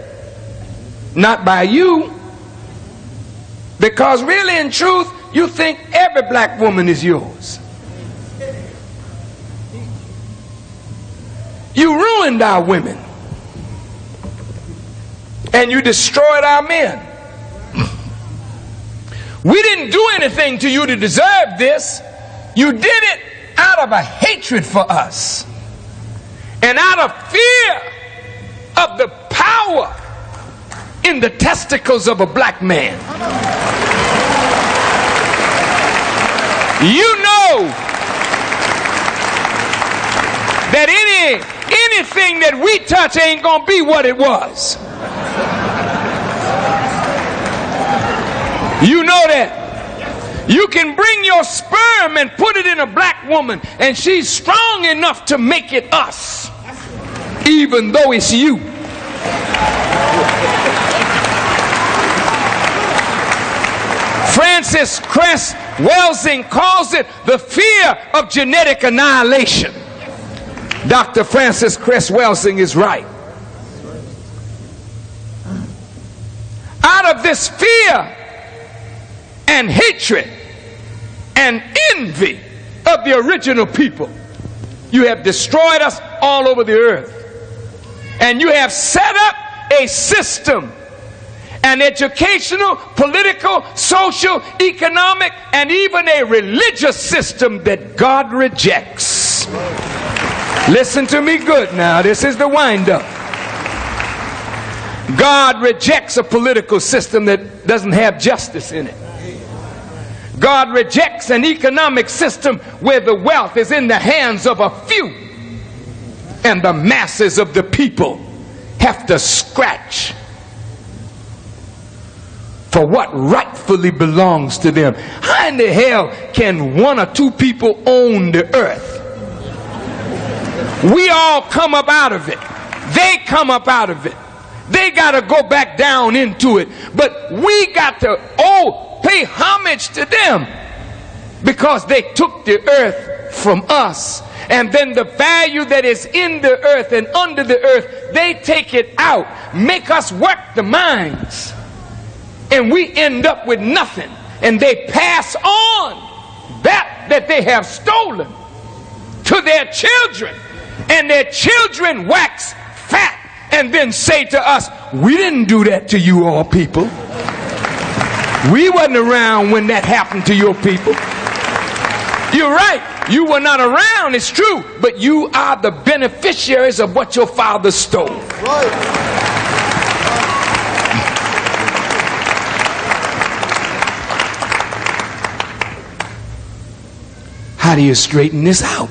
Not by you. Because really, in truth, you think every black woman is yours. You ruined our women. And you destroyed our men. We didn't do anything to you to deserve this. You did it out of a hatred for us. And out of fear of the power in the testicles of a black man. You know that anything that we touch ain't gonna be what it was. You know that. You can bring your sperm and put it in a black woman, and she's strong enough to make it us, even though it's you. Francis Cress Welsing calls it the fear of genetic annihilation. Dr. Francis Cress Welsing is right. Out of this fear and hatred and envy of the original people, you have destroyed us all over the earth. And you have set up a system, an educational, political, social, economic, and even a religious system that God rejects. Listen to me good now. This is the wind-up. God rejects a political system that doesn't have justice in it. God rejects an economic system where the wealth is in the hands of a few and the masses of the people have to scratch for what rightfully belongs to them. How in the hell can one or two people own the earth? We all come up out of it. They come up out of it. They got to go back down into it. But we got to pay homage to them because they took the earth from us. And then the value that is in the earth and under the earth, they take it out, make us work the mines. And we end up with nothing. And they pass on that they have stolen to their children. And their children wax fat and then say to us, we didn't do that to you all people. We wasn't around when that happened to your people. You're right. You were not around, it's true, but you are the beneficiaries of what your father stole. Right. How do you straighten this out?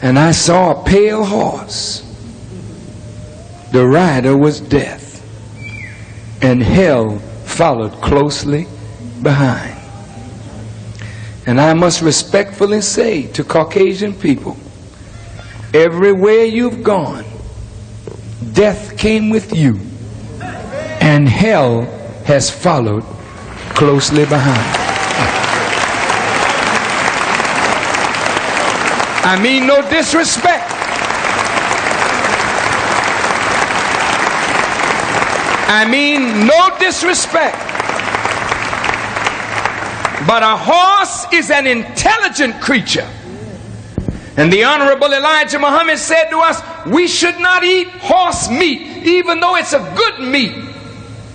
And I saw a pale horse. The rider was death, and hell followed closely behind. And I must respectfully say to Caucasian people, everywhere you've gone, death came with you, and hell has followed closely behind. I mean no disrespect. I mean no disrespect. But a horse is an intelligent creature. And the Honorable Elijah Muhammad said to us, we should not eat horse meat, even though it's a good meat.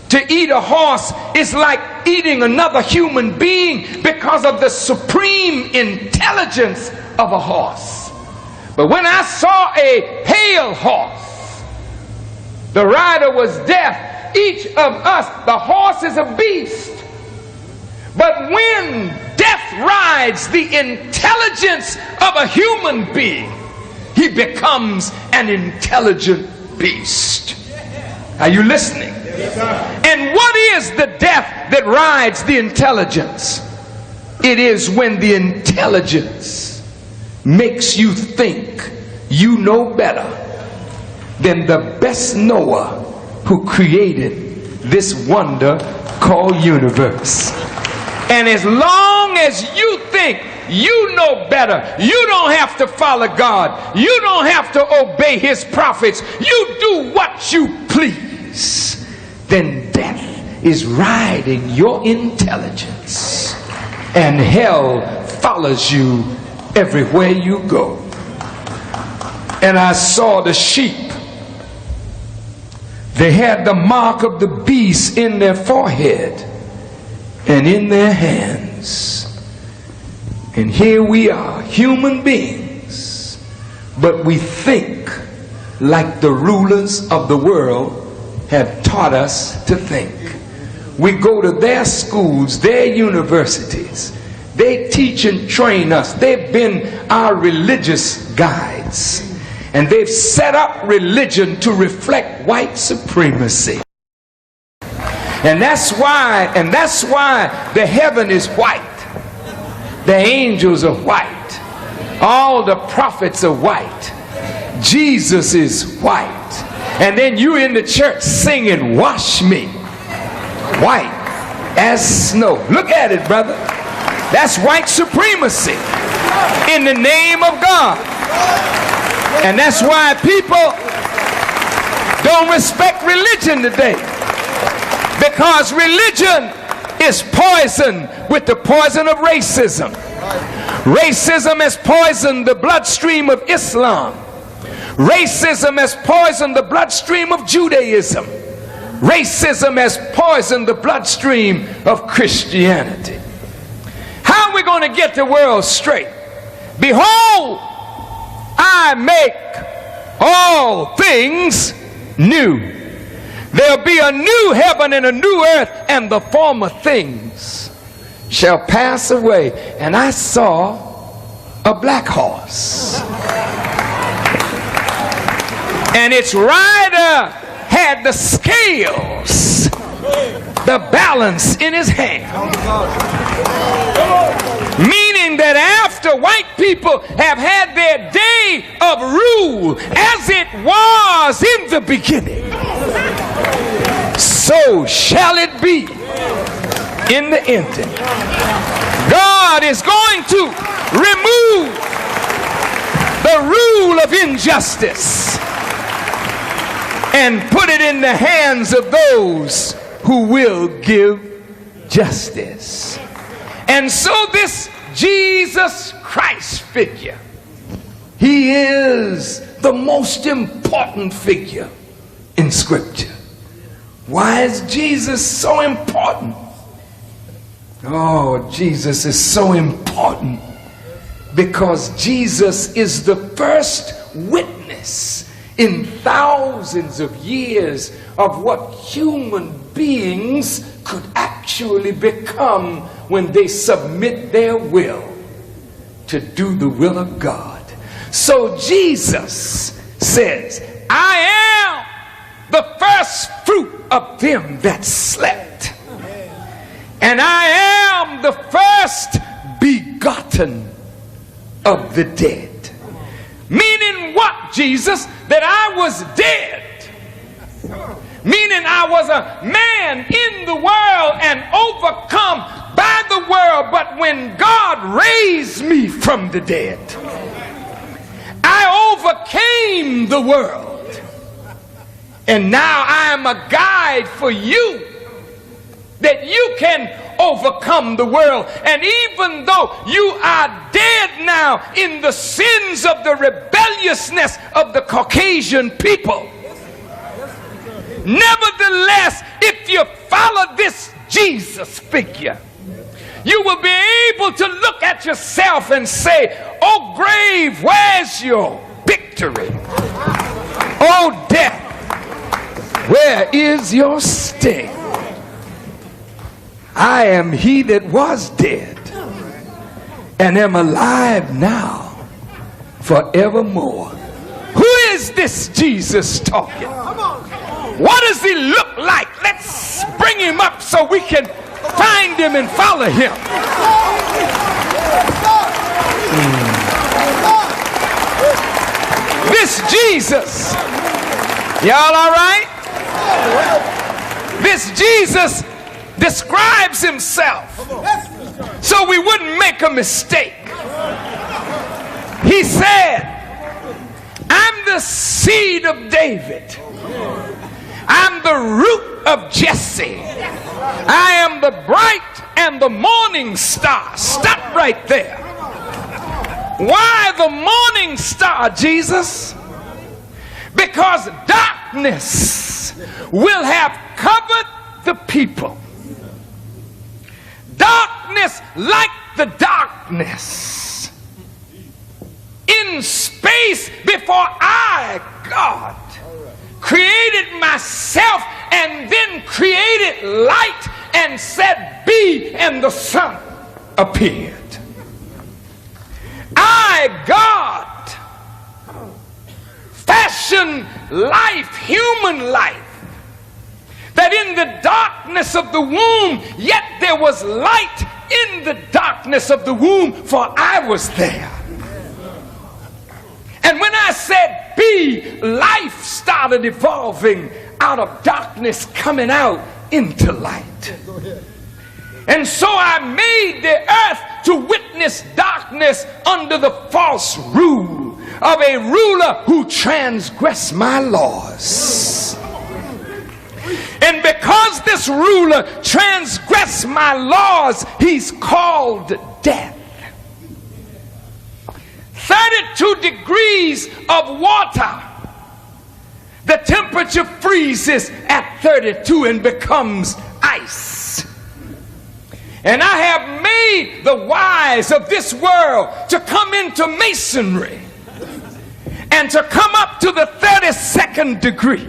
To eat a horse is like eating another human being because of the supreme intelligence of a horse. But when I saw a pale horse, the rider was deaf. Each of us, the horse is a beast. But when death rides the intelligence of a human being, he becomes an intelligent beast. Are you listening? And what is the death that rides the intelligence? It is when the intelligence makes you think you know better than the best knower who created this wonder called universe. And as long as you think you know better, you don't have to follow God, you don't have to obey his prophets, you do what you please, then death is riding your intelligence, and hell follows you everywhere you go. And I saw the sheep. They had the mark of the beast in their forehead and in their hands. And here we are, human beings, but we think like the rulers of the world have taught us to think. We go to their schools, their universities. They teach and train us. They've been our religious guides. And they've set up religion to reflect white supremacy. And that's why the heaven is white. The angels are white. All the prophets are white. Jesus is white. And then you in the church singing, wash me white as snow. Look at it, brother. That's white supremacy in the name of God. And that's why people don't respect religion today, because religion is poisoned with the poison of racism. Racism has poisoned the bloodstream of Islam. Racism has poisoned the bloodstream of Judaism. Racism has poisoned the bloodstream of Christianity. How are we going to get the world straight? Behold, I make all things new. There'll be a new heaven and a new earth, and the former things shall pass away. And I saw a black horse, and its rider had the scales, the balance in his hand. Meaning that after white people have had their day of rule, as it was in the beginning, so shall it be in the ending. God is going to remove the rule of injustice and put it in the hands of those who will give justice. And so this Jesus Christ figure, he is the most important figure in Scripture. Why is Jesus so important? Oh, Jesus is so important because Jesus is the first witness in thousands of years of what human beings could actually become when they submit their will to do the will of God. So Jesus says, I am the first fruit of them that slept, and I am the first begotten of the dead. Meaning what, Jesus? That I was dead. Meaning I was a man in the world and overcome by the world, but when God raised me from the dead, overcame the world. And now I am a guide for you, that you can overcome the world. And even though you are dead now in the sins of the rebelliousness of the Caucasian people, nevertheless, if you follow this Jesus figure, you will be able to look at yourself and say, "Oh grave, where's your victory? Oh death, where is your sting? I am he that was dead and am alive now forevermore." Who is this Jesus talking? What does he look like? Let's bring him up so we can find him and follow him. This Jesus, y'all all right? This Jesus describes himself so we wouldn't make a mistake. He said, "I'm the seed of David. I'm the root of Jesse. I am the bright and the morning star." Stop right there. Why the morning star, Jesus? Because darkness will have covered the people. Darkness like the darkness in space before I, God, created myself and then created light and said, "Be," and the sun appeared. I, God, fashioned life, human life, that in the darkness of the womb, yet there was light in the darkness of the womb, for I was there. And when I said be, life started evolving out of darkness, coming out into light. And so I made the earth to witness darkness under the false rule of a ruler who transgressed my laws. And because this ruler transgressed my laws, he's called death. 32 degrees of water. The temperature freezes at 32 and becomes ice. And I have made the wise of this world to come into masonry and to come up to the 32nd degree.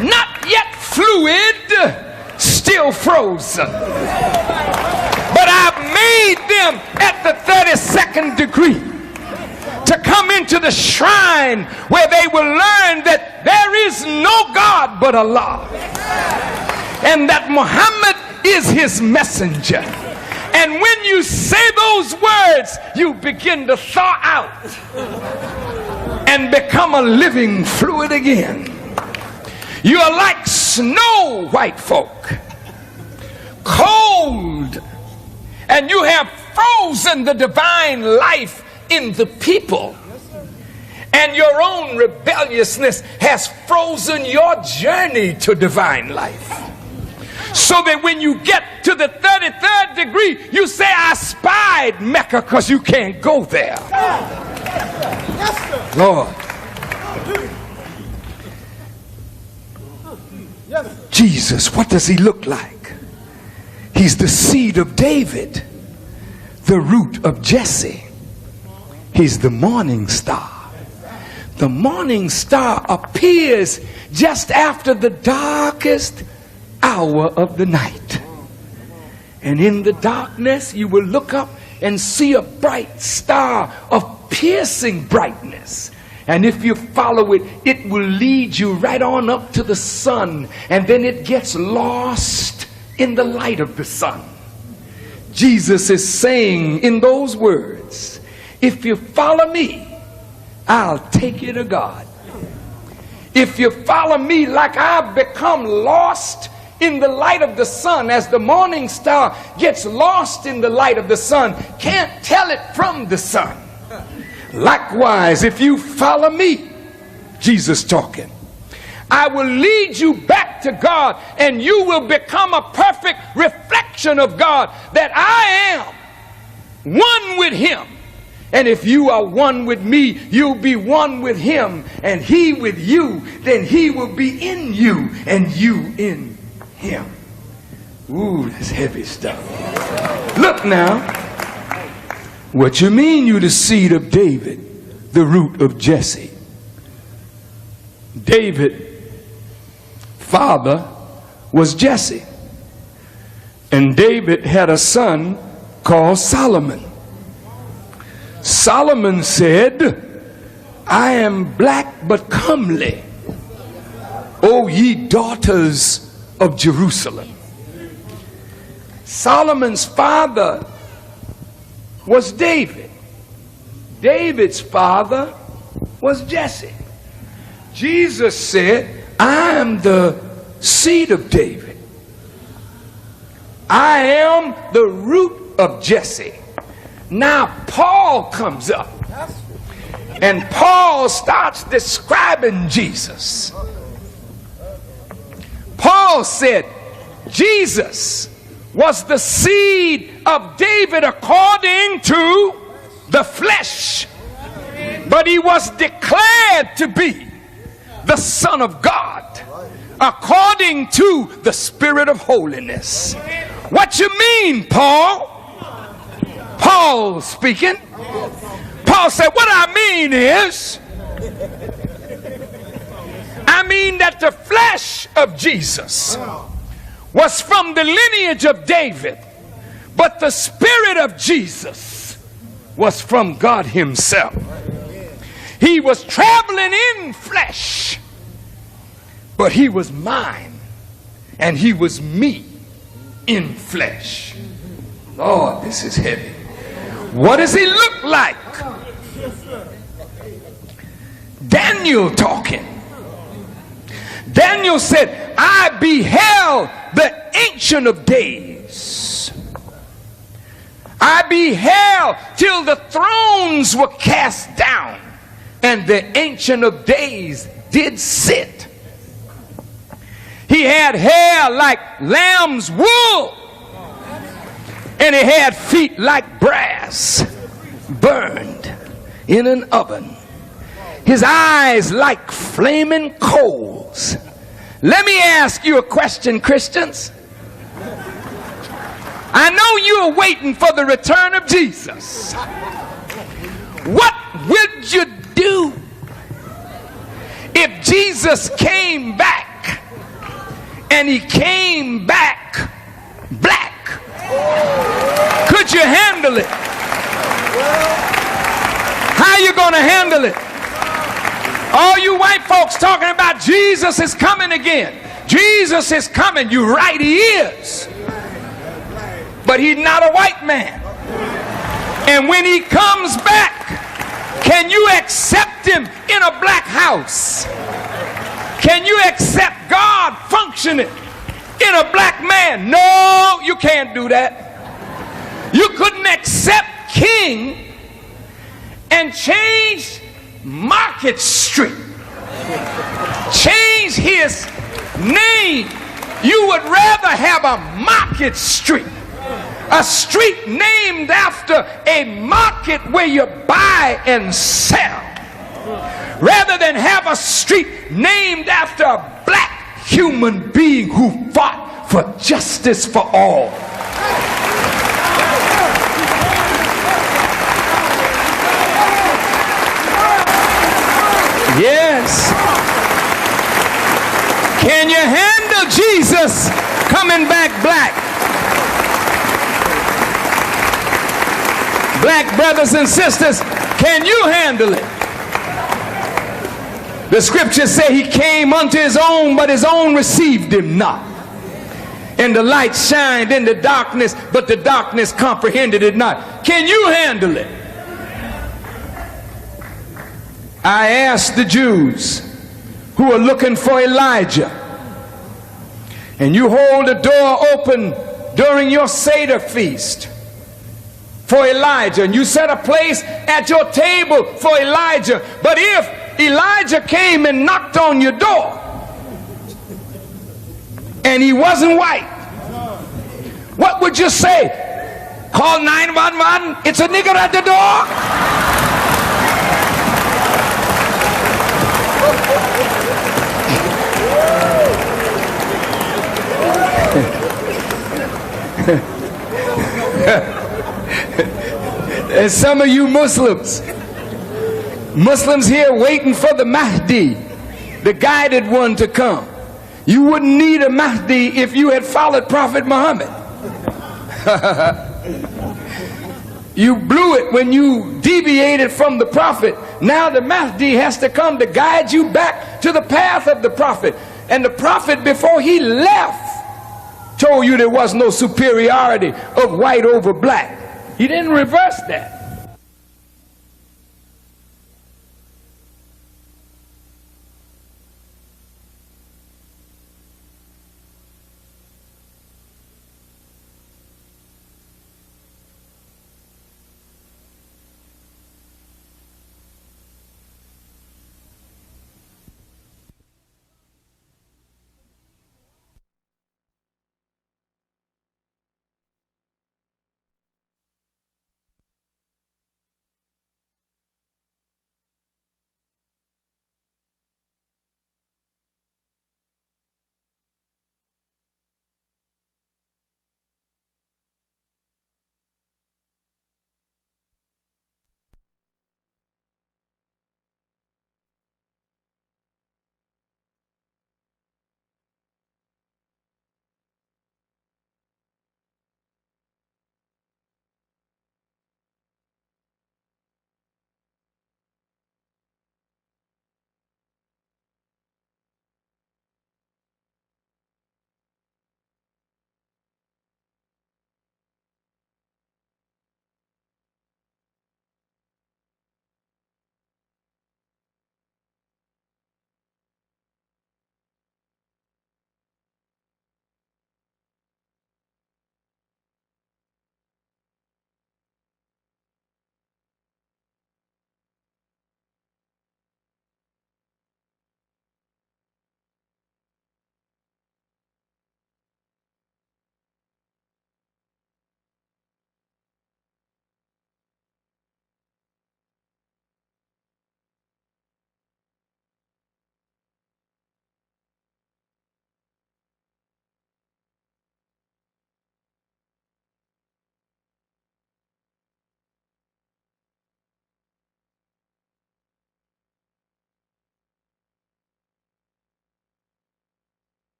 Not yet fluid, still frozen. But I've made them at the 32nd degree to come into the shrine where they will learn that there is no God but Allah, and that Muhammad is his messenger. And when you say those words, you begin to thaw out and become a living fluid again. You are like snow, white folk, cold, and you have frozen the divine life in the people. And your own rebelliousness has frozen your journey to divine life. So that when you get to the 33rd degree, you say, "I spied Mecca," because you can't go there. Lord. Jesus, what does he look like? He's the seed of David, the root of Jesse. He's the morning star. The morning star appears just after the darkest hour of the night. And in the darkness, you will look up and see a bright star of piercing brightness. And if you follow it, it will lead you right on up to the sun, and then it gets lost in the light of the sun. Jesus is saying in those words, if you follow me, I'll take you to God. If you follow me like I've become lost in the light of the sun, as the morning star gets lost in the light of the sun, can't tell it from the sun. Likewise, if you follow me, Jesus talking, I will lead you back to God, and you will become a perfect reflection of God, that I am one with him. And if you are one with me, you'll be one with him, and he with you. Then he will be in you, and you in him. Ooh, that's heavy stuff. Look now. What you mean you the seed of David, the root of Jesse? David, father, was Jesse. And David had a son called Solomon. Solomon said, I am black but comely, O ye daughters of Jerusalem. Solomon's father was David. David's father was Jesse. Jesus said, I am the seed of David. I am the root of Jesse. Now Paul comes up, and Paul starts describing Jesus. Paul said Jesus was the seed of David according to the flesh, but he was declared to be the Son of God according to the Spirit of holiness. What you mean, Paul? Paul speaking. Paul said, what I mean is, I mean that the flesh of Jesus was from the lineage of David, but the Spirit of Jesus was from God himself. He was traveling in flesh, but he was mine, and he was me in flesh. Lord, this is heavy. What does he look like? Daniel talking. Daniel said, I beheld the Ancient of Days. I beheld till the thrones were cast down, and the Ancient of Days did sit. He had hair like lamb's wool, and he had feet like brass burned in an oven. His eyes like flaming coals. Let me ask you a question, Christians. I know you are waiting for the return of Jesus. What would you do if Jesus came back, and he came back black? Could you handle it? How you gonna handle it? All you white folks talking about Jesus is coming again. Jesus is coming. You're right, he is. But he's not a white man. And when he comes back, can you accept him in a black house? Can you accept God functioning in a black man? No, you can't do that. You couldn't accept King and change Market Street, change his name. You would rather have a Market Street, a street named after a market where you buy and sell, rather than have a street named after a black human being who fought for justice for all. Yes. Can you handle Jesus coming back black? Black brothers and sisters, can you handle it? The scriptures say he came unto his own, but his own received him not. And the light shined in the darkness, but the darkness comprehended it not. Can you handle it? I asked the Jews who are looking for Elijah, and you hold the door open during your Seder feast for Elijah, and you set a place at your table for Elijah. But if Elijah came and knocked on your door and he wasn't white, what would you say? Call 911, it's a nigger at the door? And some of you Muslims here waiting for the Mahdi, the guided one, to come. You wouldn't need a Mahdi if you had followed Prophet Muhammad. You blew it when you deviated from the Prophet. Now the Mahdi has to come to guide you back to the path of the Prophet. And the Prophet, before he left, told you there was no superiority of white over black. He didn't reverse that.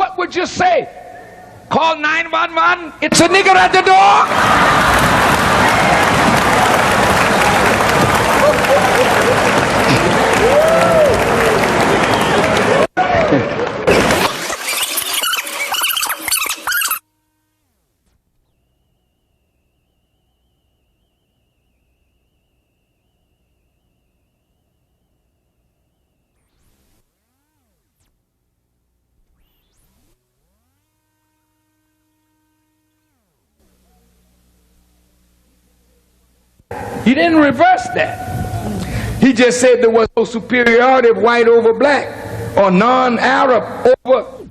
what would you say? Call 911, it's a nigger at the door? He didn't reverse that. He just said there was no superiority of white over black or non-Arab over.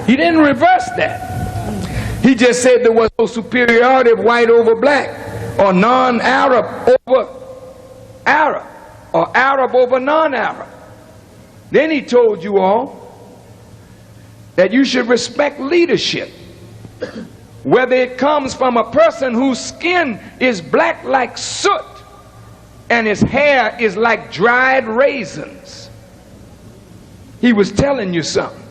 He didn't reverse that. He just said there was no superiority of white over black or non-Arab over Arab or Arab over non-Arab. Then he told you all that you should respect leadership, whether it comes from a person whose skin is black like soot and his hair is like dried raisins. He was telling you something.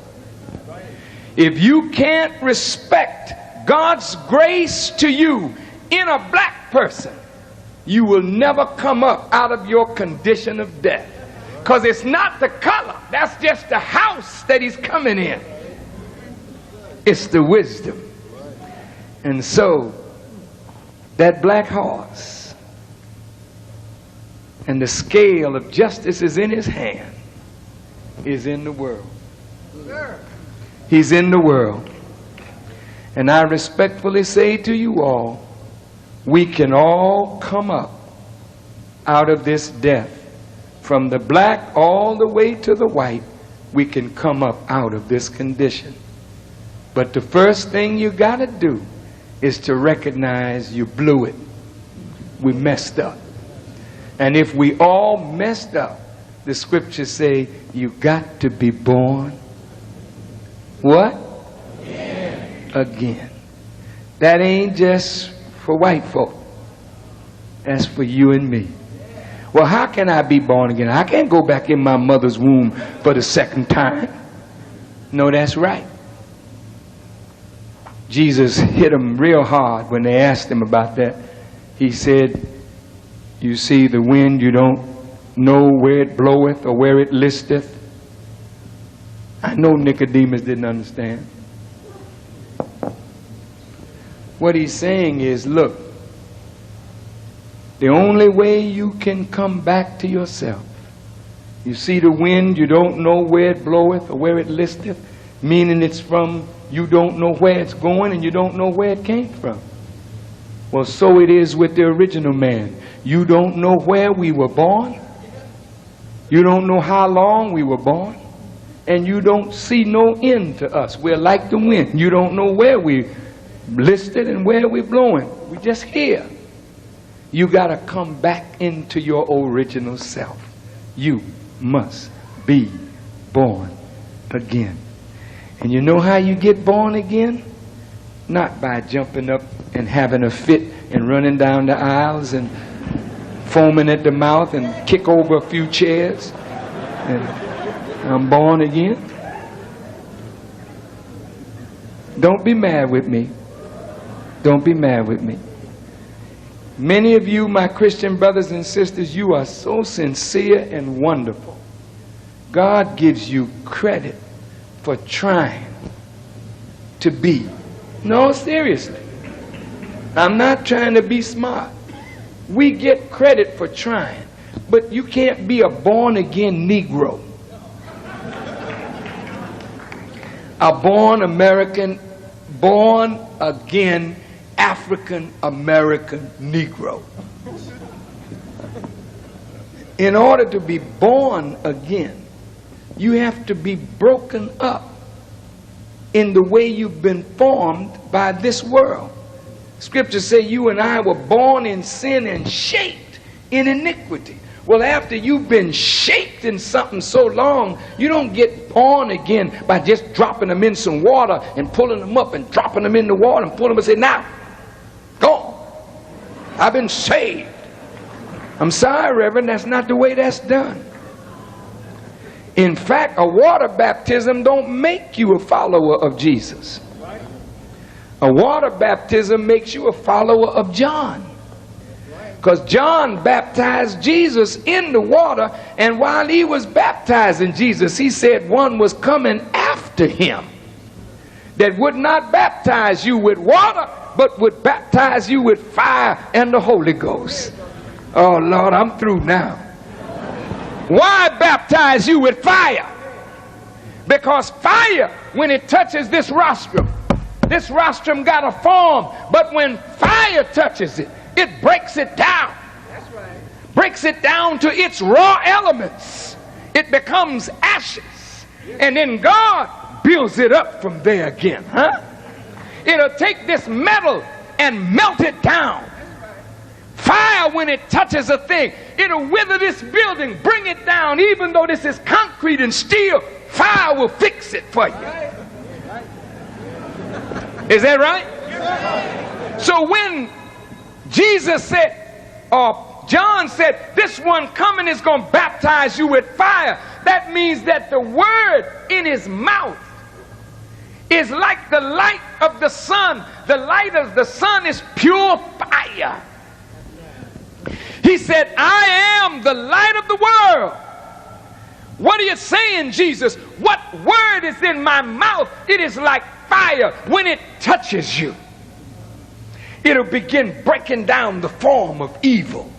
If you can't respect God's grace to you in a black person, you will never come up out of your condition of death. Because it's not the color, that's just the house that he's coming in. It's the wisdom. And so, that black horse and the scale of justice is in his hand, is in the world. He's in the world. And I respectfully say to you all, we can all come up out of this death. From the black all the way to the white, we can come up out of this condition. But the first thing you got to do is to recognize you blew it. We messed up. And if we all messed up, the scriptures say you got to be born. What? Again. That ain't just for white folk. That's for you and me. Well, how can I be born again? I can't go back in my mother's womb for the second time. No, that's right. Jesus hit them real hard when they asked him about that. He said, you see the wind, you don't know where it bloweth or where it listeth. I know Nicodemus didn't understand. What he's saying is, look, the only way you can come back to yourself, you see the wind, you don't know where it bloweth or where it listeth, meaning it's from, you don't know where it's going and you don't know where it came from. Well, so it is with the original man. You don't know where we were born. You don't know how long we were born. And you don't see no end to us. We're like the wind. You don't know where we listed and where we're blowing. We're just here. You got to come back into your original self. You must be born again. And you know how you get born again? Not by jumping up and having a fit and running down the aisles and foaming at the mouth and kick over a few chairs. And I'm born again. Don't be mad with me. Don't be mad with me. Many of you, my Christian brothers and sisters, you are so sincere and wonderful. God gives you credit for trying to be. No, seriously. I'm not trying to be smart. We get credit for trying. But you can't be a born-again Negro. A born-again African-American Negro. In order to be born again, you have to be broken up in the way you've been formed by this world. Scriptures say you and I were born in sin and shaped in iniquity. Well, after you've been shaped in something so long, you don't get born again by just dropping them in some water and pulling them up and dropping them in the water and pulling them and say, now, go on. I've been saved. I'm sorry, Reverend, that's not the way that's done. In fact, a water baptism don't make you a follower of Jesus. A water baptism makes you a follower of John. Because John baptized Jesus in the water, and while he was baptizing Jesus, he said one was coming after him that would not baptize you with water, but would baptize you with fire and the Holy Ghost. Oh, Lord, I'm through now. Why baptize you with fire? Because fire, when it touches this rostrum got a form, but when fire touches it, it breaks it down. That's right. Breaks it down to its raw elements. It becomes ashes. And then God builds it up from there again. It'll take this metal and melt it down. Fire, when it touches a thing, it'll wither this building, bring it down. Even though this is concrete and steel, fire will fix it for you. Is that right? So when Jesus said, or John said, this one coming is going to baptize you with fire, that means that the word in his mouth is like the light of the sun. The light of the sun is pure fire. He said, I am the light of the world. What are you saying, Jesus? What word is in my mouth? It is like fire. When it touches you, it'll begin breaking down the form of evil,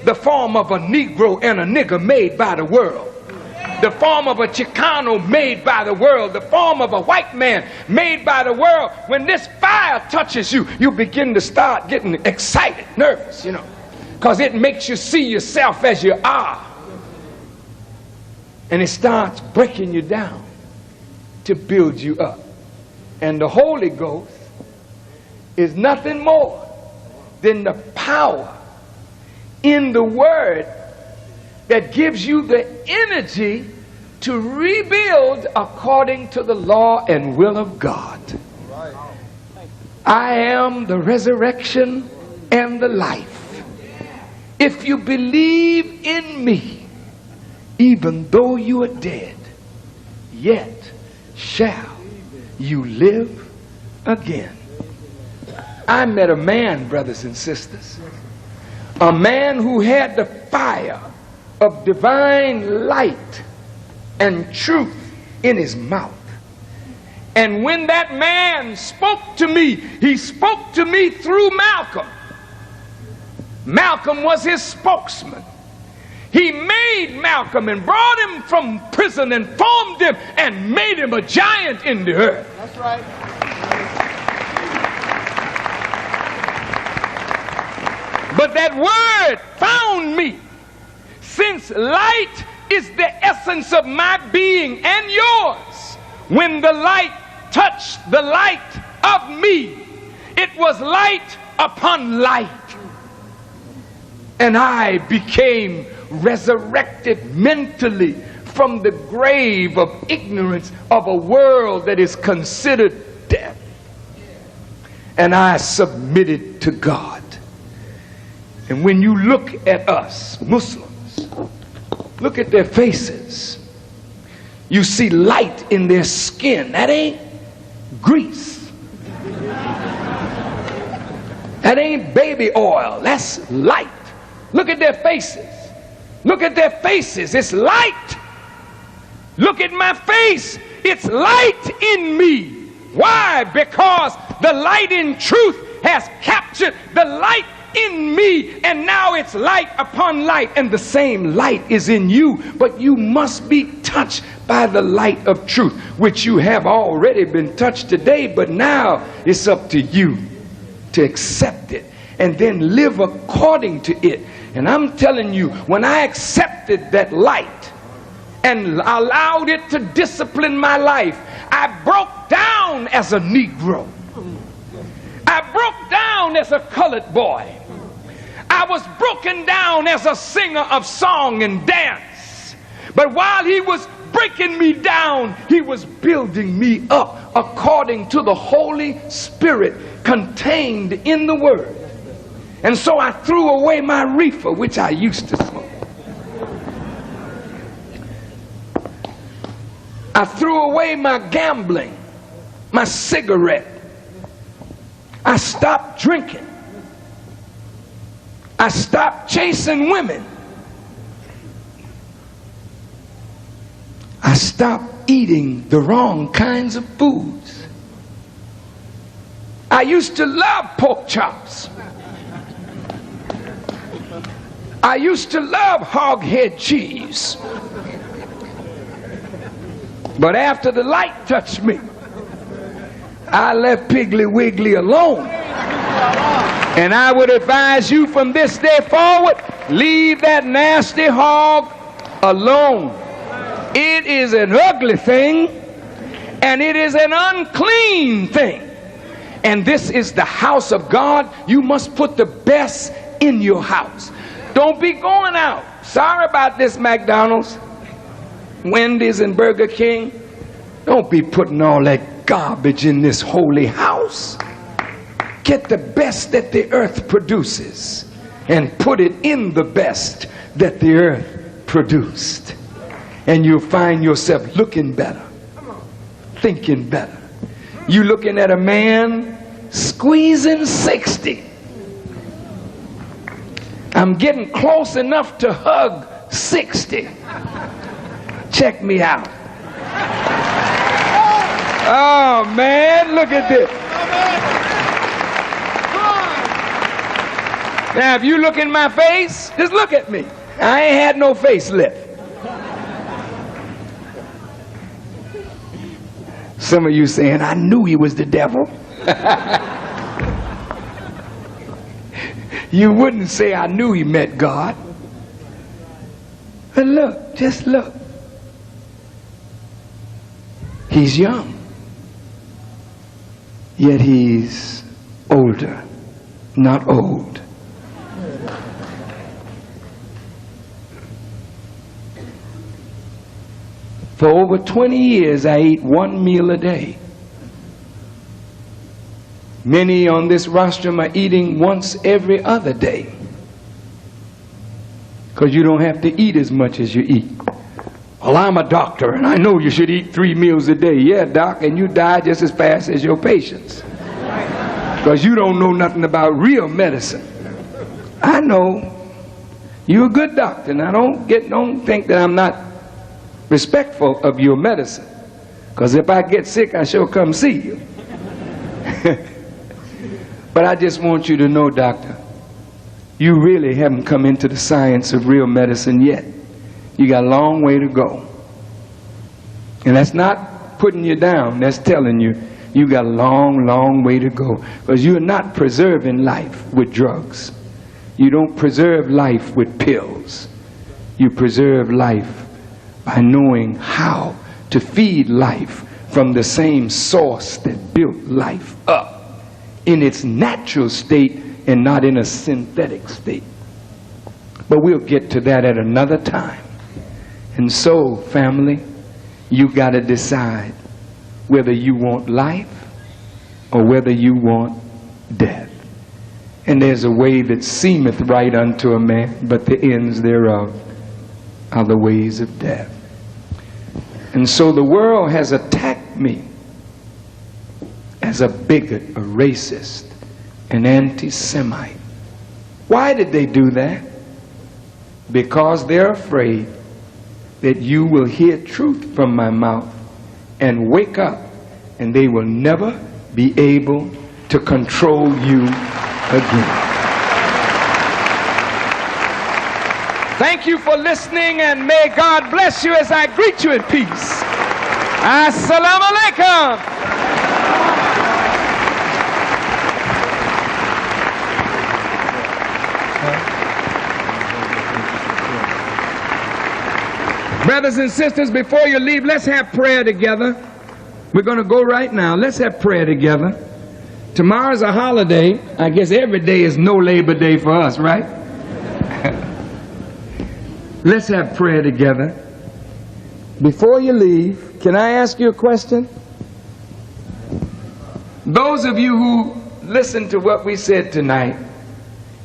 the form of a Negro and a nigger made by the world, the form of a Chicano made by the world, the form of a white man made by the world. When this fire touches you, you begin to start getting excited, nervous, because it makes you see yourself as you are. And it starts breaking you down to build you up. And the Holy Ghost is nothing more than the power in the Word that gives you the energy to rebuild according to the law and will of God. I am the resurrection and the life. If you believe in me, even though you are dead, yet shall you live again. I met a man, brothers and sisters, a man who had the fire of divine light and truth in his mouth. And when that man spoke to me, he spoke to me through Malcolm. Malcolm was his spokesman. He made Malcolm and brought him from prison and formed him and made him a giant in the earth. That's right. But that word found me. Since light is the essence of my being and yours, when the light touched the light of me, it was light upon light. And I became resurrected mentally from the grave of ignorance of a world that is considered death. And I submitted to God. And when you look at us, Muslims, look at their faces, you see light in their skin. That ain't grease. That ain't baby oil. That's light. Look at their faces. Look at their faces. It's light. Look at my face. It's light in me. Why? Because the light in truth has captured the light in me, and now it's light upon light, and the same light is in you, but you must be touched by the light of truth, which you have already been touched today, but now it's up to you to accept it and then live according to it. And I'm telling you, when I accepted that light and allowed it to discipline my life, I broke down as a Negro. I broke down as a colored boy. I was broken down as a singer of song and dance. But while he was breaking me down, he was building me up according to the Holy Spirit contained in the Word. And so I threw away my reefer, which I used to smoke. I threw away my gambling, my cigarette. I stopped drinking. I stopped chasing women. I stopped eating the wrong kinds of foods. I used to love pork chops. I used to love hog head cheese. But after the light touched me, I left Piggly Wiggly alone. And I would advise you from this day forward, leave that nasty hog alone. It is an ugly thing, and it is an unclean thing. And this is the house of God. You must put the best in your house. Don't be going out. Sorry about this, McDonald's, Wendy's, and Burger King. Don't be putting all that garbage in this holy house. Get the best that the earth produces and put it in the best that the earth produced. And you'll find yourself looking better, thinking better. You looking at a man squeezing 60. I'm getting close enough to hug 60. Check me out. Oh man, look at this. Now if you look in my face, just look at me. I ain't had no facelift. Some of you saying, I knew he was the devil. You wouldn't say, I knew he met God. But look, just look. He's young, yet he's older, not old. For over 20 years, I ate one meal a day. Many on this rostrum are eating once every other day, because you don't have to eat as much as you eat. Well, I'm a doctor, and I know you should eat 3 meals a day. Yeah, doc, and you die just as fast as your patients, because you don't know nothing about real medicine. I know. You're a good doctor, and I don't think that I'm not respectful of your medicine, because if I get sick, I sure come see you. But I just want you to know, doctor, you really haven't come into the science of real medicine yet. You got a long way to go. And that's not putting you down, that's telling you you got a long, long way to go, because you're not preserving life with drugs. You don't preserve life with pills. You preserve life by knowing how to feed life from the same source that built life up in its natural state and not in a synthetic state. But we'll get to that at another time. And so, family, you got to decide whether you want life or whether you want death. And there's a way that seemeth right unto a man, but the ends thereof are the ways of death. And so the world has attacked me as a bigot, a racist, an anti-Semite. Why did they do that? Because they're afraid that you will hear truth from my mouth and wake up, and they will never be able to control you again. Thank you for listening, and may God bless you as I greet you in peace. Assalamu alaikum. Brothers and sisters, before you leave, let's have prayer together. We're going to go right now. Let's have prayer together. Tomorrow's a holiday. I guess every day is no Labor Day for us, right? Let's have prayer together. Before you leave, can I ask you a question? Those of you who listened to what we said tonight,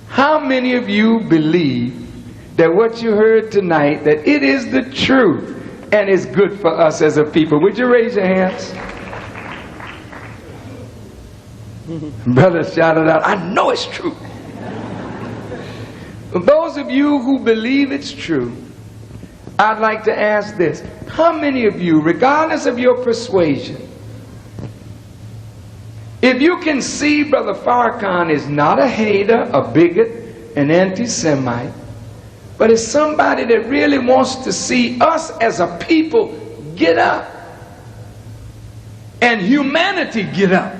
how many of you believe that what you heard tonight, that it is the truth and is good for us as a people? Would you raise your hands? Brother shouted out, I know it's true. Those of you who believe it's true, I'd like to ask this. How many of you, regardless of your persuasion, if you can see Brother Farrakhan is not a hater, a bigot, an anti-Semite, but is somebody that really wants to see us as a people get up and humanity get up?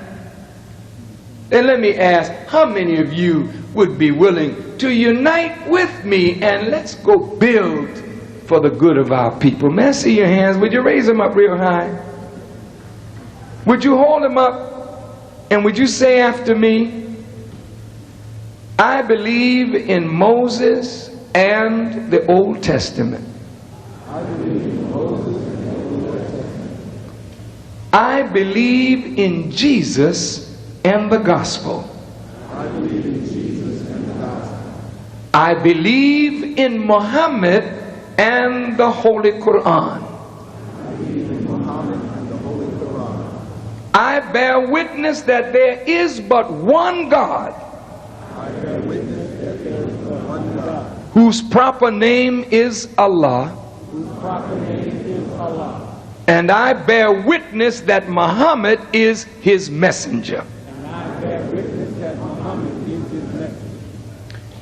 And let me ask, how many of you would be willing to unite with me and let's go build for the good of our people? May I see your hands? Would you raise them up real high? Would you hold them up and would you say after me, I believe in Moses and the Old Testament. I believe in Jesus and the gospel. I believe in Muhammad and the Holy Quran. I bear witness that there is but one God, whose proper name is Allah. And I bear witness that Muhammad is his messenger.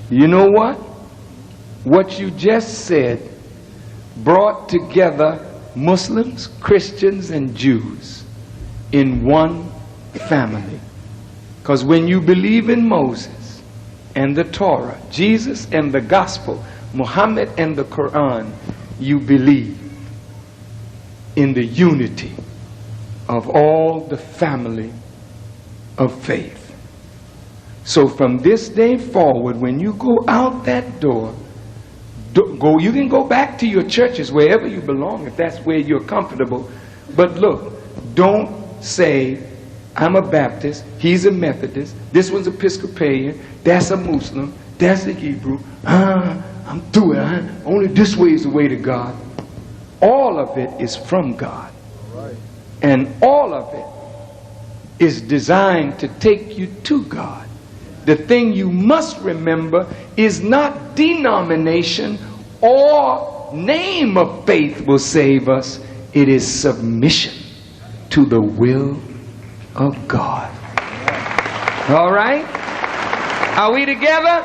You know what? What you just said brought together Muslims, Christians, and Jews in one family. Because when you believe in Moses and the Torah, Jesus and the gospel, Muhammad and the Quran, you believe in the unity of all the family of faith. So from this day forward, when you go out that door, you can go back to your churches wherever you belong if that's where you're comfortable. But look, don't say, I'm a Baptist, he's a Methodist, this one's Episcopalian, that's a Muslim, that's a Hebrew. I'm through it. Only this way is the way to God. All of it is from God. And all of it is designed to take you to God. The thing you must remember is not denomination or name of faith will save us. It is submission to the will of God. All right? Are we together?